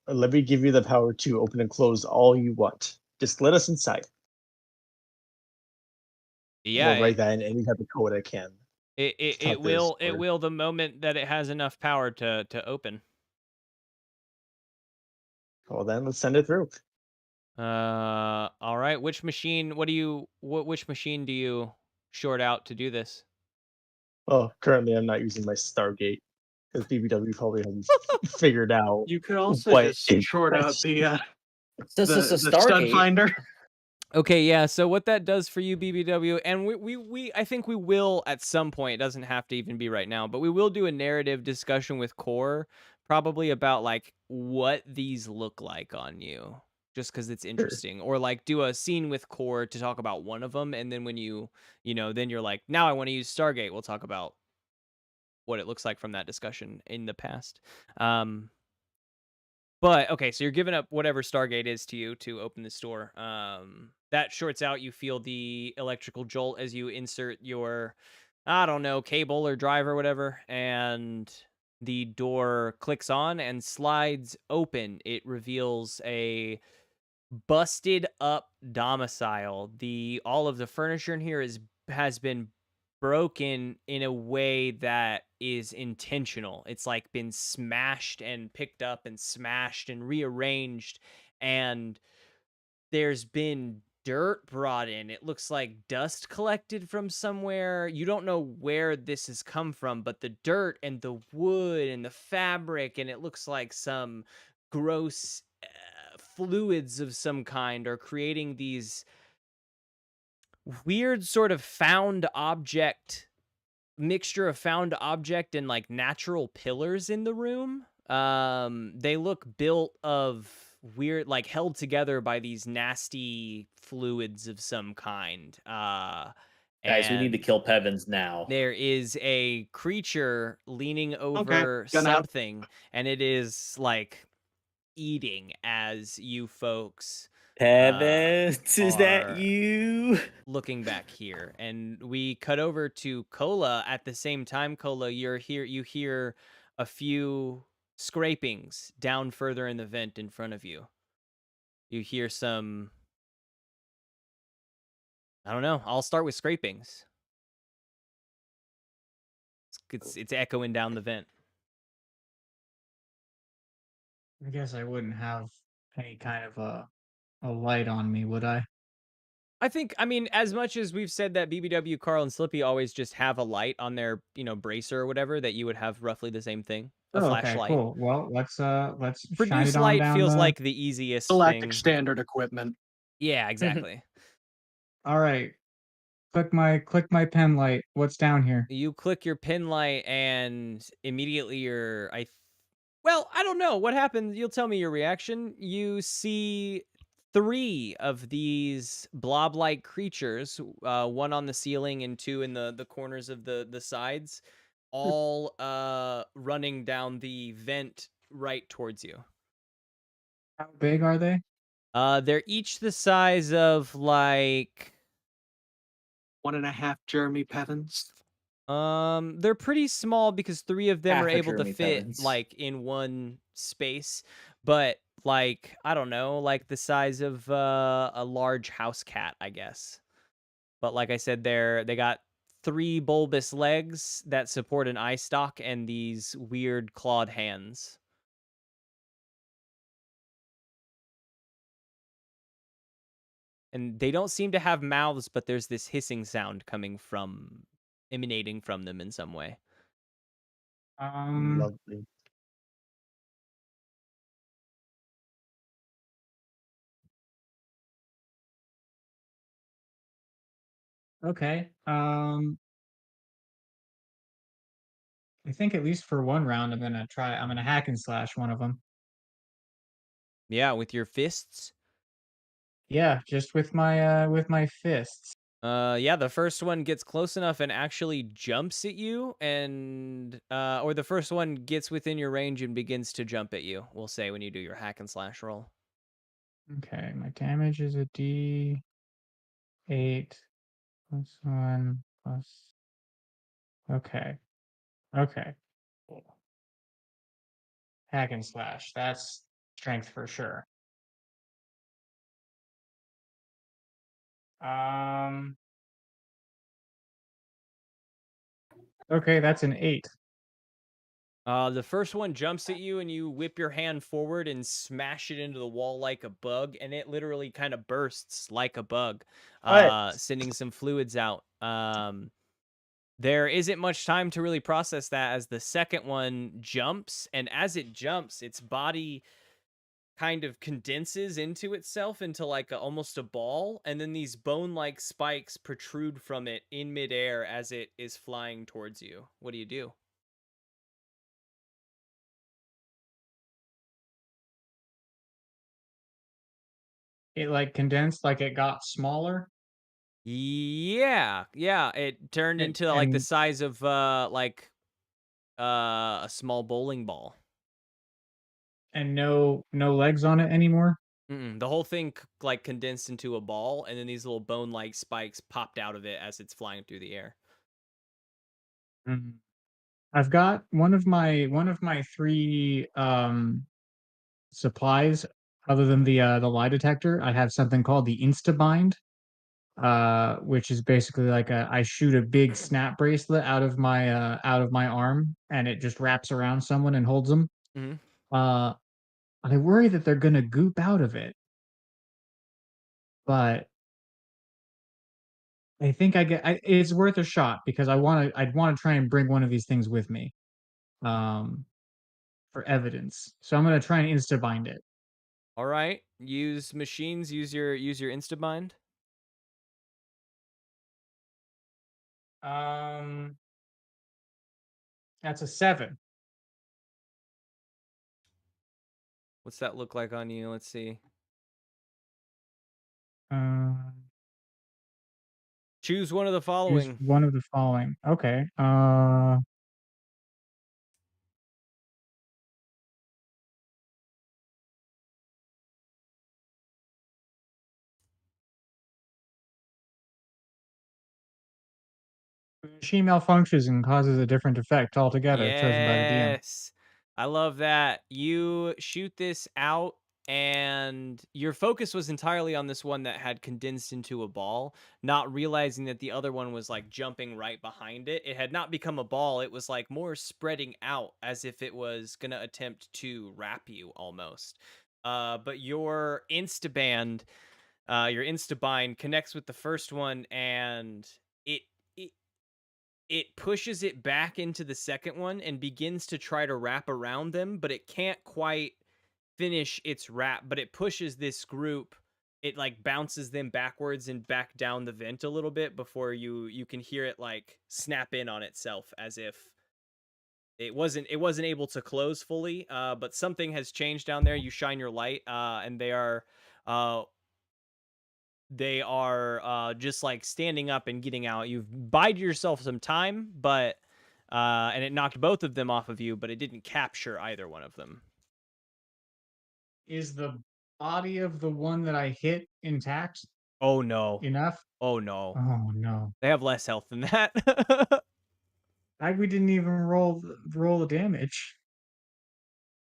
S3: let me give you the power to open and close all you want. Just let us inside.
S1: Yeah,
S3: We'll write that in any type of code I can.
S1: It
S3: It's not this
S1: it
S3: or
S1: will the moment that it has enough power to open.
S3: well then let's send it through.
S1: All right. Which machine? Which machine do you short out to do this?
S3: Well, currently I'm not using my Stargate because BBW probably hasn't figured out
S4: You could also
S3: what
S4: just short out the the stud
S6: Stargate.
S4: finder.
S1: Okay, yeah. So what that does for you, BBW, and we I think we will at some point. It doesn't have to even be right now, but we will do a narrative discussion with Core, probably about like what these look like on you, just because it's interesting, or like do a scene with Core to talk about one of them, and then when then you're like, now I want to use Stargate. We'll talk about what it looks like from that discussion in the past. But okay, so you're giving up whatever Stargate is to you to open this door. That shorts out. You feel the electrical jolt as you insert your, I don't know, cable or drive or whatever, and the door clicks on and slides open. It reveals a busted up domicile. The all of the furniture in here has been broken in a way that is intentional. It's like been smashed and picked up and smashed and rearranged, and there's been dirt brought in. It looks like dust collected from somewhere. You don't know where this has come from, but the dirt and the wood and the fabric, and it looks like some gross fluids of some kind are creating these weird sort of found object mixture of found object and like natural pillars in the room. They look built of weird, like held together by these nasty fluids of some kind.
S6: Guys, we need to
S1: And
S6: kill Pevins now.
S1: there is a creature leaning
S4: Okay,
S1: over
S4: gonna have-
S1: something, and it is like eating as you folks
S6: Pevins, is
S1: are-
S6: that you?
S1: looking back here, and we cut over to Cola at the same time. Cola, you hear a few scrapings down further in the vent in front of you. You hear some, I don't know, I'll start with scrapings. It's echoing down the vent.
S5: I guess I wouldn't have any kind of a light on me, would I?
S1: I mean, as much as we've said that BBW, Carl, and Slippy always just have a light on their, bracer or whatever, that you would have roughly the same thing, a
S5: Oh, okay,
S1: flashlight.
S5: cool. Well, let's shine
S1: Produce
S5: it on
S1: light
S5: down
S1: feels
S5: the.
S1: like the easiest
S4: Galactic
S1: thing.
S4: standard equipment.
S1: Yeah, exactly.
S5: All right, click my pen light. What's down here?
S1: You click your pin light and immediately well, I don't know what happened. You'll tell me your reaction. You see 3 of these blob-like creatures, one on the ceiling and 2 in the corners of the sides, all running down the vent right towards you.
S5: How big are they?
S1: They're each the size of like
S4: 1.5 Jeremy Pevins.
S1: they're pretty small because 3 of them
S6: Half
S1: are
S6: a
S1: able to
S6: Jeremy
S1: fit
S6: Pevins.
S1: like in one space, but like I don't know, like the size of a large house cat, I guess. But like I said, they got 3 bulbous legs that support an eye stalk and these weird clawed hands. And they don't seem to have mouths, but there's this hissing sound emanating from them in some way.
S3: Lovely.
S5: Okay. I think at least for one round, I'm gonna hack and slash one of them.
S1: Yeah, with your fists.
S5: Yeah, just with my fists.
S1: Yeah, the first one gets close enough and actually jumps at you, and or the first one gets within your range and begins to jump at you. We'll say when you do your hack and slash roll.
S5: Okay, my damage is a D8 plus 1 plus. Okay. Okay. Cool. Hack and slash. That's strength for sure. Um Okay, that's an 8.
S1: The first one jumps at you, and you whip your hand forward and smash it into the wall like a bug, and it literally kind of bursts like a bug,
S3: What?
S1: sending some fluids out. There isn't much time to really process that as the second one jumps, and as it jumps, its body kind of condenses into itself into like almost a ball, and then these bone-like spikes protrude from it in midair as it is flying towards you. What do you do?
S5: It like condensed, like it got smaller,
S1: Yeah, yeah, it turned
S5: and
S1: into like the
S5: and
S1: size of a small bowling ball.
S5: and no legs on it anymore.
S1: The whole thing like condensed into a ball, and then these little bone-like spikes popped out of it as it's flying through the air.
S5: Mm. I've got one of my 3 supplies other than the lie detector. I have something called the Instabind, which is basically like I shoot a big snap bracelet out of my arm, and it just wraps around someone and holds them.
S1: Mhm.
S5: Uh, I worry that they're gonna goop out of it, but I think it's worth a shot because I'd want to try and bring one of these things with me, um, for evidence. So I'm gonna try and Instabind it.
S1: All right, use machines. Use your Instabind.
S5: Um, that's a 7.
S1: What's that look like on you? Let's see.
S5: Um,
S1: Choose one of the
S5: Use
S1: following.
S5: one of the following. Okay. Machine malfunctions and causes a different effect altogether, chosen by the DM.
S1: Yes. I love that. You shoot this out, and your focus was entirely on this one that had condensed into a ball, not realizing that the other one was like jumping right behind it. It had not become a ball, it was like more spreading out as if it was going to attempt to wrap you almost. But your Instabind connects with the first one, and it it it pushes it back into the second one and begins to try to wrap around them, but it can't quite finish its wrap. But it pushes this group, it like bounces them backwards and back down the vent a little bit before you can hear it like snap in on itself as if it wasn't able to close fully. But something has changed down there. You shine your light, and uh they are just like standing up and getting out. You've bided yourself some time, but and it knocked both of them off of you, but it didn't capture either one of them.
S5: Is the body of the one that I hit intact
S1: Oh no.
S5: enough?
S1: Oh no.
S5: Oh no.
S1: They have less health than that.
S5: We didn't even roll the damage.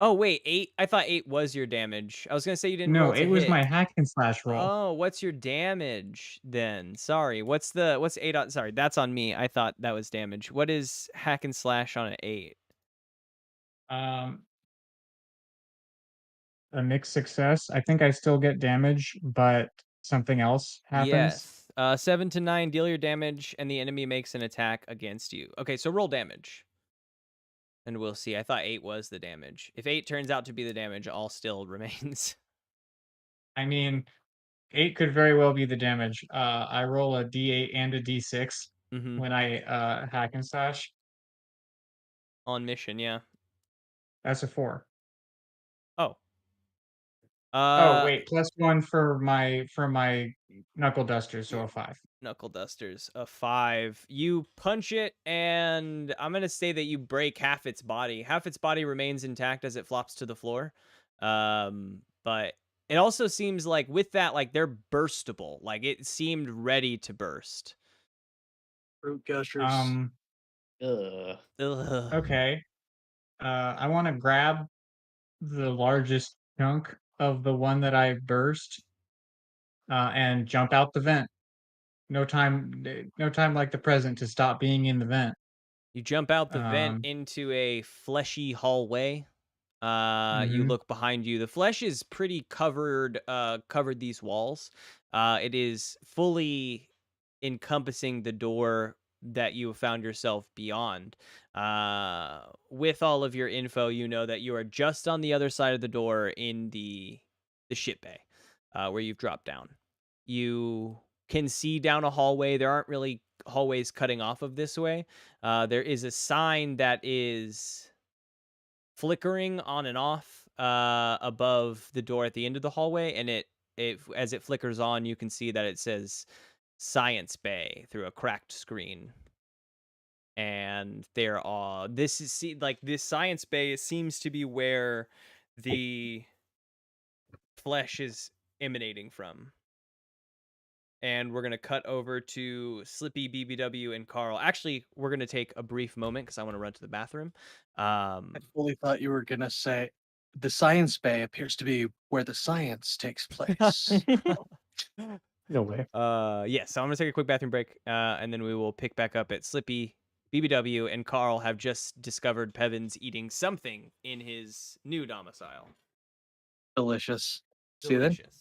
S1: Oh wait, 8. I thought 8 was your damage. I was going to say you didn't
S5: No,
S1: roll to
S5: it was
S1: hit.
S5: my hack and slash roll.
S1: Oh, what's your damage then? Sorry. What's 8 on? Sorry, that's on me. I thought that was damage. What is hack and slash on an 8?
S5: Um, a mixed success. I think I still get damage, but something else happens.
S1: Yes. 7 to 9, deal your damage, and the enemy makes an attack against you. Okay, so roll damage. And we'll see. I thought 8 was the damage. If 8 turns out to be the damage, all still remains.
S5: I mean, 8 could very well be the damage. I roll a D8 and a D6
S1: Mm-hmm.
S5: when I hack and slash.
S1: On mission, yeah.
S5: That's a 4.
S1: Oh.
S5: Oh wait, +1 for my knuckle duster, so a 5.
S1: Knuckle dusters, a 5. You punch it, and I'm gonna say that you break half its body. Half its body remains intact as it flops to the floor. But it also seems like with that, like they're burstable. Like it seemed ready to burst.
S4: Fruit gushers.
S2: Ugh.
S1: Ugh.
S5: Okay. I want to grab the largest chunk of the one that I burst, and jump out the vent. No time like the present to stop being in the vent.
S1: You jump out the vent
S5: Um,
S1: into a fleshy hallway. You
S5: mhm.
S1: look behind you. The flesh is pretty covered these walls. It is fully encompassing the door that you found yourself beyond. With all of your info, you know that you are just on the other side of the door in the ship bay, where you've dropped down. You can see down a hallway. There aren't really hallways cutting off of this way. There is a sign that is flickering on and off above the door at the end of the hallway, and it as it flickers on, you can see that it says Science Bay through a cracked screen. And there are this is like this Science Bay seems to be where the flesh is emanating from. And we're gonna cut over to Slippy, BBW, and Carl. Actually, we're gonna take a brief moment because I want to run to the bathroom.
S4: I fully thought you were gonna say the science bay appears to be where the science takes place.
S3: No way.
S1: Yeah, so I'm gonna take a quick bathroom break, and then we will pick back up at Slippy. BBW and Carl have just discovered Pevin's eating something in his new domicile.
S4: Delicious. See you then.
S1: Delicious.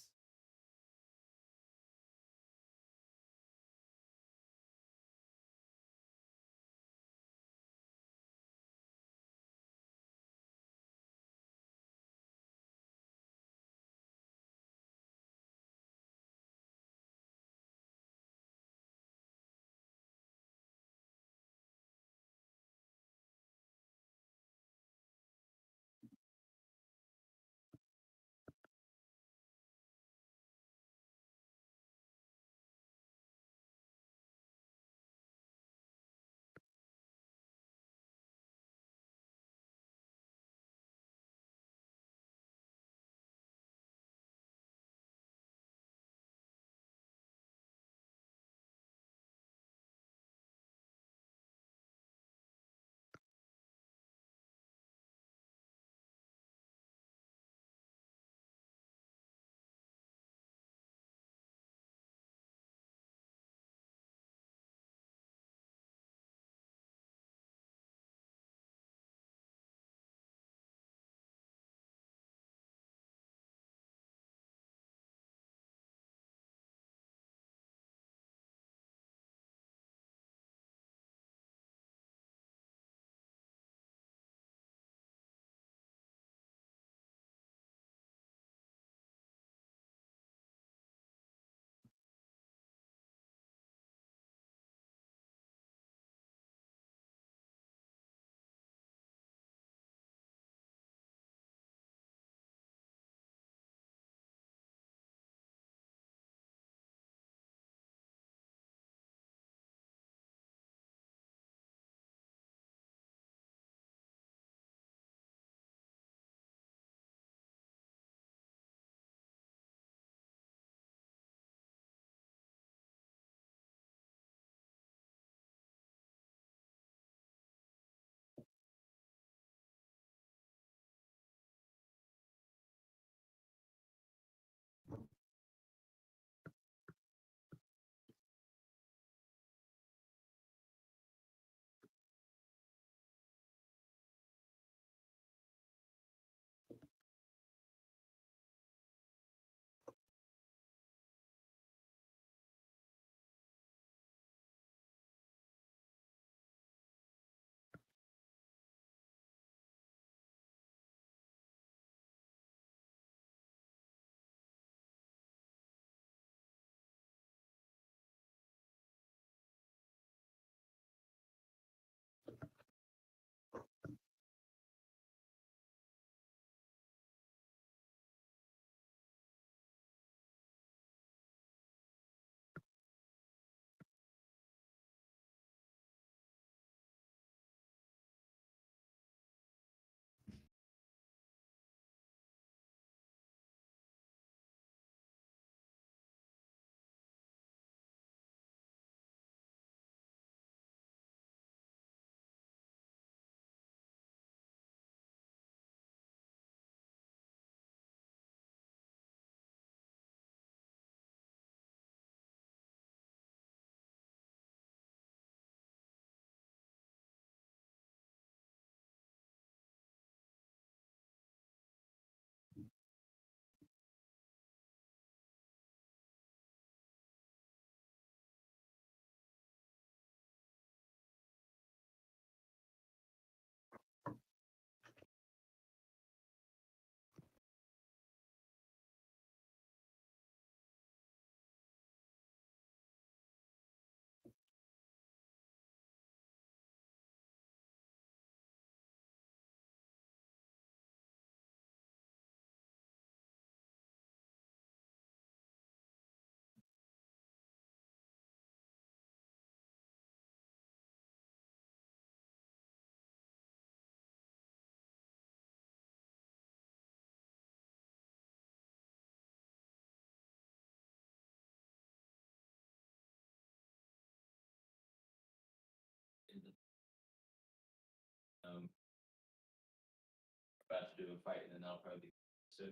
S7: to do a fight, and then that'll probably be so.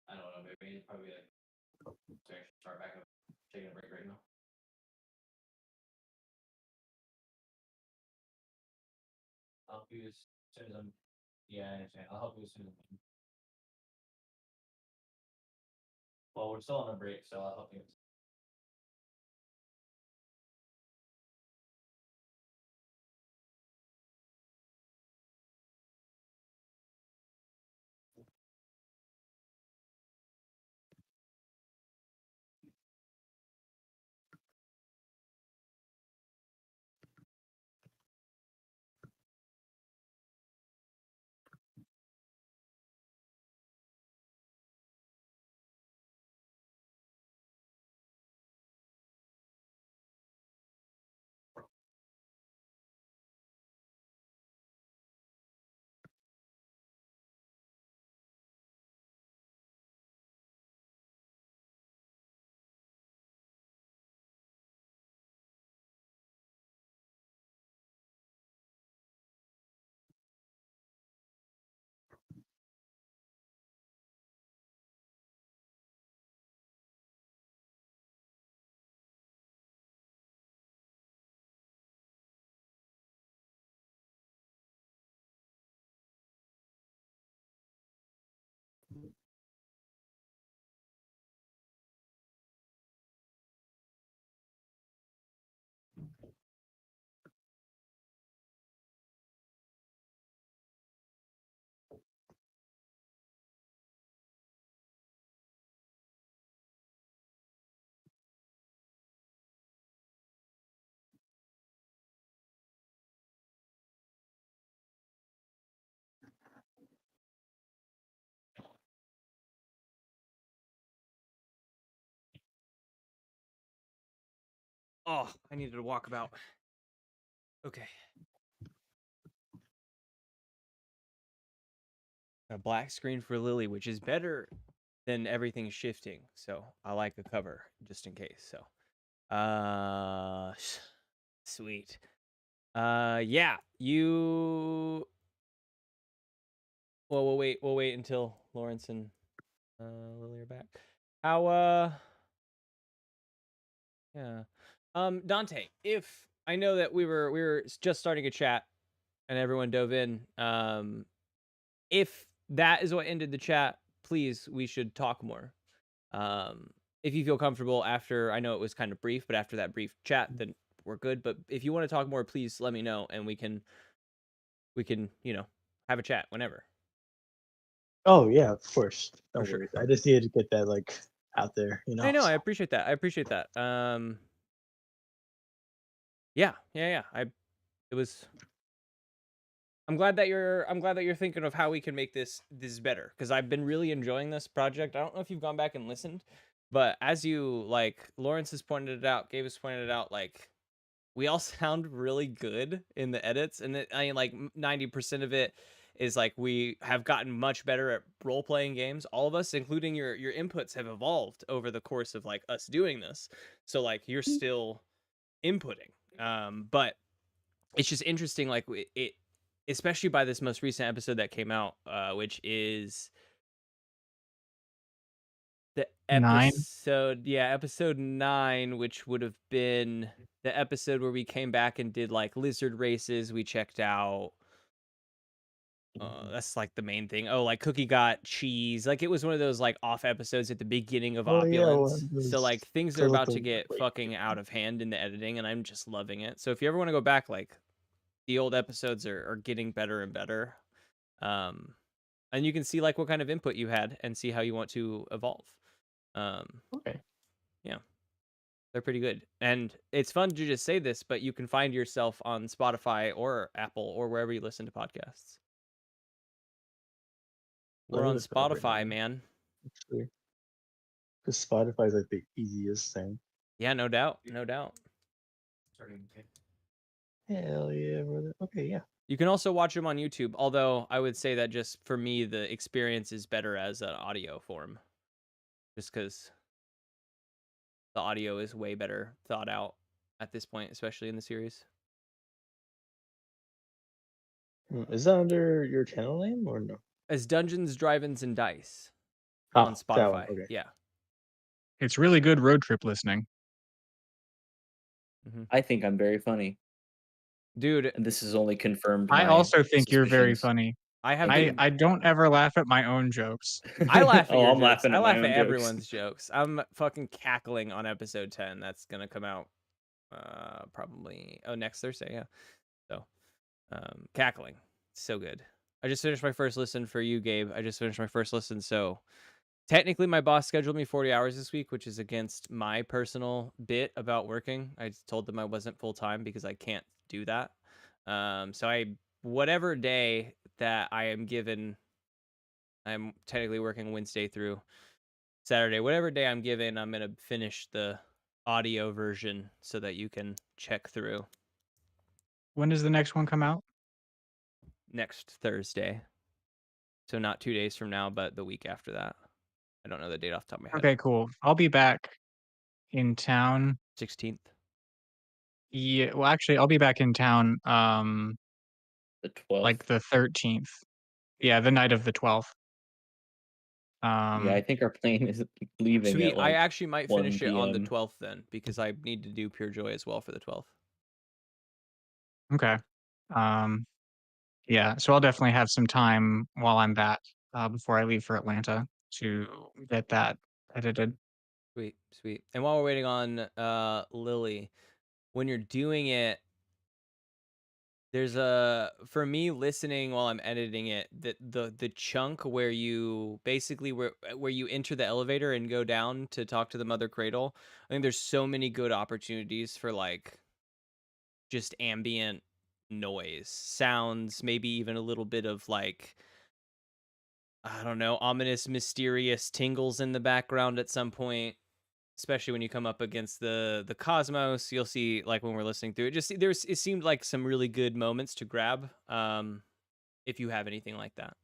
S7: I don't know, maybe it's probably like to actually start back up, taking a break right now. I'll help you as soon as I'm. Yeah, I understand. I'll help you as soon as I'm. Well, we're still on a break, so I'll help you.
S1: Oh, I needed to walk about. Okay. A black screen for Lily, which is better than everything shifting. So I like a cover just in case. So, sweet. Yeah, you. Well, we'll wait until Lawrence and Lily are back. How yeah. Dante, if I know that we were just starting a chat and everyone dove in. If that is what ended the chat, please, we should talk more. If you feel comfortable after, I know it was kind of brief, but after that brief chat, then we're good. But if you want to talk more, please let me know and we can, have a chat whenever.
S3: Oh yeah, of course.
S1: For
S3: No
S1: sure.
S3: worries. I just needed to get that like out there, you know.
S1: I know, I
S3: so.
S1: appreciate that. Yeah. It was. I'm glad that you're thinking of how we can make this better, because I've been really enjoying this project. I don't know if you've gone back and listened, but as you Lawrence has pointed it out, Gabe has pointed it out, we all sound really good in the edits, and 90% of it is we have gotten much better at role playing games. All of us, including your inputs, have evolved over the course of us doing this. So you're still inputting, but it's just interesting, it especially by this most recent episode that came out, which is the
S5: 9.
S1: episode 9, which would have been the episode where we came back and did lizard races. We checked out. That's the main thing. Oh, Cookie got cheese. It was one of those off episodes at the beginning of
S3: Oh yeah, one
S1: Opulence.
S3: of
S1: So
S3: those
S1: things are about to
S3: skeleton,
S1: get fucking out of hand in the editing, and I'm just loving it. So if you ever want to go back, the old episodes are getting better and better. And you can see what kind of input you had and see how you want to evolve.
S3: Okay.
S1: Yeah, they're pretty good. And it's fun to just say this, but you can find yourself on Spotify or Apple or wherever you listen to podcasts. We're
S3: Let me
S1: on
S3: look it up right
S1: Spotify,
S3: now,
S1: man.
S3: actually. Because Spotify is the easiest thing.
S1: Yeah, no doubt.
S7: Starting.
S3: Hell yeah, brother. Okay, yeah.
S1: You can also watch them on YouTube, although I would say that just for me, the experience is better as an audio form. Just because the audio is way better thought out at this point, especially in the series.
S3: Is that under your channel name or no?
S1: As Dungeons, Drive-ins, and Dice
S3: Ah,
S1: on
S3: that one,
S1: Spotify.
S3: okay.
S1: Yeah.
S5: It's really good road trip listening.
S6: I think I'm very funny,
S1: Dude,
S6: and this has only confirmed
S5: I
S6: my
S5: also think you're very
S6: suspicions.
S5: funny.
S1: I have
S6: Thank
S1: been
S5: I don't ever laugh at my own jokes.
S1: I laugh at
S6: Oh,
S1: your
S6: I'm
S1: jokes.
S6: laughing
S1: I
S6: at my
S1: laugh at
S6: own jokes.
S1: everyone's jokes. I'm fucking cackling on episode 10. That's gonna come out probably next Thursday, yeah. So cackling. So good. I just finished my first listen for you, Gabe. I just finished my first listen, so technically my boss scheduled me 40 hours this week, which is against my personal bit about working. I just told them I wasn't full time because I can't do that. So whatever day that I am given, I'm technically working Wednesday through Saturday. Whatever day I'm given, I'm gonna finish the audio version so that you can check through
S5: When does the next one come out?
S1: next Thursday. So not 2 days from now, but the week after that. I don't know the date off the top of my head.
S5: Okay, cool. I'll be back in town.
S1: 16th.
S5: Yeah, well, actually, I'll be back in town
S6: The 12th.
S5: like the 13th. Yeah, the night of the 12th.
S6: Yeah, I think our plane is leaving
S1: Sweet.
S6: at like
S1: I actually might
S6: 1
S1: finish it on the
S6: PM.
S1: 12th then, because I need to do Pure Joy as well for the 12th.
S5: Okay. Yeah, so I'll definitely have some time while I'm back before I leave for Atlanta to get that edited.
S1: Sweet, sweet. And while we're waiting on Lily, when you're doing it, there's for me listening while I'm editing it, the chunk where you basically where you enter the elevator and go down to talk to the Mother Cradle. I think there's so many good opportunities for like just ambient noise, sounds, maybe even a little bit of like, I don't know, ominous, mysterious tingles in the background at some point. Especially when you come up against the Cosmos, you'll see like when we're listening through it. It seemed like some really good moments to grab. If you have anything like that.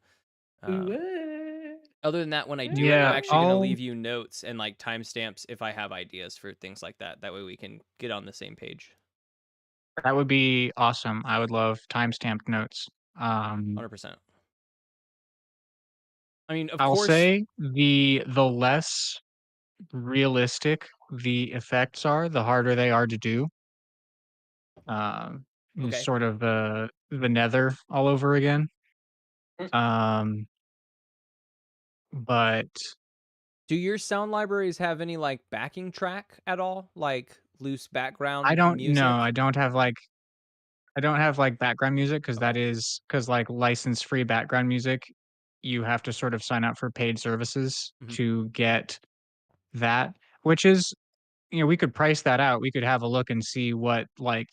S1: Other than that, when I do it, I'm
S5: Yeah,
S1: actually gonna
S5: I'll
S1: leave you notes and like timestamps if I have ideas for things like that. That way we can get on the same page.
S5: that would be awesome. I would love timestamped notes.
S1: 100%. I mean, of
S5: I'll
S1: course.
S5: say the less realistic the effects are, the harder they are to do. It's
S1: Okay.
S5: sort of the Nether all over again. But
S1: Do your sound libraries have any like backing track at all? Like loose background
S5: I don't
S1: music?
S5: know. I don't have like background music because
S1: Okay.
S5: that is because like license free background music, you have to sort of sign up for paid services
S1: Mhm.
S5: to get that, which is, we could price that out. We could have a look and see what like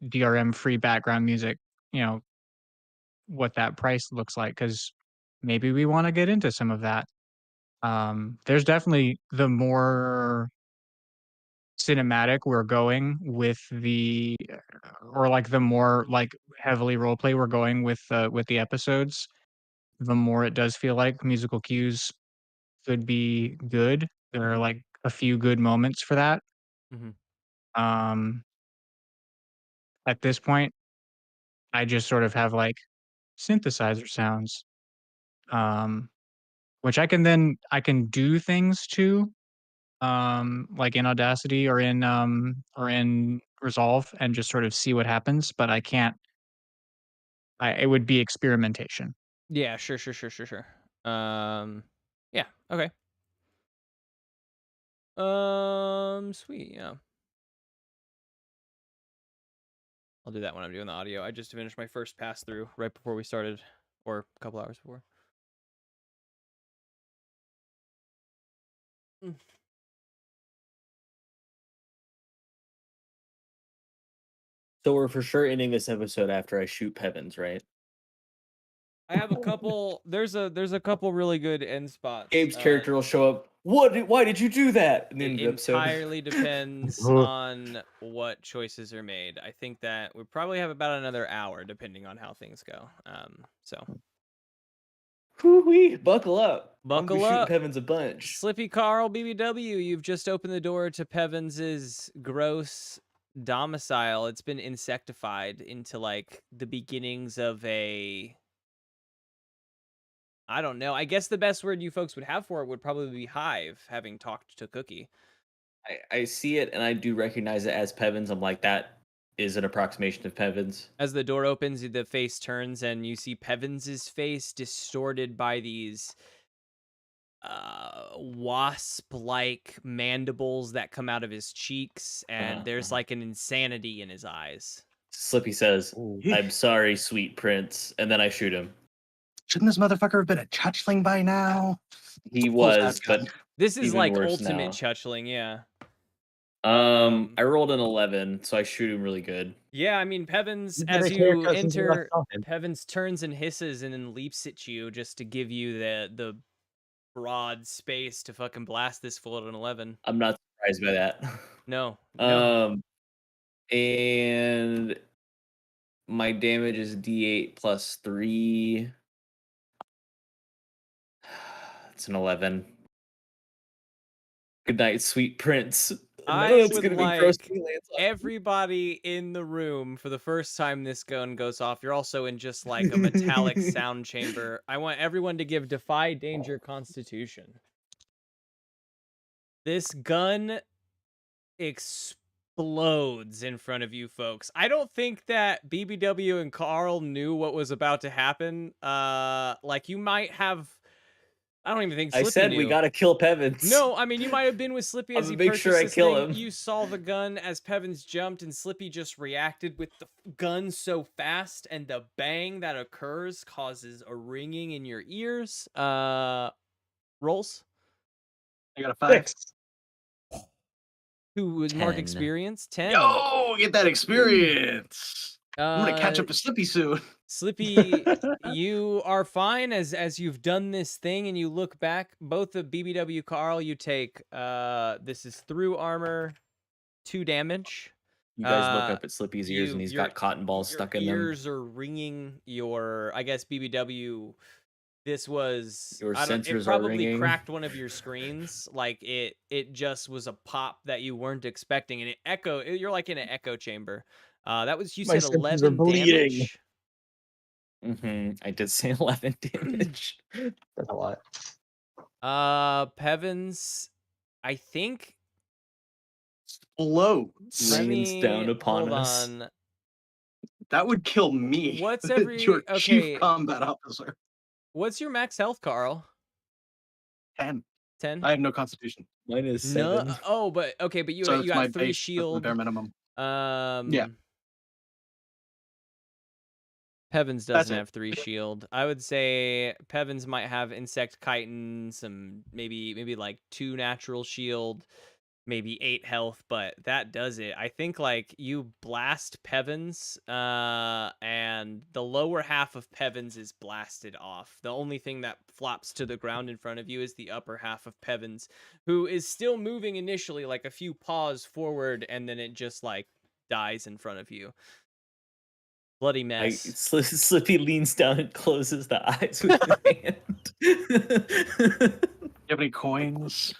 S5: DRM free background music, what that price looks like, because maybe we want to get into some of that. There's definitely the more cinematic we're going with or like the more like heavily roleplay we're going with the episodes, the more it does feel like musical cues could be good. There are like a few good moments for that.
S1: Mhm.
S5: Um, at this point, I just sort of have like synthesizer sounds, um, which I can do things to, like in Audacity or in Resolve and just sort of see what happens, but I can't. It would be experimentation.
S1: Yeah, sure. Yeah, okay. Sweet, yeah. I'll do that when I'm doing the audio. I just finished my first pass through right before we started, or a couple hours before.
S6: So we're for sure ending this episode after I shoot Pevins, right?
S1: I have a couple. There's a couple really good end spots.
S6: Gabe's character will show up. Why did you do that? And
S1: It
S6: the episode.
S1: entirely depends on what choices are made. I think that we probably have about another hour, depending on how things go. So
S6: Whoo-wee, buckle up.
S1: Buckle
S6: I'm gonna
S1: up.
S6: be shooting Pevins a bunch.
S1: Slippy Carl BBW, you've just opened the door to Pevens's gross domicile, it's been insectified into like the beginnings of a, I don't know. I guess the best word you folks would have for it would probably be hive, having talked to Cookie.
S6: I see it and I do recognize it as Pevins. I'm like, that is an approximation of Pevins.
S1: As the door opens, the face turns and you see Pevins's face distorted by these wasp-like mandibles that come out of his cheeks, and there's like an insanity in his eyes.
S6: Slippy says,
S3: Ooh.
S6: I'm sorry, sweet prince. And then I shoot him.
S4: Shouldn't this motherfucker have been a touchling by now?
S6: He
S4: Pulls out
S6: was,
S4: gun.
S6: but
S1: This is
S6: Even
S1: like
S6: worse
S1: ultimate
S6: now.
S1: Chuchling, yeah.
S6: I rolled an 11, so I shoot him really good.
S1: Yeah, I mean, Pevins,
S3: You get
S1: as
S3: a
S1: you
S3: haircut since we last
S1: enter,
S3: saw him.
S1: Pevins turns and hisses and then leaps at you just to give you the broad space to fucking blast this fool at an 11.
S6: I'm not surprised by that.
S1: No, no.
S6: And my damage is D8 plus 3. It's an 11. Good night, sweet prince.
S1: I
S6: know it's
S1: would
S6: gonna be gross
S1: like
S6: when he lands on-
S1: everybody in the room, for the first time this gun goes off, you're also in just like a metallic sound chamber. I want everyone to give Defy Danger Constitution. This gun explodes in front of you folks. I don't think that BBW and Carl knew what was about to happen. Like you might have, I don't even think
S6: I
S1: Slippy
S6: said we
S1: knew.
S6: gotta kill Pevins.
S1: No, I mean, you might have been with Slippy as
S6: I'm
S1: he
S6: gonna make
S1: purchased
S6: sure I
S1: this
S6: kill
S1: thing.
S6: him.
S1: You saw the gun as Pevins jumped, and Slippy just reacted with the gun so fast, and the bang that occurs causes a ringing in your ears. Rolls?
S4: I got a 5.
S3: 6.
S1: Who would mark
S6: 10.
S1: experience? 10.
S4: Yo, get that experience. I'm gonna catch
S1: Uh,
S4: up to Slippy soon.
S1: Slippy, you are fine as you've done this thing and you look back. Both the BBW Carl, you take this is through armor, 2 damage.
S6: You guys look
S1: Uh,
S6: up at Slippy's ears and he's
S1: your-
S6: got cotton balls stuck in
S1: Your
S6: them.
S1: ears are ringing. Your, I guess BBW. This was
S6: Your
S1: I don't,
S6: sensors are
S1: it probably
S6: ringing.
S1: cracked one of your screens. Like it just was a pop that you weren't expecting, and it echo. You're like in an echo chamber. That was you
S3: My
S1: said
S3: sensors are
S1: 11
S3: bleeding.
S1: damage.
S6: I did say 11 damage.
S3: That's a lot.
S1: Pevins, I think.
S4: Blow.
S1: Let
S6: Rains
S1: me
S6: down upon
S1: hold
S6: us.
S1: on.
S4: That would kill me.
S1: What's every-
S4: your
S1: okay.
S4: chief combat officer?
S1: What's your max health, Carl?
S4: 10.
S1: 10.
S4: I have no constitution,
S6: Mine is 7.
S1: No. Oh, but okay, but you
S4: so
S1: you
S4: it's
S1: got
S4: my
S1: 3
S4: base. That's the
S1: shield.
S4: bare minimum.
S1: Yeah. Pevins
S4: That's
S1: doesn't
S4: it.
S1: have 3 shield. I would say Pevins might have insect chitin, some maybe like 2 natural shield, maybe 8 health, but that does it. I think like you blast Pevins, and the lower half of Pevins is blasted off. The only thing that flops to the ground in front of you is the upper half of Pevins, who is still moving initially, like a few paws forward, and then it just like dies in front of you. Bloody mess.
S6: Slippy leans down and closes the eyes with his hand.
S4: You have any coins?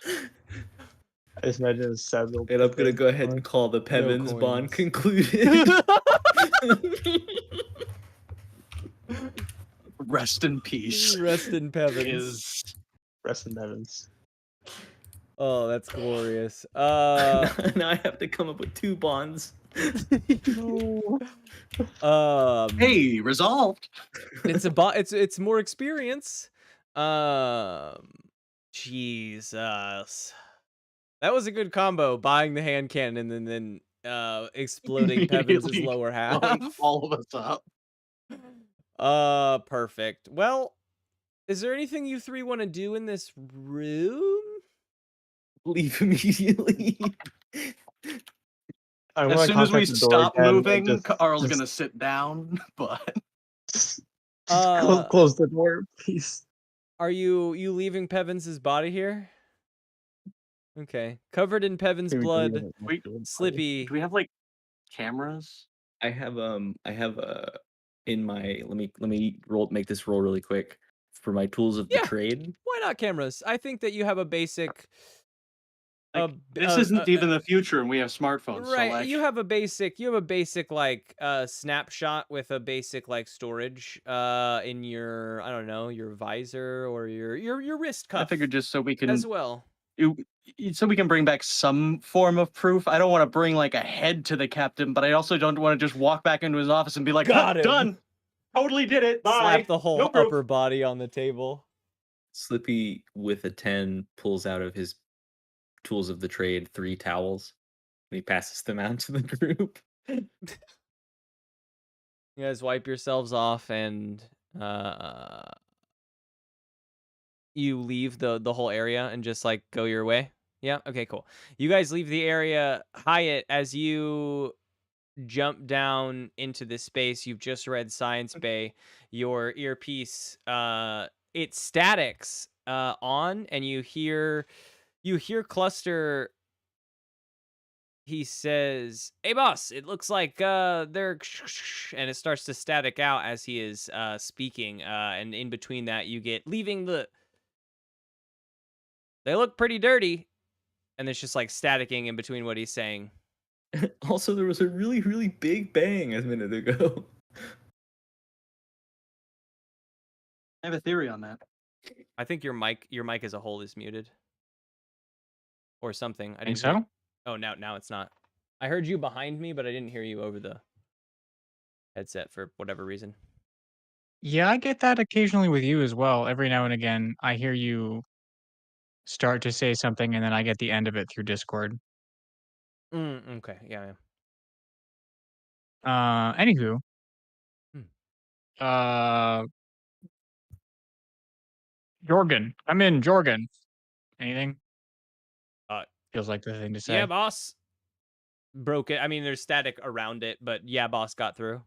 S3: I just imagine a sad little.
S6: And I'm gonna go ahead and call the Pevins bond
S1: coins.
S6: concluded.
S4: Rest in peace.
S1: Rest in Pevins.
S4: Is
S3: Rest in heavens.
S1: Oh, that's glorious.
S6: Now I have to come up with 2 bonds.
S4: hey, resolved.
S1: It's more experience. Jesus. That was a good combo, buying the hand cannon and then exploding Pevins'
S4: Immediately
S1: lower half.
S4: blowing all of us up.
S1: Perfect. Well, is there anything you 3 want to do in this room?
S6: Leave immediately.
S3: I
S4: As
S3: wanna
S4: soon as we
S3: contact the door
S4: stop
S3: again and
S4: moving,
S3: just-
S4: Carl's
S3: just
S4: gonna sit down. But
S3: close the door, please.
S1: Are you leaving Pevins' body here? Okay. Covered in Pevins'
S3: Maybe
S1: blood,
S3: delete it.
S4: Wait,
S1: Slippy.
S4: do we have like cameras?
S6: I have in my let me make this roll really quick for my tools of the
S1: Yeah.
S6: trade.
S1: Why not cameras? I think that you have a basic
S4: Like, this isn't even the future, and we have smartphones. So
S1: right,
S4: like,
S1: you have a basic like snapshot with a basic like storage in your, I don't know, your visor or your wrist
S4: I
S1: cuff
S4: figured just so we
S1: as
S4: can
S1: well.
S4: so we can bring back some form of proof. I don't want to bring like a head to the captain, but I also don't want to just walk back into his office and be like,
S1: Got him.
S4: done. Totally did it. Bye.
S1: Slap the whole
S4: No proof."
S1: upper body on the table.
S6: Slippy with a 10 pulls out of his tools of the trade 3 towels. And he passes them out to the group.
S1: You guys wipe yourselves off and you leave the whole area and just like go your way. Yeah, okay, cool. You guys leave the area. Hyatt, as you jump down into this space, you've just read Science Bay, your earpiece it statics on, and you hear Cluster. He says, "Hey boss, it looks like they're," and it starts to static out as he is speaking, and in between that you get leaving the, they look pretty dirty, and it's just like staticking in between what he's saying.
S6: Also, there was a really, really big bang a minute ago.
S4: I have a theory on that.
S1: I think your mic as a whole is muted or something. I
S5: Think
S1: didn't hear.
S5: so?
S1: Oh, now it's not. I heard you behind me, but I didn't hear you over the headset for whatever reason.
S5: Yeah, I get that occasionally with you as well. Every now and again, I hear you start to say something, and then I get the end of it through Discord.
S1: Okay, yeah.
S5: Anywho,
S1: Hmm.
S5: Jorgen, I'm in. Jorgen, anything?
S1: Uh,
S5: Feels like the thing to say.
S1: Yeah, boss. Broke it. I mean, there's static around it, but yeah, boss got through.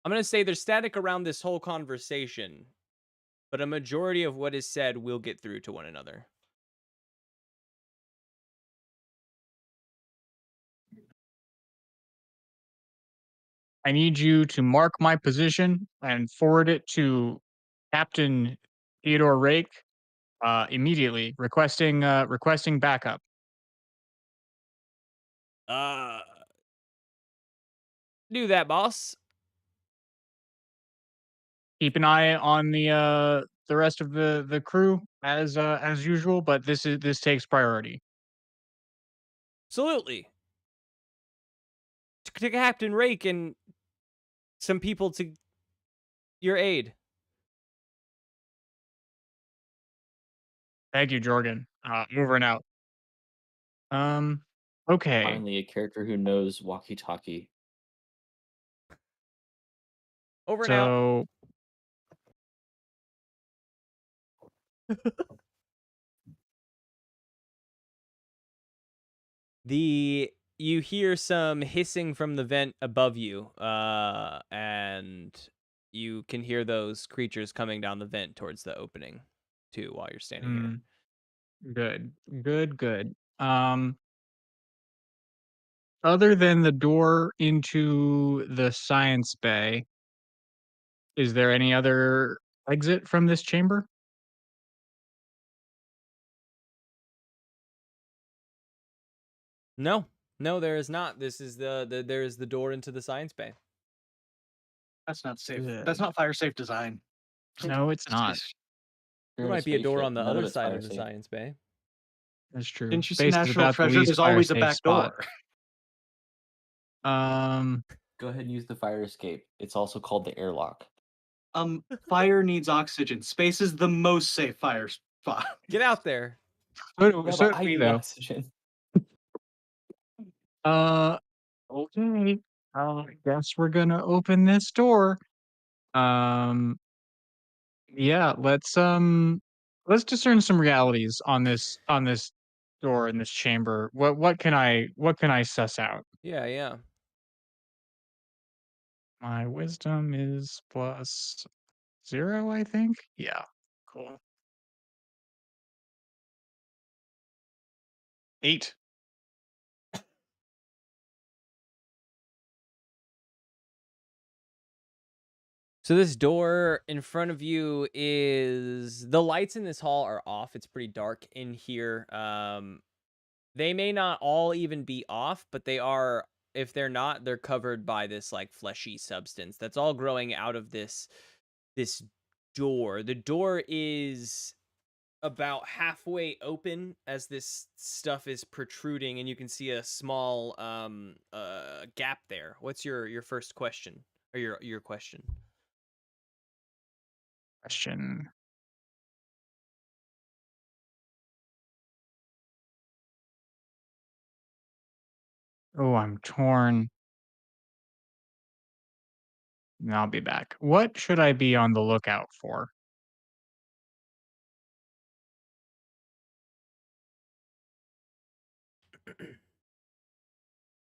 S1: I'm gonna say there's static around this whole conversation, but a majority of what is said will get through to one another.
S5: I need you to mark my position and forward it to Captain Theodore Rake immediately, requesting backup.
S1: Do that, boss.
S5: Keep an eye on the rest of the crew as usual, but this takes priority.
S1: Absolutely. To Captain Rake and some people to your aid.
S5: Thank you, Jorgen. Over and out. Okay.
S6: Finally, a character who knows walkie-talkie.
S1: Over and out.
S5: So
S1: you hear some hissing from the vent above you, and you can hear those creatures coming down the vent towards the opening too while you're standing here.
S5: Good. Other than the door into the science bay, is there any other exit from this chamber?
S1: No, there is not. This is there is the door into the science bay.
S4: That's not safe.
S5: Good.
S4: That's not fire safe design.
S5: No, it's not.
S4: Jeez.
S1: There
S6: You're in
S1: might be a door
S6: spaceship,
S1: on the
S6: none
S1: other
S6: it's
S1: side
S6: fire
S1: of the
S6: safe.
S1: science bay.
S5: That's true.
S4: Didn't you see
S5: Space is
S4: National
S5: about the
S4: Treasure?
S5: least
S4: There's always a
S5: fire-safe
S4: back
S5: spot.
S4: door.
S6: Go ahead and use the fire escape. It's also called the airlock.
S4: Fire needs oxygen. Space is the most safe fire spot.
S1: Get out there.
S5: So
S6: Yeah,
S5: do
S6: but I
S5: we,
S6: need
S5: though.
S6: oxygen.
S5: Okay. I guess we're gonna open this door. Yeah, let's discern some realities on this door in this chamber. What can I suss out?
S1: Yeah.
S5: My wisdom is +0, I think. Yeah. Cool. 8.
S1: So this door in front of you is the lights in this hall are off. It's pretty dark in here. They may not all even be off, but they are. If they're not, they're covered by this like fleshy substance that's all growing out of this door. The door is about halfway open as this stuff is protruding, and you can see a small gap there. What's your first question or your question?
S5: Question. Oh, I'm torn. I'll be back. What should I be on the lookout for?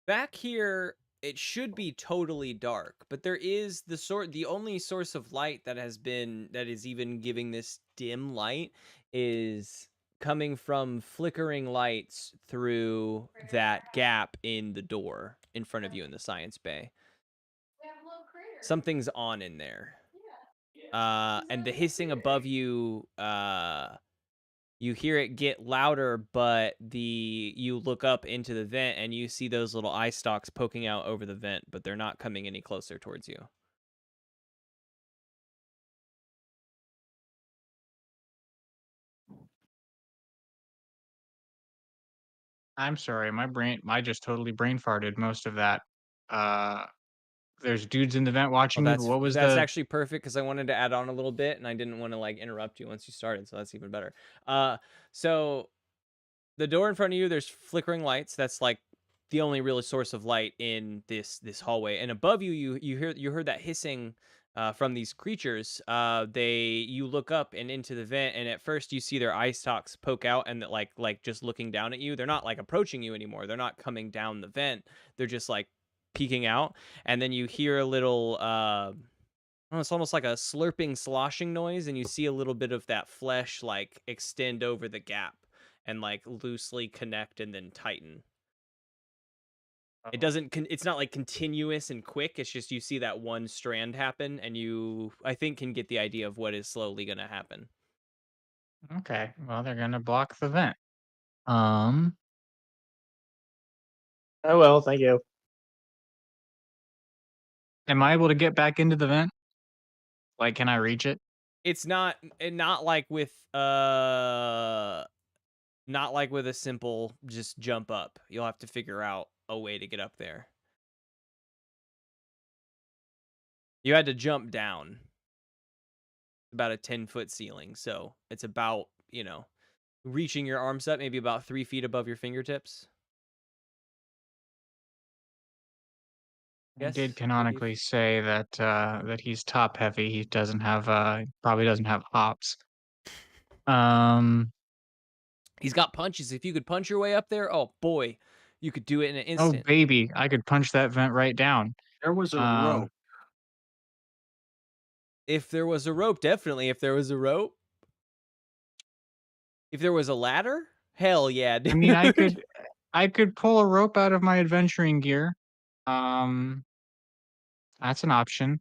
S1: Back here, it should be totally dark, but there is the only source of light that is even giving this dim light is coming from flickering lights through that gap in the door in front of you in the science bay. Something's on in there. And the hissing above you, you hear it get louder, but you look up into the vent and you see those little eye stalks poking out over the vent, but they're not coming any closer towards you.
S5: I'm sorry, I just totally brain farted most of that. Uh, there's dudes in the vent
S1: Well,
S5: watching me, but what was
S1: that's
S5: the
S1: actually perfect because I wanted to add on a little bit and I didn't want to like interrupt you once you started, so that's even better. So the door in front of you, there's flickering lights. That's like the only real source of light in this hallway. And above you, you heard that hissing from these creatures. You look up and into the vent, and at first you see their eye stalks poke out, and that like just looking down at you. They're not like approaching you anymore. They're not coming down the vent. They're just like peeking out, and then you hear a little. Oh, it's almost like a slurping, sloshing noise, and you see a little bit of that flesh like extend over the gap and like loosely connect and then tighten. It doesn't. It's not like continuous and quick. It's just you see that one strand happen, and I think, can get the idea of what is slowly going to happen.
S5: Okay, well, they're gonna block the vent. Um,
S3: Oh well, thank you.
S5: am I able to get back into the vent? Like, can I reach it?
S1: It's not not like with a simple just jump up. You'll have to figure out a way to get up there. You had to jump down. About a 10-foot ceiling, so it's about reaching your arms up, maybe about 3 feet above your fingertips.
S5: He
S1: Yes,
S5: did
S1: Raviv?
S5: canonically say that that he's top heavy. He doesn't have probably doesn't have hops. Um,
S1: He's got punches. If you could punch your way up there, oh boy, you could do it in an
S5: oh
S1: instant.
S5: baby, I could punch that vent right down.
S4: There was a
S5: Um,
S4: rope.
S1: If there was a rope, definitely. If there was a rope, if there was a ladder, hell yeah, dude.
S5: I mean, I could pull a rope out of my adventuring gear. Um, that's an option.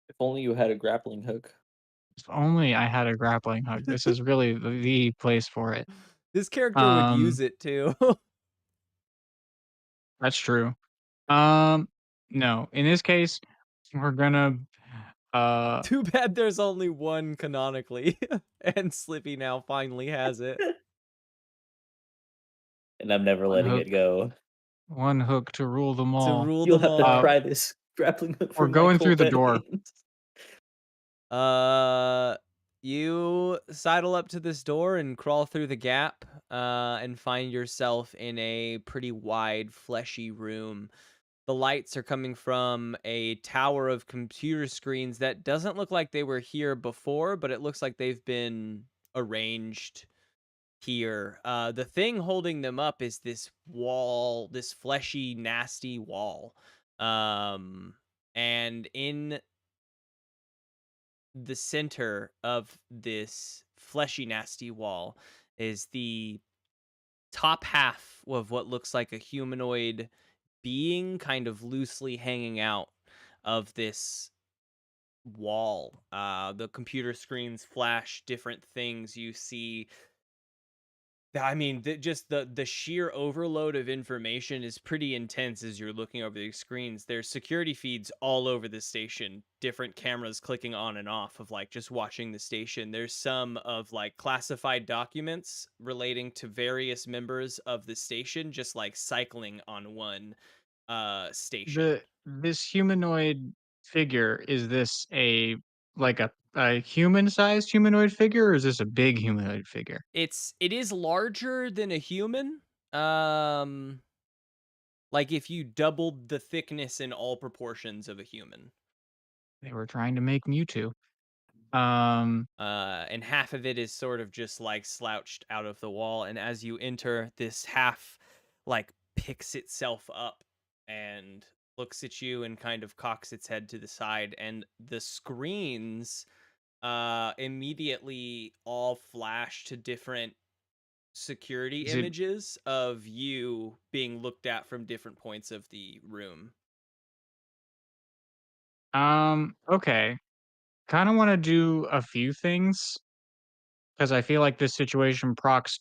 S6: If only you had a grappling hook.
S5: If only I had a grappling hook. This is really the place for it.
S1: This character would use it too.
S5: That's true. No. In this case, we're gonna
S1: Too bad there's only one canonically, and Slippy now finally has it.
S6: And I'm never
S5: One
S6: letting
S5: hook.
S6: it go.
S5: One hook to rule them
S1: To
S5: all.
S1: rule
S6: You'll
S1: them
S6: have to
S1: all.
S6: try this grappling hook
S5: We're
S6: from
S5: going
S6: Michael
S5: through the door.
S6: Bennings.
S1: You sidle up to this door and crawl through the gap, and find yourself in a pretty wide, fleshy room. The lights are coming from a tower of computer screens that doesn't look like they were here before, but it looks like they've been arranged here. The thing holding them up is this wall, this fleshy, nasty wall. And in the center of this fleshy, nasty wall is the top half of what looks like a humanoid being kind of loosely hanging out of this wall. The computer screens flash different things. You see, I mean, just the sheer overload of information is pretty intense as you're looking over these screens. There's security feeds all over the station, different cameras clicking on and off of like just watching the station. There's some of like classified documents relating to various members of the station just like cycling on one station.
S5: This humanoid figure, is this like a human-sized humanoid figure, or is this a big humanoid figure?
S1: It is larger than a human. Um like if you doubled the thickness in all proportions of a human.
S5: They were trying to make Mewtwo. Um,
S1: And half of it is sort of just like slouched out of the wall. And as you enter, this half like picks itself up and looks at you and kind of cocks its head to the side. And the screens immediately all flash to different security
S5: is it
S1: images of you being looked at from different points of the room.
S5: okay. Kind of want to do a few things because I feel like this situation procs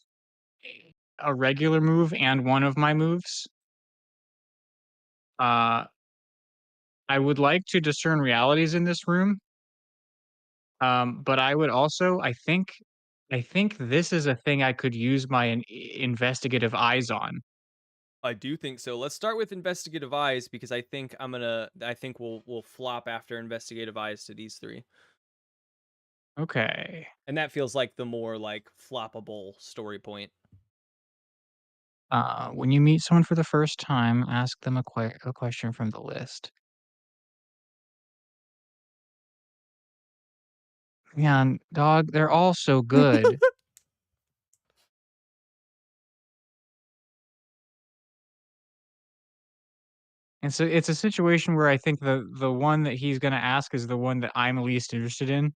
S5: a regular move and one of my moves. Uh, I would like to discern realities in this room. But I would also, I think this is a thing I could use my investigative eyes on.
S1: I do think so. Let's start with investigative eyes because I think we'll flop after investigative eyes to these three.
S5: Okay.
S1: And that feels like the more like floppable story point.
S5: When you meet someone for the first time, ask them a question from the list. Man, dog, they're all so good. And so it's a situation where I think the one that he's gonna ask is the one that I'm least interested in.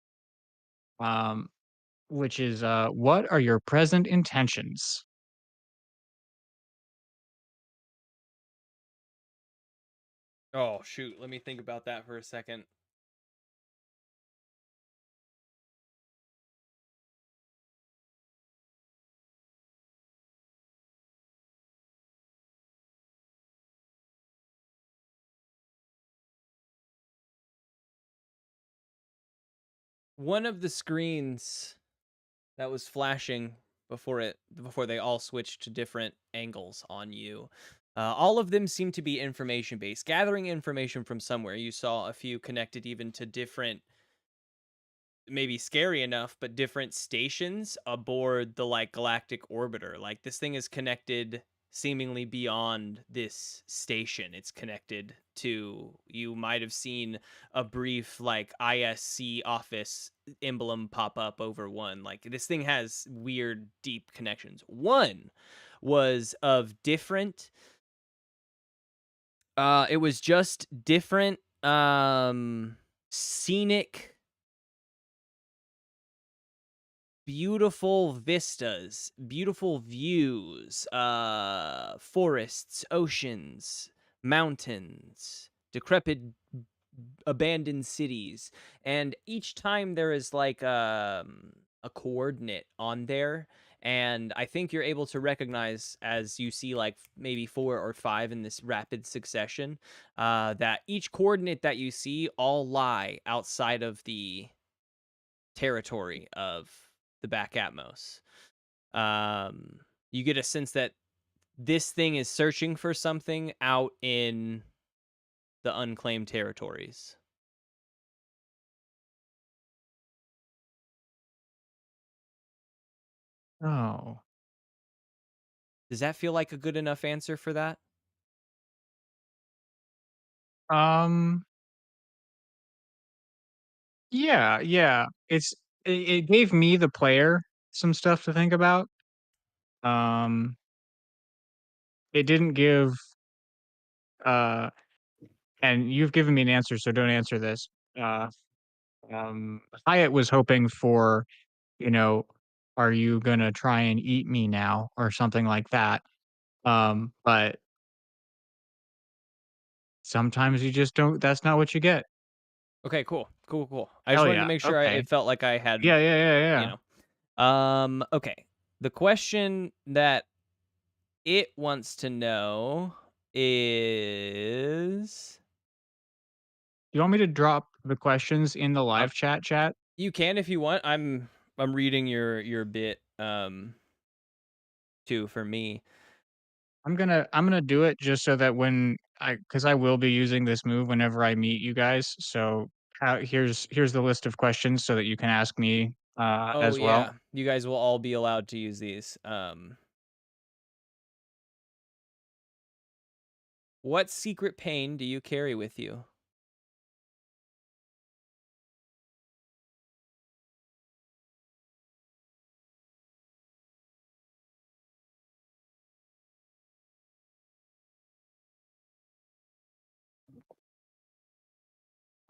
S5: Um, which is what are your present intentions?
S1: Oh shoot, let me think about that for a second. One of the screens that was flashing before they all switched to different angles on you. All of them seem to be information based, gathering information from somewhere. You saw a few connected even to different, maybe scary enough, but different stations aboard the like galactic orbiter. Like this thing is connected seemingly beyond this station. It's connected to, you might have seen a brief like ISC office emblem pop up over one. Like this thing has weird deep connections. One was of different it was just different scenic beautiful vistas, beautiful views, forests, oceans, mountains, decrepit abandoned cities. And each time there is like a coordinate on there, and I think you're able to recognize as you see like maybe 4 or 5 in this rapid succession, that each coordinate that you see all lie outside of the territory of the back Atmos. You get a sense that this thing is searching for something out in the unclaimed territories.
S5: Oh.
S1: Does that feel like a good enough answer for that?
S5: Um, yeah, yeah. It gave me the player some stuff to think about. Um, it didn't give uh and you've given me an answer, so don't answer this. Uh Hyatt was hoping for, you know, are you gonna try and eat me now or something like that. But sometimes you just don't. That's not what you get.
S1: Okay, cool. Cool. I just
S5: Hell
S1: wanted to
S5: yeah.
S1: make sure
S5: Okay.
S1: it felt like I had,
S5: Yeah.
S1: okay. The question that it wants to know is
S5: You want me to drop the questions in the
S1: um,
S5: live chat?
S1: you can if you want. I'm reading your bit too for me.
S5: I'm gonna do it just so that because I will be using this move whenever I meet you guys. So here's the list of questions so that you can ask me
S1: Oh
S5: as well.
S1: yeah, you guys will all be allowed to use these. What secret pain do you carry with you?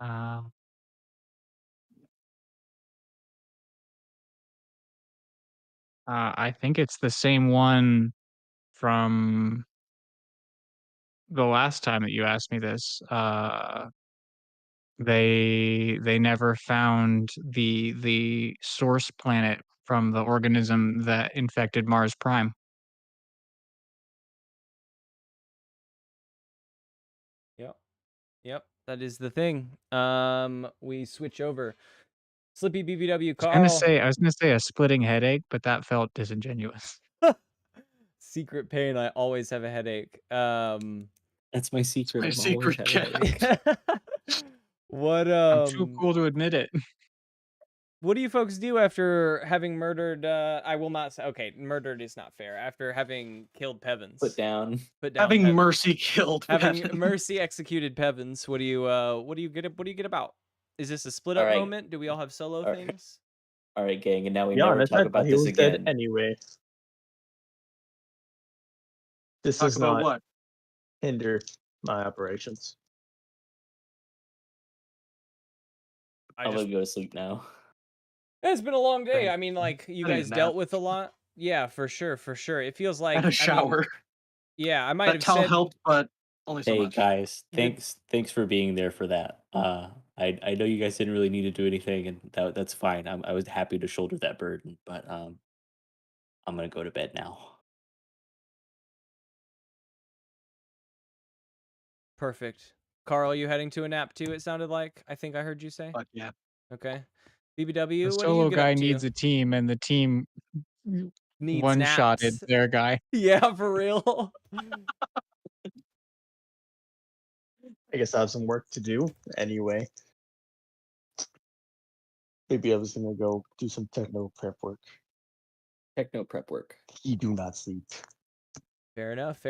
S5: Uh, I think it's the same one from the last time that you asked me this. They never found the source planet from the organism that infected Mars Prime.
S1: Yep, that is the thing. We switch over. Slippy BBW
S5: I was gonna say a splitting headache, but that felt disingenuous.
S1: Secret pain. I always have a headache.
S6: That's my secret.
S4: my
S6: I've always
S4: secret
S6: had a
S4: cat.
S6: headache.
S1: What
S5: I'm too cool to admit it.
S1: what do you folks do after having murdered I will not say, okay, murdered is not fair. After having killed Pevins.
S6: Put down.
S1: Put down
S4: Having
S1: Pevins.
S4: Mercy killed.
S1: Having
S4: Pevin.
S1: Mercy executed Pevins. What do you get about? Is this a split up
S6: All right.
S1: moment? Do we all have solo
S6: All right.
S1: things?
S6: All right, gang, and now we
S3: To be
S6: never
S3: honest,
S6: talk
S3: I thought
S6: about
S3: he
S6: this
S3: was dead
S6: again.
S3: anyway. This
S4: Talk
S3: does
S4: about
S3: not
S4: what?
S3: hinder my operations.
S6: I'll let you go to sleep now.
S1: It's been a long day.
S4: Right.
S1: I mean, like, you
S4: I need a
S1: guys dealt
S4: nap.
S1: with a lot. Yeah, for sure. It feels like
S4: And a shower.
S1: yeah, I might
S4: That
S1: have
S4: towel
S1: said
S4: helped, but only so
S6: Hey
S4: much.
S6: guys,
S1: The-
S6: thanks for being there for that. I know you guys didn't really need to do anything, and that's fine. I was happy to shoulder that burden, but I'm gonna go to bed now.
S1: perfect. Carl, you heading to a nap too, it sounded like. I think I heard you say.
S4: But yeah.
S1: Okay.
S5: The
S1: BBW, what do you
S5: solo
S1: get up
S5: guy
S1: to?
S5: needs a team, and the team
S1: Needs
S5: one-shotted
S1: naps.
S5: their guy.
S1: Yeah, for real.
S3: I guess I have some work to do anyway. Maybe I was gonna go do some techno prep work.
S6: Techno prep work.
S3: You do not sleep.
S1: Fair enough.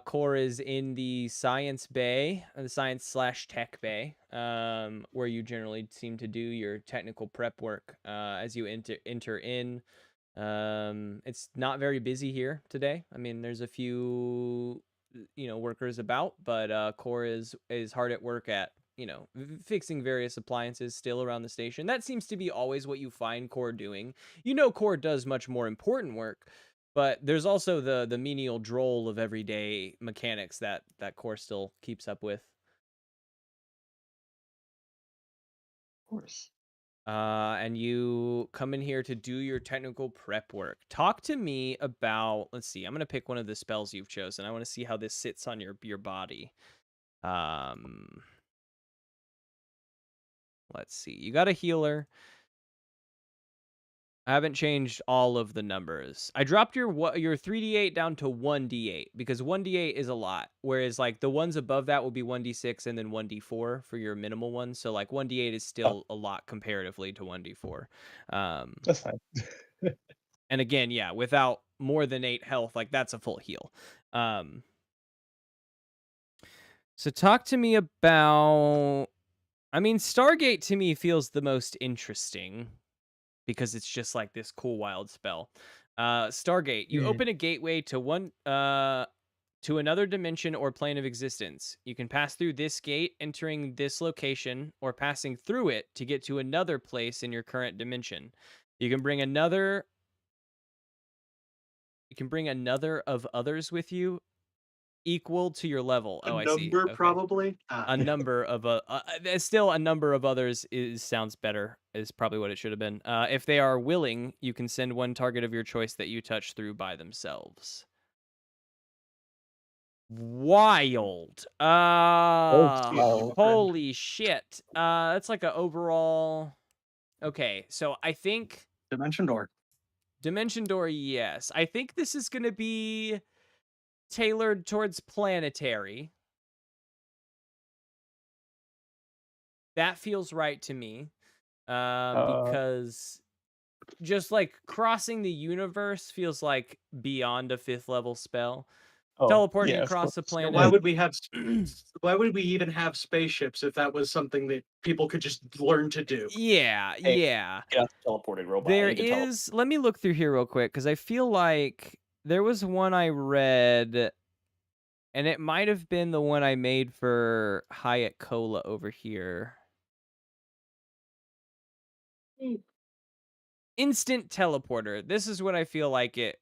S1: Core is in the science bay, the science/tech bay, where you generally seem to do your technical prep work as you enter in. It's not very busy here today. I mean, there's a few, workers about, but Core is hard at work at, fixing various appliances still around the station. That seems to be always what you find Core doing. Core does much more important work, but there's also the menial droll of everyday mechanics that Core still keeps up with.
S3: Of course.
S1: And you come in here to do your technical prep work. Talk to me about, let's see, I'm going to pick one of the spells you've chosen. I want to see how this sits on your body. Let's see. You got a healer. I haven't changed all of the numbers. I dropped your 3d8 down to 1d8 because 1d8 is a lot, whereas like the ones above that will be 1d6 and then 1d4 for your minimal one. So like 1d8 is still a lot comparatively to 1d4.
S3: That's fine.
S1: And again, yeah, without more than 8 health, like that's a full heal. So talk to me about, I mean, Stargate to me feels the most interesting because it's just like this cool wild spell. Stargate, you open a gateway to to another dimension or plane of existence. You can pass through this gate, entering this location, or passing through it to get to another place in your current dimension. You can bring another You can bring another of others with you equal to your level.
S4: A
S1: Oh, I see.
S4: number
S1: Okay.
S4: probably.
S1: A number of still a number of others sounds better is probably what it should have been. If they are willing, you can send one target of your choice that you touch through by themselves. Wild.
S3: Wild.
S1: Holy shit. That's like an overall. Okay, so I think
S4: Dimension Door.
S1: Dimension Door, yes. I think this is going to be tailored towards planetary. That feels right to me. Because just like crossing the universe feels like beyond a 5th level spell. Teleporting
S3: yeah, of
S1: across the
S3: course.
S1: planet.
S4: Why would we have? Why would we even have spaceships if that was something that people could just learn to do?
S1: Yeah,
S2: Hey,
S1: yeah.
S2: Get out the teleporting robot.
S1: There
S2: I need to teleport.
S1: is. Let me look through here real quick because I feel like there was one I read, and it might have been the one I made for Hyatt Cola over here. Instant teleporter. This is what I feel like it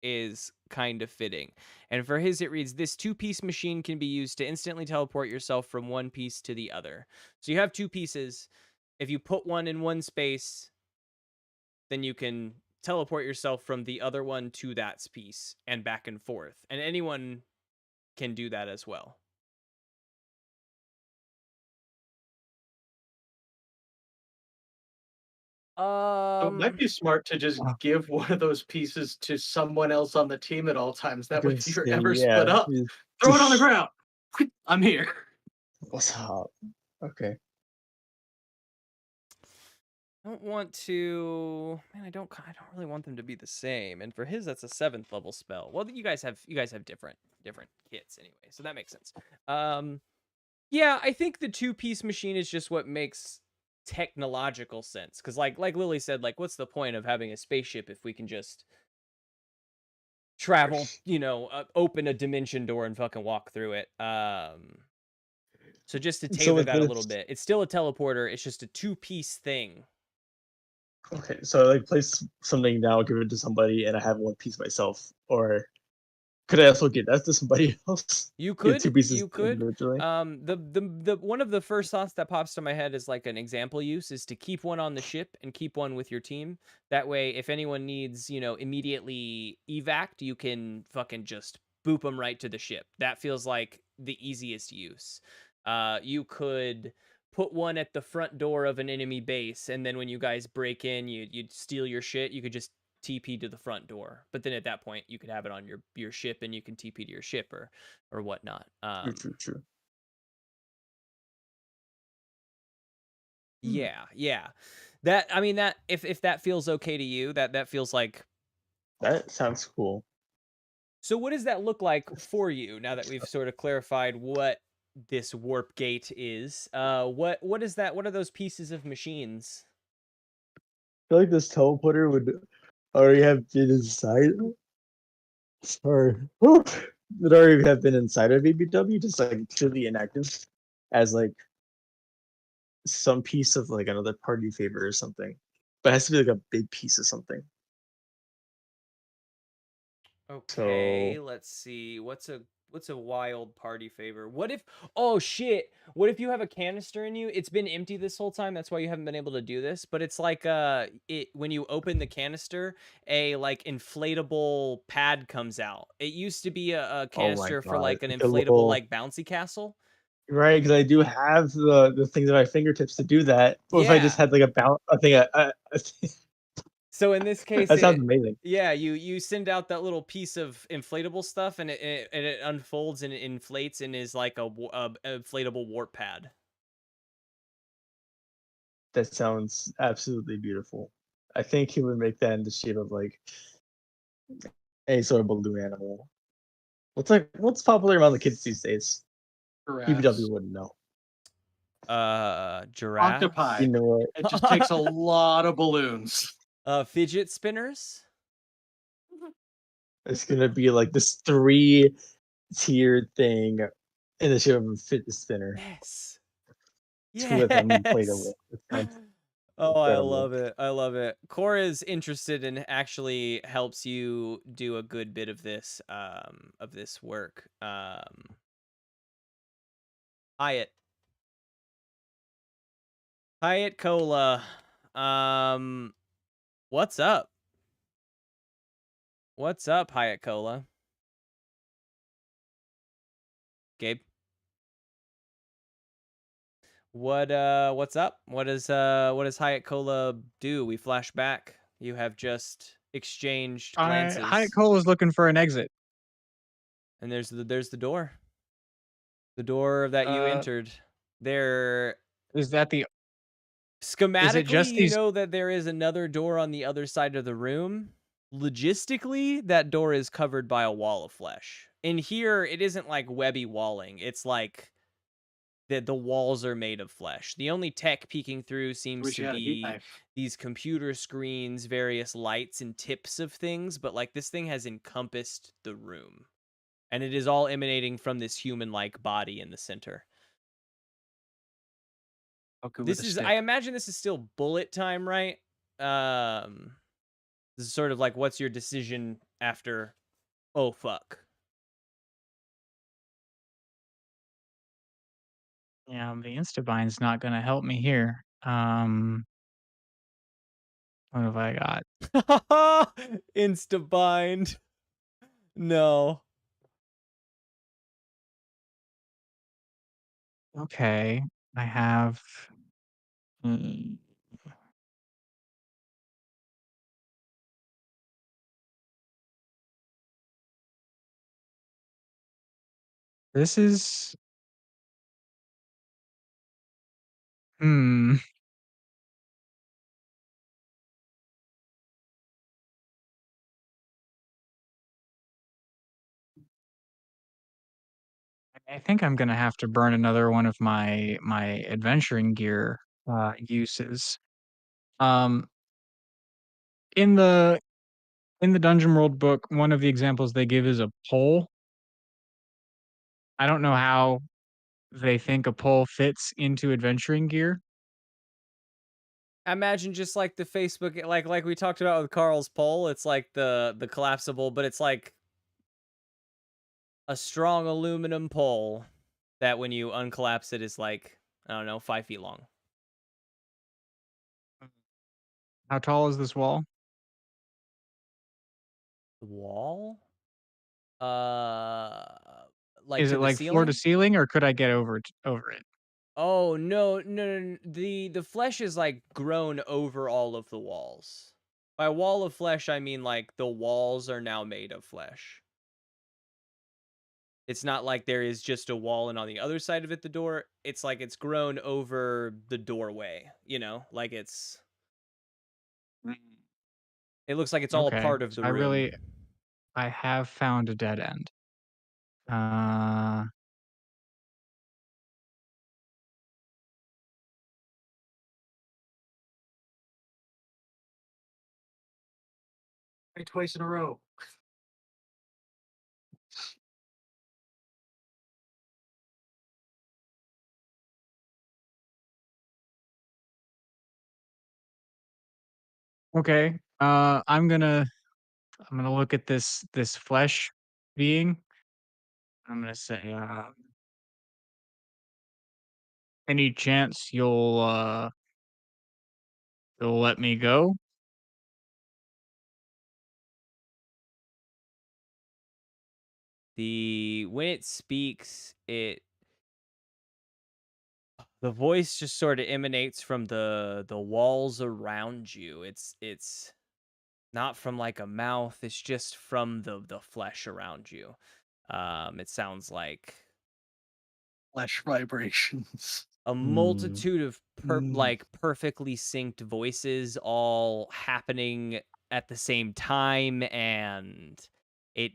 S1: is kind of fitting. And for his, it reads, this 2-piece machine can be used to instantly teleport yourself from one piece to the other. So you have 2 pieces. If you put one in one space, then you can teleport yourself from the other one to that piece and back and forth. And anyone can do that as well.
S4: So it might be smart to just give one of those pieces to someone else on the team at all times. That way, if you're ever split up, throw it on the ground. I'm here.
S3: What's up? Okay.
S1: I don't want to. Man, I don't really want them to be the same. And for his, that's a 7th level spell. Well, you guys have different kits anyway, so that makes sense. Yeah, I think the 2-piece machine is just what makes technological sense. Because like Lily said, like, what's the point of having a spaceship if we can just travel, open a dimension door and fucking walk through it? So just to tailor that a little bit, it's still a teleporter. It's just a 2-piece thing.
S3: Okay, so I place something now, give it to somebody, and I have one piece myself. Or could I also get that to somebody else?
S1: You
S3: Get 2
S1: could.
S3: pieces
S1: You could.
S3: individually?
S1: The one of the first thoughts that pops to my head is like an example use is to keep one on the ship and keep one with your team. That way, if anyone needs, immediately evac, you can fucking just boop them right to the ship. That feels like the easiest use. You could put one at the front door of an enemy base, and then when you guys break in, you'd steal your shit. You could just TP to the front door, but then at that point you could have it on your ship and you can TP to your ship or whatnot.
S3: True.
S1: Yeah. That, I mean, that if that feels okay to you, that feels like.
S3: That sounds cool.
S1: So what does that look like for you now that we've sort of clarified what this warp gate is? What is that? What are those pieces of machines?
S3: I feel like this teleporter would already have been inside. Sorry. Would already have been inside of BBW, just like truly inactive, as like some piece of like another party favor or something. But it has to be like a big piece of something.
S1: Okay,
S3: So
S1: let's see. What's a wild party favor? What if, oh shit, what if you have a canister in you? It's been empty this whole time. That's why you haven't been able to do this. But it's like when you open the canister, a like inflatable pad comes out. It used to be a canister for like an
S3: like a
S1: inflatable
S3: little-
S1: like bouncy castle.
S3: right, because I do have the things at my fingertips to do that. Or if I just
S1: Yeah.
S3: had like a thing,
S1: So in this case,
S3: that sounds amazing.
S1: yeah, you send out that little piece of inflatable stuff, and it unfolds and it inflates and is like a inflatable warp pad.
S3: That sounds absolutely beautiful. I think he would make that in the shape of like any sort of balloon animal. What's popular among the kids these days? BBW wouldn't know.
S1: Giraffe.
S4: Octopi.
S3: You know what?
S4: It just takes a lot of balloons.
S1: Fidget spinners.
S3: It's gonna be like this 3-tiered thing in the shape of a fidget spinner.
S1: Yes.
S3: 2 of them inflatable.
S1: Oh, I
S3: Incredible.
S1: love it. I love it. Cora is interested and actually helps you do a good bit of this work. Hyatt. Hyatt Cola. What's up? What's up, Hyatt Cola? Gabe. What's up? What does Hyatt Cola do? We flash back. You have just exchanged
S5: Hyatt
S1: glances.
S5: Cole is looking for an exit.
S1: And there's the door. The door that you entered. There
S5: Is that the?
S1: schematically
S5: just
S1: you
S5: these-
S1: know that there is another door on the other side of the room. Logistically, that door is covered by a wall of flesh. In here, it isn't like webby walling. It's like the walls are made of flesh. The only tech peeking through seems
S4: Wish you
S1: to
S4: had a meat
S1: be
S4: knife.
S1: these computer screens, various lights and tips of things, but like this thing has encompassed the room. And it is all emanating from this human-like body in the center.
S4: Okay,
S1: This is, I imagine this is still bullet time, right? This is sort of like, what's your decision after, oh fuck.
S5: Yeah, the Instabind's not gonna help me here. What have I got?
S1: Instabind. No.
S5: Okay, I have. mm, This is. Hmm. I think I'm gonna have to burn another one of my adventuring gear uses. Um, in the Dungeon World book, one of the examples they give is a pole. I don't know how they think a pole fits into adventuring gear.
S1: Imagine just like the Facebook, like we talked about with Carl's pole. It's like the collapsible, but it's like a strong aluminum pole that when you uncollapse it is like, I don't know, 5 feet long.
S5: How tall is this wall?
S1: The wall? Uh, like
S5: Is
S1: to
S5: it
S1: the
S5: like floor to
S1: ceiling?
S5: ceiling, or could I get over it?
S1: Oh no. The flesh is like grown over all of the walls. By wall of flesh, I mean like the walls are now made of flesh. It's not like there is just a wall and on the other side of it the door. It's like it's grown over the doorway, you know? Like it looks like it's all a
S5: Okay,
S1: part of
S5: so
S1: the room.
S5: I have found a dead end. Uh,
S4: Twice in a row.
S5: okay. I'm gonna look at this flesh being. I'm gonna say, any chance you'll let me go?
S1: When it speaks, the voice just sort of emanates from the walls around you. It's not from like a mouth, it's just from the flesh around you. It sounds like
S4: Flesh vibrations.
S1: a
S3: Hmm.
S1: multitude of
S4: Mm.
S1: perfectly synced voices all happening at the same time, and it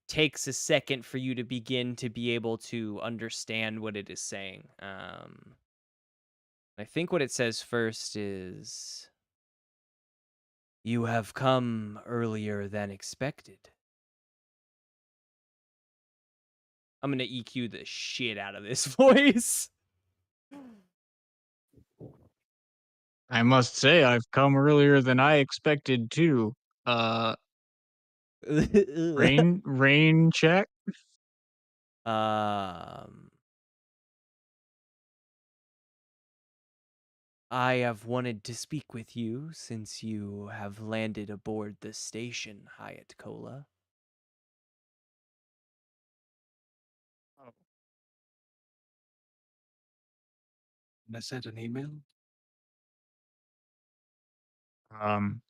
S1: takes a second for you to begin to be able to understand what it is saying. I think what it says first is, "You have come earlier than expected." I'm gonna EQ the shit out of this voice.
S5: I must say, I've come earlier than I expected too. Rain check.
S1: Um, I have wanted to speak with you since you have landed aboard the station, Hyatt Cola.
S4: I sent an email.
S5: Um,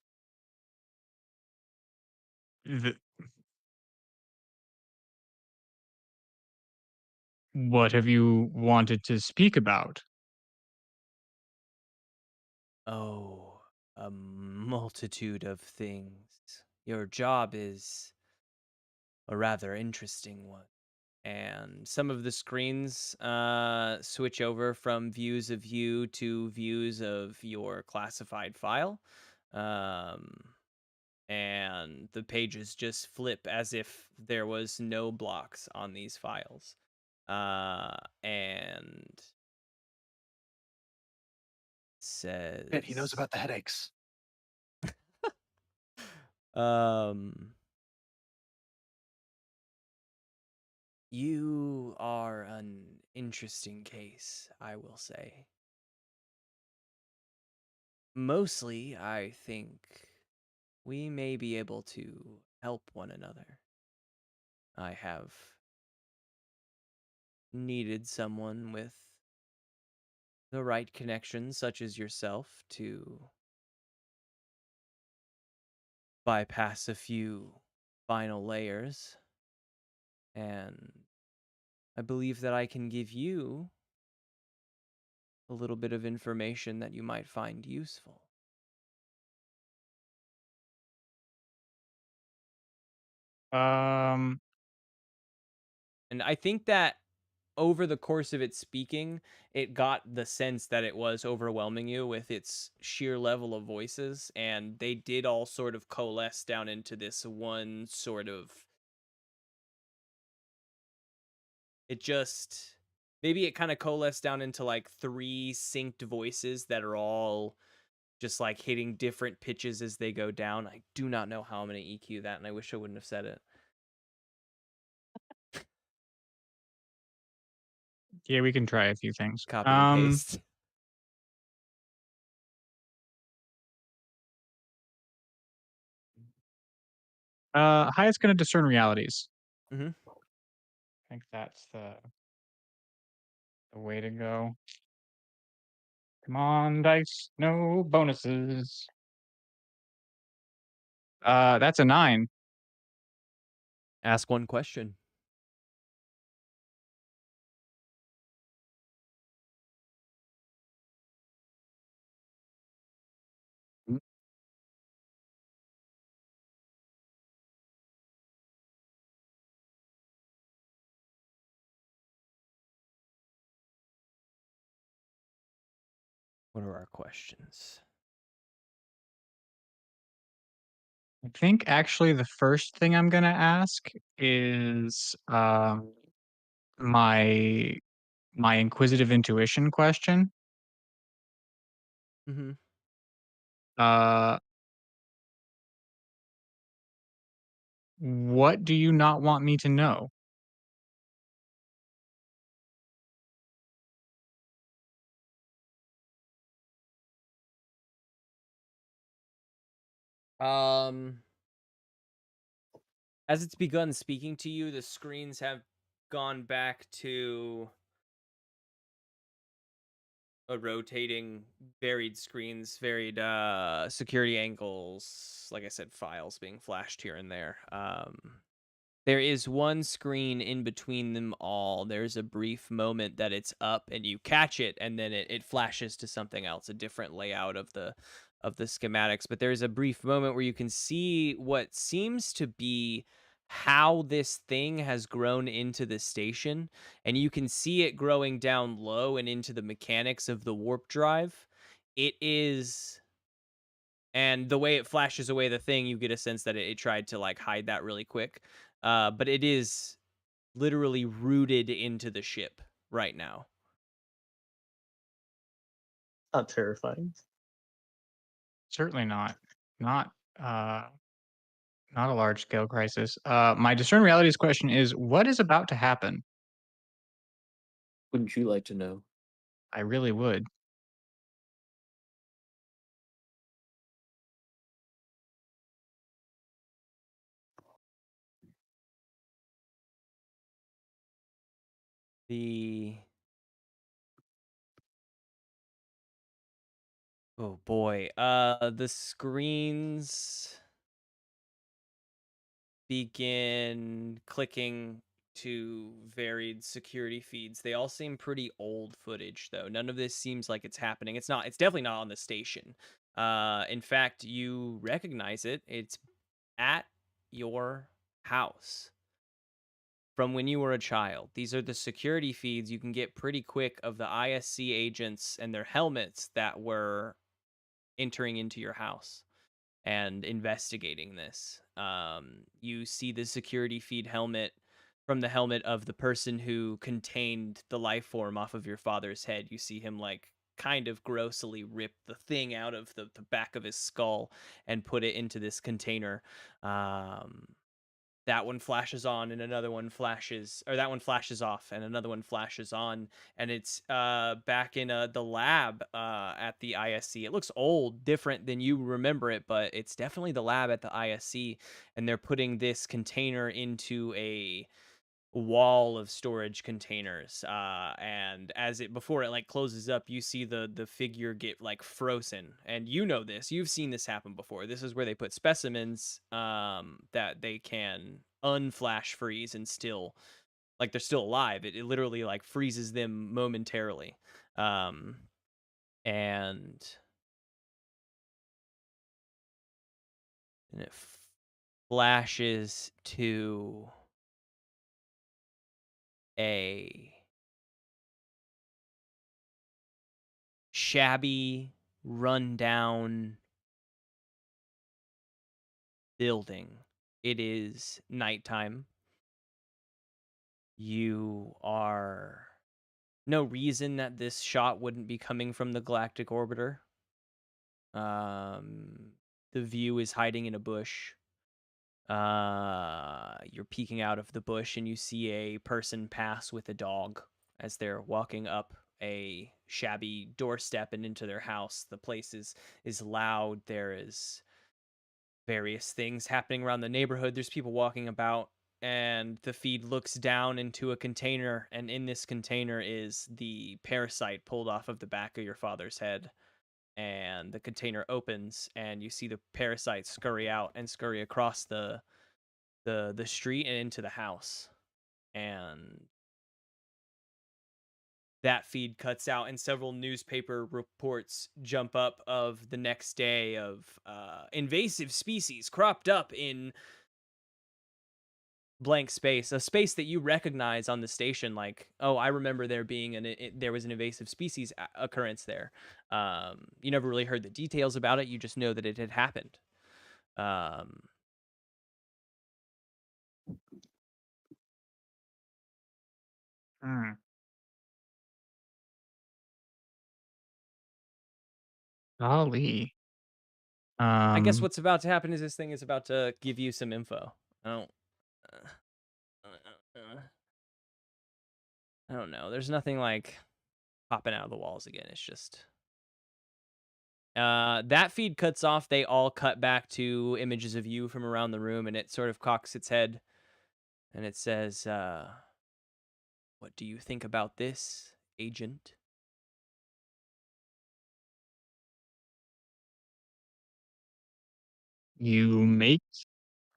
S5: th- what have you wanted to speak about?
S1: Oh, a multitude of things. Your job is a rather interesting one. And some of the screens switch over from views of you to views of your classified file. And the pages just flip as if there was no blocks on these files. And says
S4: And he knows about the headaches.
S1: You are an interesting case, I will say. Mostly, I think we may be able to help one another. I have needed someone with the right connections, such as yourself, to bypass a few final layers. And I believe that I can give you a little bit of information that you might find useful.
S5: Um,
S1: And I think that over the course of its speaking, it got the sense that it was overwhelming you with its sheer level of voices, and they did all sort of coalesce down into this one sort of. It just. Maybe it kind of coalesced down into like 3 synced voices that are all just like hitting different pitches as they go down. I do not know how I'm going to EQ that, and I wish I wouldn't have said it.
S5: yeah, we can try a few things.
S1: Copy and paste.
S5: Hyatt's gonna discern realities.
S1: Mhm.
S5: I think that's the way to go. Come on, dice. No bonuses. That's a 9.
S1: Ask one question.
S5: Mm.
S1: What are our questions?
S5: I think actually the first thing I'm gonna ask is my my inquisitive intuition question.
S1: Mhm.
S5: Uh, what do you not want me to know?
S1: Um As it's begun speaking to you, the screens have gone back to a rotating varied screens, varied security angles, like I said, files being flashed here and there. There is one screen in between them all. There's a brief moment that it's up and you catch it, and then it flashes to something else, a different layout of the schematics. But there's a brief moment where you can see what seems to be how this thing has grown into the station, and you can see it growing down low and into the mechanics of the warp drive. It is, and the way it flashes away the thing, you get a sense that it tried to like hide that really quick. But it is literally rooted into the ship right now.
S3: Not terrifying.
S5: Certainly not. Not not a large scale crisis. My discern realities question is what is about to happen?
S6: Wouldn't you like to know?
S5: I really would.
S1: The Oh boy. The screens begin clicking to varied security feeds. They all seem pretty old footage though. None of this seems like it's happening. It's definitely not on the station. In fact, you recognize it. It's at your house from when you were a child. These are the security feeds you can get pretty quick of the ISC agents and their helmets that were entering into your house and investigating this. You see the security feed helmet from the helmet of the person who contained the life form off of your father's head. You see him like kind of grossly rip the thing out of the back of his skull and put it into this container. That one flashes on and another one flashes, or that one flashes off and another one flashes on, and it's back in the lab at the ISC. It looks old, different than you remember it, but it's definitely the lab at the ISC, and they're putting this container into a wall of storage containers, and as it before it like closes up, you see the figure get like frozen, and you know this, you've seen this happen before. This is where they put specimens that they can unflash freeze and still like they're still alive. It literally like freezes them momentarily. Um and and it flashes to a shabby, rundown building. It is nighttime. You are no reason that this shot wouldn't be coming from the galactic orbiter. The view is hiding in a bush. You're peeking out of the bush and you see a person pass with a dog as they're walking up a shabby doorstep and into their house. The place is loud. There is various things happening around the neighborhood. There's people walking about, and the feed looks down into a container, and in this container is the parasite pulled off of the back of your father's head. And the container opens, and you see the parasite scurry out and scurry across the street and into the house. And that feed cuts out, and several newspaper reports jump up of the next day of invasive species cropped up in blank space, a space that you recognize on the station. Like, oh, I remember there being there was an invasive species occurrence there. You never really heard the details about it. You just know that it had happened.
S5: Hmm. Golly.
S1: I guess what's about to happen is this thing is about to give you some info. I don't. I don't know. There's nothing like popping out of the walls again. It's just that feed cuts off. They all cut back to images of you from around the room, and it sort of cocks its head and it says, "What do you think about this, Agent?"
S5: You make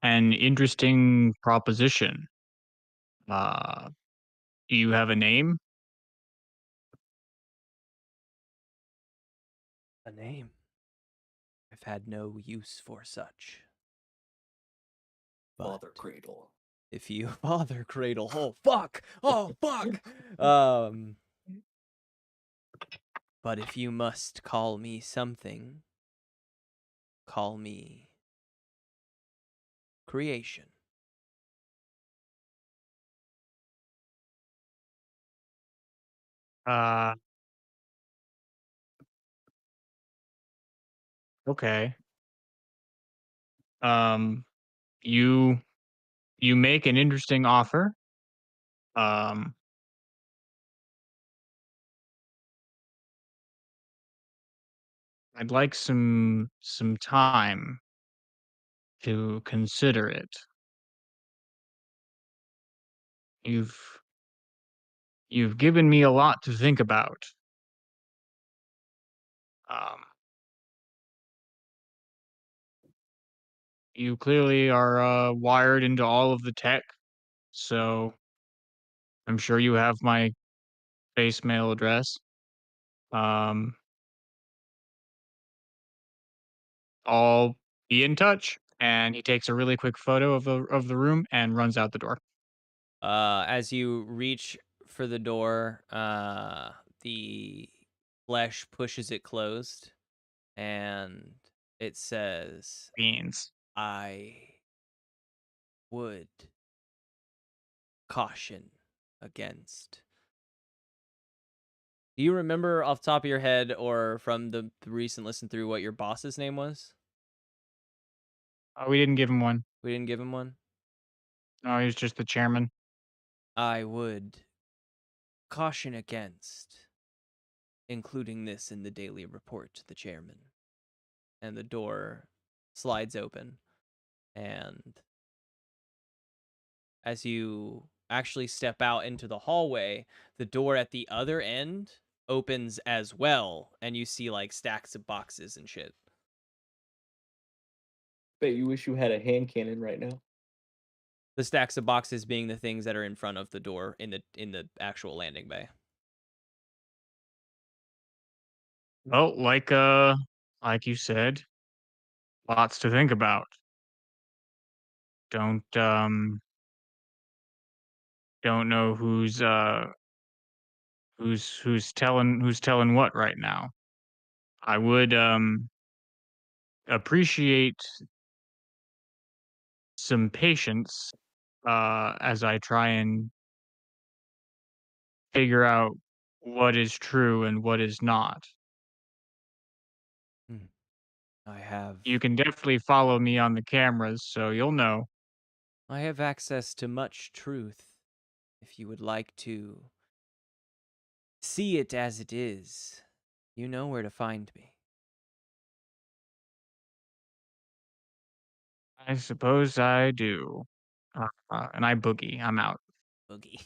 S5: an interesting proposition. Do you have a name?
S1: A name. I've had no use for such.
S6: Father
S1: But
S6: Cradle.
S1: if you Father Cradle, oh fuck, but if you must call me something, call me Creation.
S5: Uh, Okay. Um, you you make an interesting offer. Um, I'd like some time to consider it. You've you've given me a lot to think about. Um, you clearly are wired into all of the tech, so I'm sure you have my face mail address. Um, I'll be in touch. And he takes a really quick photo of the room and runs out the door.
S1: As you reach for the door, the flesh pushes it closed, and it says,
S5: Beans.
S1: "I would caution against." Do you remember off the top of your head or from the recent listen through what your boss's name was?
S5: We didn't give him one.
S1: We didn't give him one.
S5: No, he was just the chairman.
S1: I would caution against including this in the daily report to the chairman. And the door slides open, and as you actually step out into the hallway, the door at the other end opens as well, and you see like stacks of boxes and shit.
S6: Bet you wish you had a hand cannon right now.
S1: The stacks of boxes being the things that are in front of the door in the actual landing bay.
S5: Well, like you said, lots to think about. Don't don't know who's telling what right now. I would appreciate some patience as I try and figure out what is true and what is not.
S1: I have
S5: You can definitely follow me on the cameras, so you'll know.
S1: I have access to much truth. If you would like to see it as it is, you know where to find me.
S5: I suppose I do. And I boogie. I'm out.
S1: Boogie.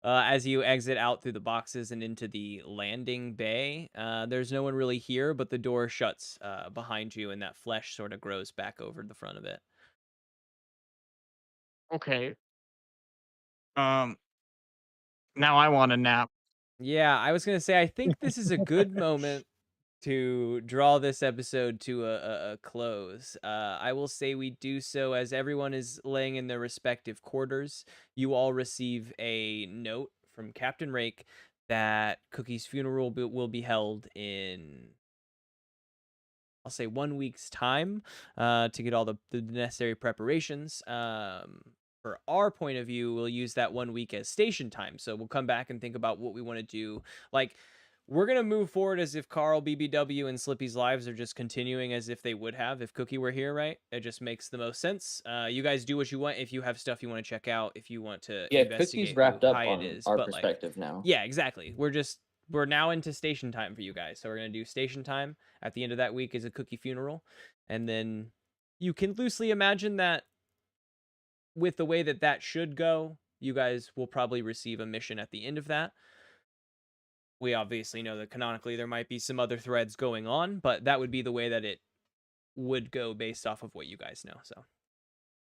S1: As you exit out through the boxes and into the landing bay, there's no one really here, but the door shuts behind you, and that flesh sort of grows back over the front of it.
S5: Okay. Um. Now I want a nap.
S1: Yeah, I was gonna say, I think this is a good moment to draw this episode to a close. I will say we do so as everyone is laying in their respective quarters. You all receive a note from Captain Rake that Cookie's funeral will be held in, I'll say, 1 week's time, to get all the necessary preparations. For our point of view, we'll use that 1 week as station time. So we'll come back and think about what we want to do. Like, we're going to move forward as if Carl, BBW, and Slippy's lives are just continuing as if they would have if Cookie were here, right? It just makes the most sense. You guys do what you want. If you have stuff you want to check out, if you want to
S6: Yeah,
S1: investigate
S6: Cookie's wrapped
S1: who
S6: up
S1: Hyatt
S6: on
S1: is.
S6: our
S1: But, like,
S6: perspective now.
S1: yeah, exactly. We're now into station time for you guys. So we're going to do station time. At the end of that week is a Cookie funeral. And then you can loosely imagine that with the way that that should go, you guys will probably receive a mission at the end of that. We obviously know that canonically there might be some other threads going on, but that would be the way that it would go based off of what you guys know. So,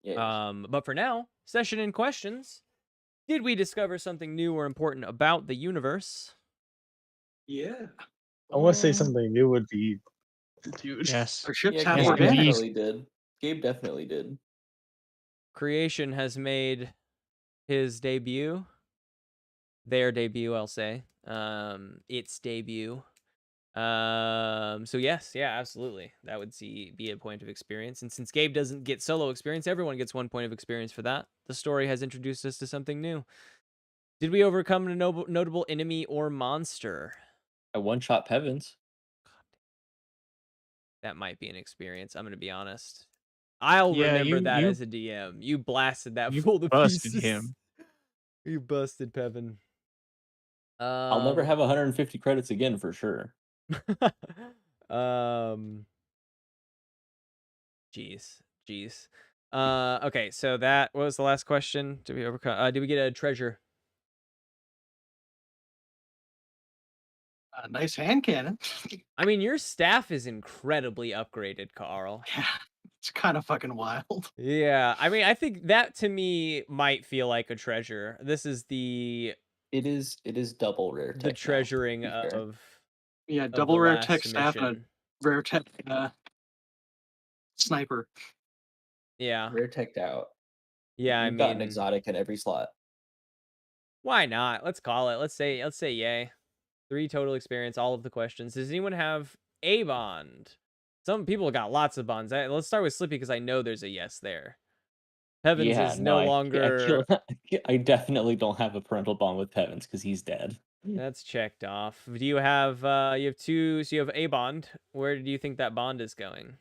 S6: Yeah.
S1: but for now, session in questions. Did we discover something new or important about the universe?
S4: Yeah.
S3: I want to say something new would be, dude.
S5: Yes.
S4: Our ship's
S6: Yeah,
S4: half
S5: Yes,
S6: Gabe
S4: our deck.
S5: please.
S6: definitely did. Gabe definitely did.
S1: Creation has made his debut. Their debut, I'll say. Its debut. So yes, yeah, absolutely. That would be a point of experience. And since Gabe doesn't get solo experience, everyone gets 1 point of experience for that. The story has introduced us to something new. Did we overcome a notable enemy or monster?
S6: I one-shot Pevins.
S1: that might be an experience. I'm gonna be honest. I'll
S5: Yeah,
S1: remember that
S5: you
S1: as a DM. You blasted that
S5: you
S1: fool to
S5: busted
S1: pieces.
S5: him.
S1: You busted Pevin.
S6: I'll never have 150 credits again for sure.
S1: um jeez. Okay, so that what was the last question. Did we overcome did we get a treasure?
S4: A nice hand cannon.
S1: I mean, your staff is incredibly upgraded, Carl.
S4: Yeah, it's kind of fucking wild.
S1: Yeah, I mean, I think that to me might feel like a treasure. This is the
S6: It is double rare tech now, to
S1: treasuring
S6: be fair.
S1: of
S4: Yeah,
S1: the
S4: double rare tech
S1: last
S4: staff and a
S1: mission.
S4: rare tech sniper.
S1: Yeah.
S6: Rare teched out.
S1: Yeah, I
S6: You've got an
S1: mean,
S6: exotic at every slot.
S1: why not? Let's call it. Let's say yay. 3 total experience, all of the questions. Does anyone have a bond? Some people got lots of bonds. Let's start with Slippy because I know there's a yes there. Heavens
S6: Yeah,
S1: is
S6: no,
S1: no longer.
S6: I definitely don't have a parental bond with Pevins because he's dead.
S1: That's checked off. Do you have you have 2, so you have a bond. Where do you think that bond is going?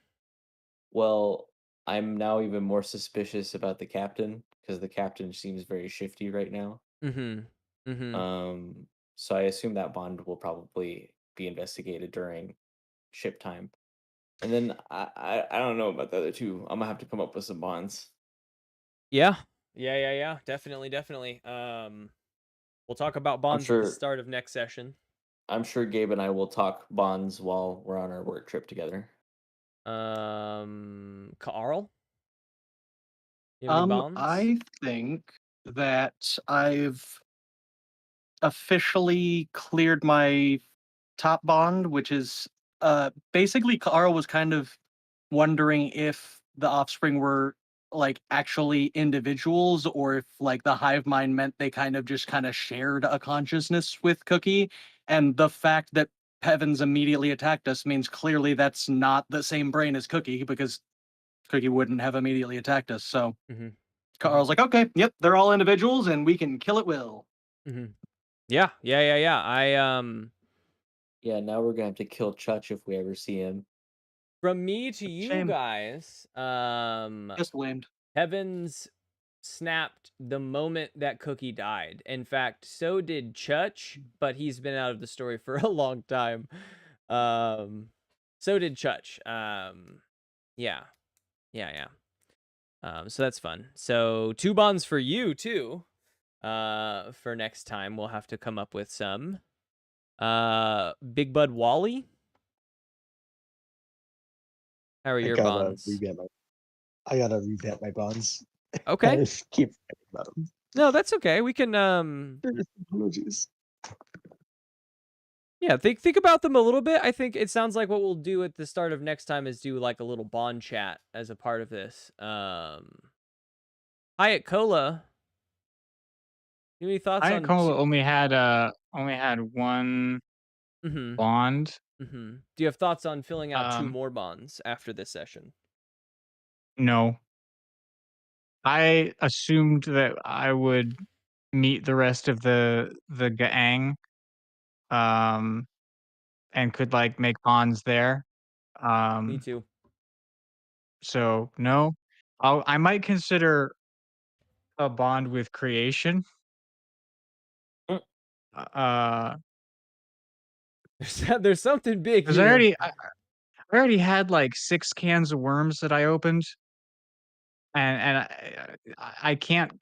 S6: Well, I'm now even more suspicious about the captain because the captain seems very shifty right now. So I assume that bond will probably be investigated during ship time. And then I don't know about the other two. I'm gonna have to come up with some bonds.
S1: Yeah. Definitely. We'll talk about bonds at the
S6: sure-
S1: start of next session.
S6: I'm sure Gabe and I will talk bonds while we're on our work trip together.
S1: Carl? You have any bonds?
S4: I think that I've officially cleared my top bond, which is basically Carl was kind of wondering if the offspring were like actually individuals or if like the hive mind meant they kind of shared a consciousness with Cookie. And the fact that Pevins immediately attacked us means clearly that's not the same brain as Cookie because Cookie wouldn't have immediately attacked us. So Carl's like, okay, yep, they're all individuals and we can kill at will.
S1: Yeah.
S6: Yeah, now we're gonna have to kill Chutch if we ever see him.
S1: From me to you
S4: Shame.
S1: guys,
S4: Just blamed.
S1: Heavens snapped the moment that Cookie died. In fact, so did Chutch, but he's been out of the story for a long time. So did Chutch. Yeah. So that's fun. So 2 bonds for you too. For next time, we'll have to come up with some. Big Bud Wally. How are your bonds?
S3: I gotta revamp my bonds.
S1: Okay.
S3: I keep forgetting about them.
S1: No, that's okay. We can
S3: Apologies.
S1: yeah, think about them a little bit. I think it sounds like what we'll do at the start of next time is do like a little bond chat as a part of this. Hyatt Cola. You have any thoughts on
S5: Ayakola only had one bond.
S1: Do you have thoughts on filling out 2
S5: Um,
S1: more bonds after this session?
S5: No. I assumed that I would meet the rest of the gang, and could like make bonds there.
S1: Me too.
S5: So no, I might consider a bond with creation.
S1: There's something big
S5: Because
S1: here.
S5: I already had like 6 cans of worms that I opened, and I can't.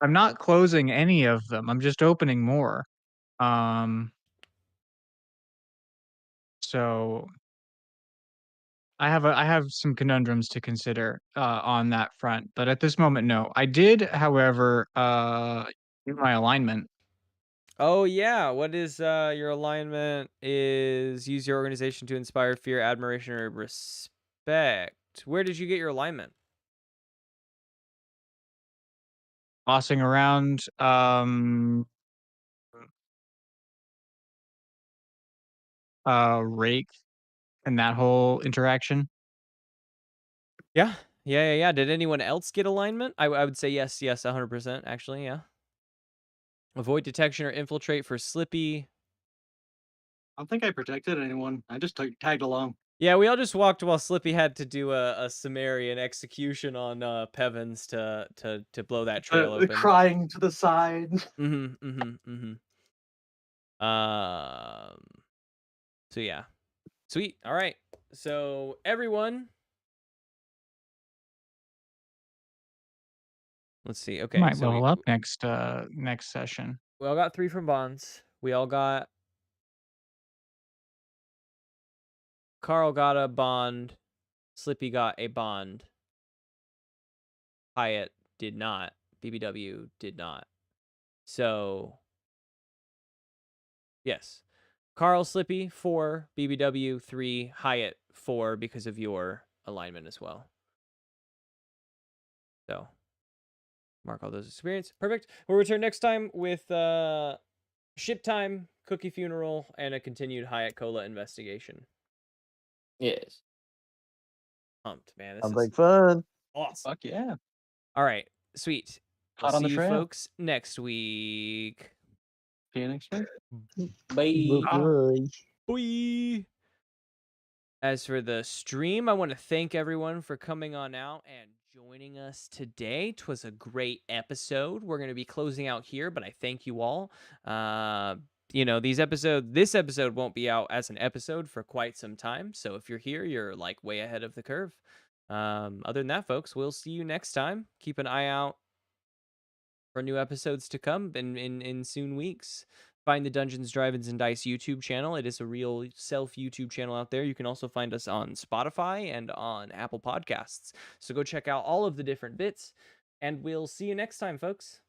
S5: I'm not closing any of them. I'm just opening more. So I have some conundrums to consider on that front, but at this moment, no. I did, however, do my alignment.
S1: Oh yeah, what is your alignment is use your organization to inspire fear, admiration, or respect. Where did you get your alignment?
S5: Bossing around, Rake and that whole interaction.
S1: Yeah. Did anyone else get alignment? I would say yes, 100%, actually, yeah. Avoid detection or infiltrate for Slippy.
S4: I don't think I protected anyone. I just tagged along.
S1: Yeah, we all just walked while Slippy had to do a Sumerian execution on Pevins to blow that trail
S4: The
S1: open.
S4: crying to the side.
S1: So yeah. Sweet. All right. So everyone, let's see. Okay.
S5: Might
S1: So
S5: level up next session.
S1: we all got 3 from Bonds. We all got Carl got a bond. Slippy got a bond. Hyatt did not. BBW did not. So yes. Carl, Slippy, 4. BBW, 3. Hyatt, 4 because of your alignment as well. So mark all those experience. Perfect. We'll return next time with ship time, cookie funeral, and a continued Hyatt Cola investigation.
S6: Yes.
S1: Pumped, man. This
S3: Sounds
S1: is
S3: like fun.
S1: awesome.
S4: Fuck yeah.
S1: All right. Sweet. We'll
S4: Hot on
S1: see
S4: the
S1: you
S4: trail.
S1: folks next week.
S4: See you next week.
S6: Bye.
S3: Bye.
S1: Bye. As for the stream, I want to thank everyone for coming on out and joining us today. 'Twas a great episode. We're going to be closing out here, but I thank you all. This episode won't be out as an episode for quite some time. So if you're here, you're like way ahead of the curve. Other than that, folks, we'll see you next time. Keep an eye out for new episodes to come in soon weeks. Find the Dungeons, Drive-Ins, and Dice YouTube channel. It is a real self-YouTube channel out there. You can also find us on Spotify and on Apple Podcasts. So go check out all of the different bits, and we'll see you next time, folks.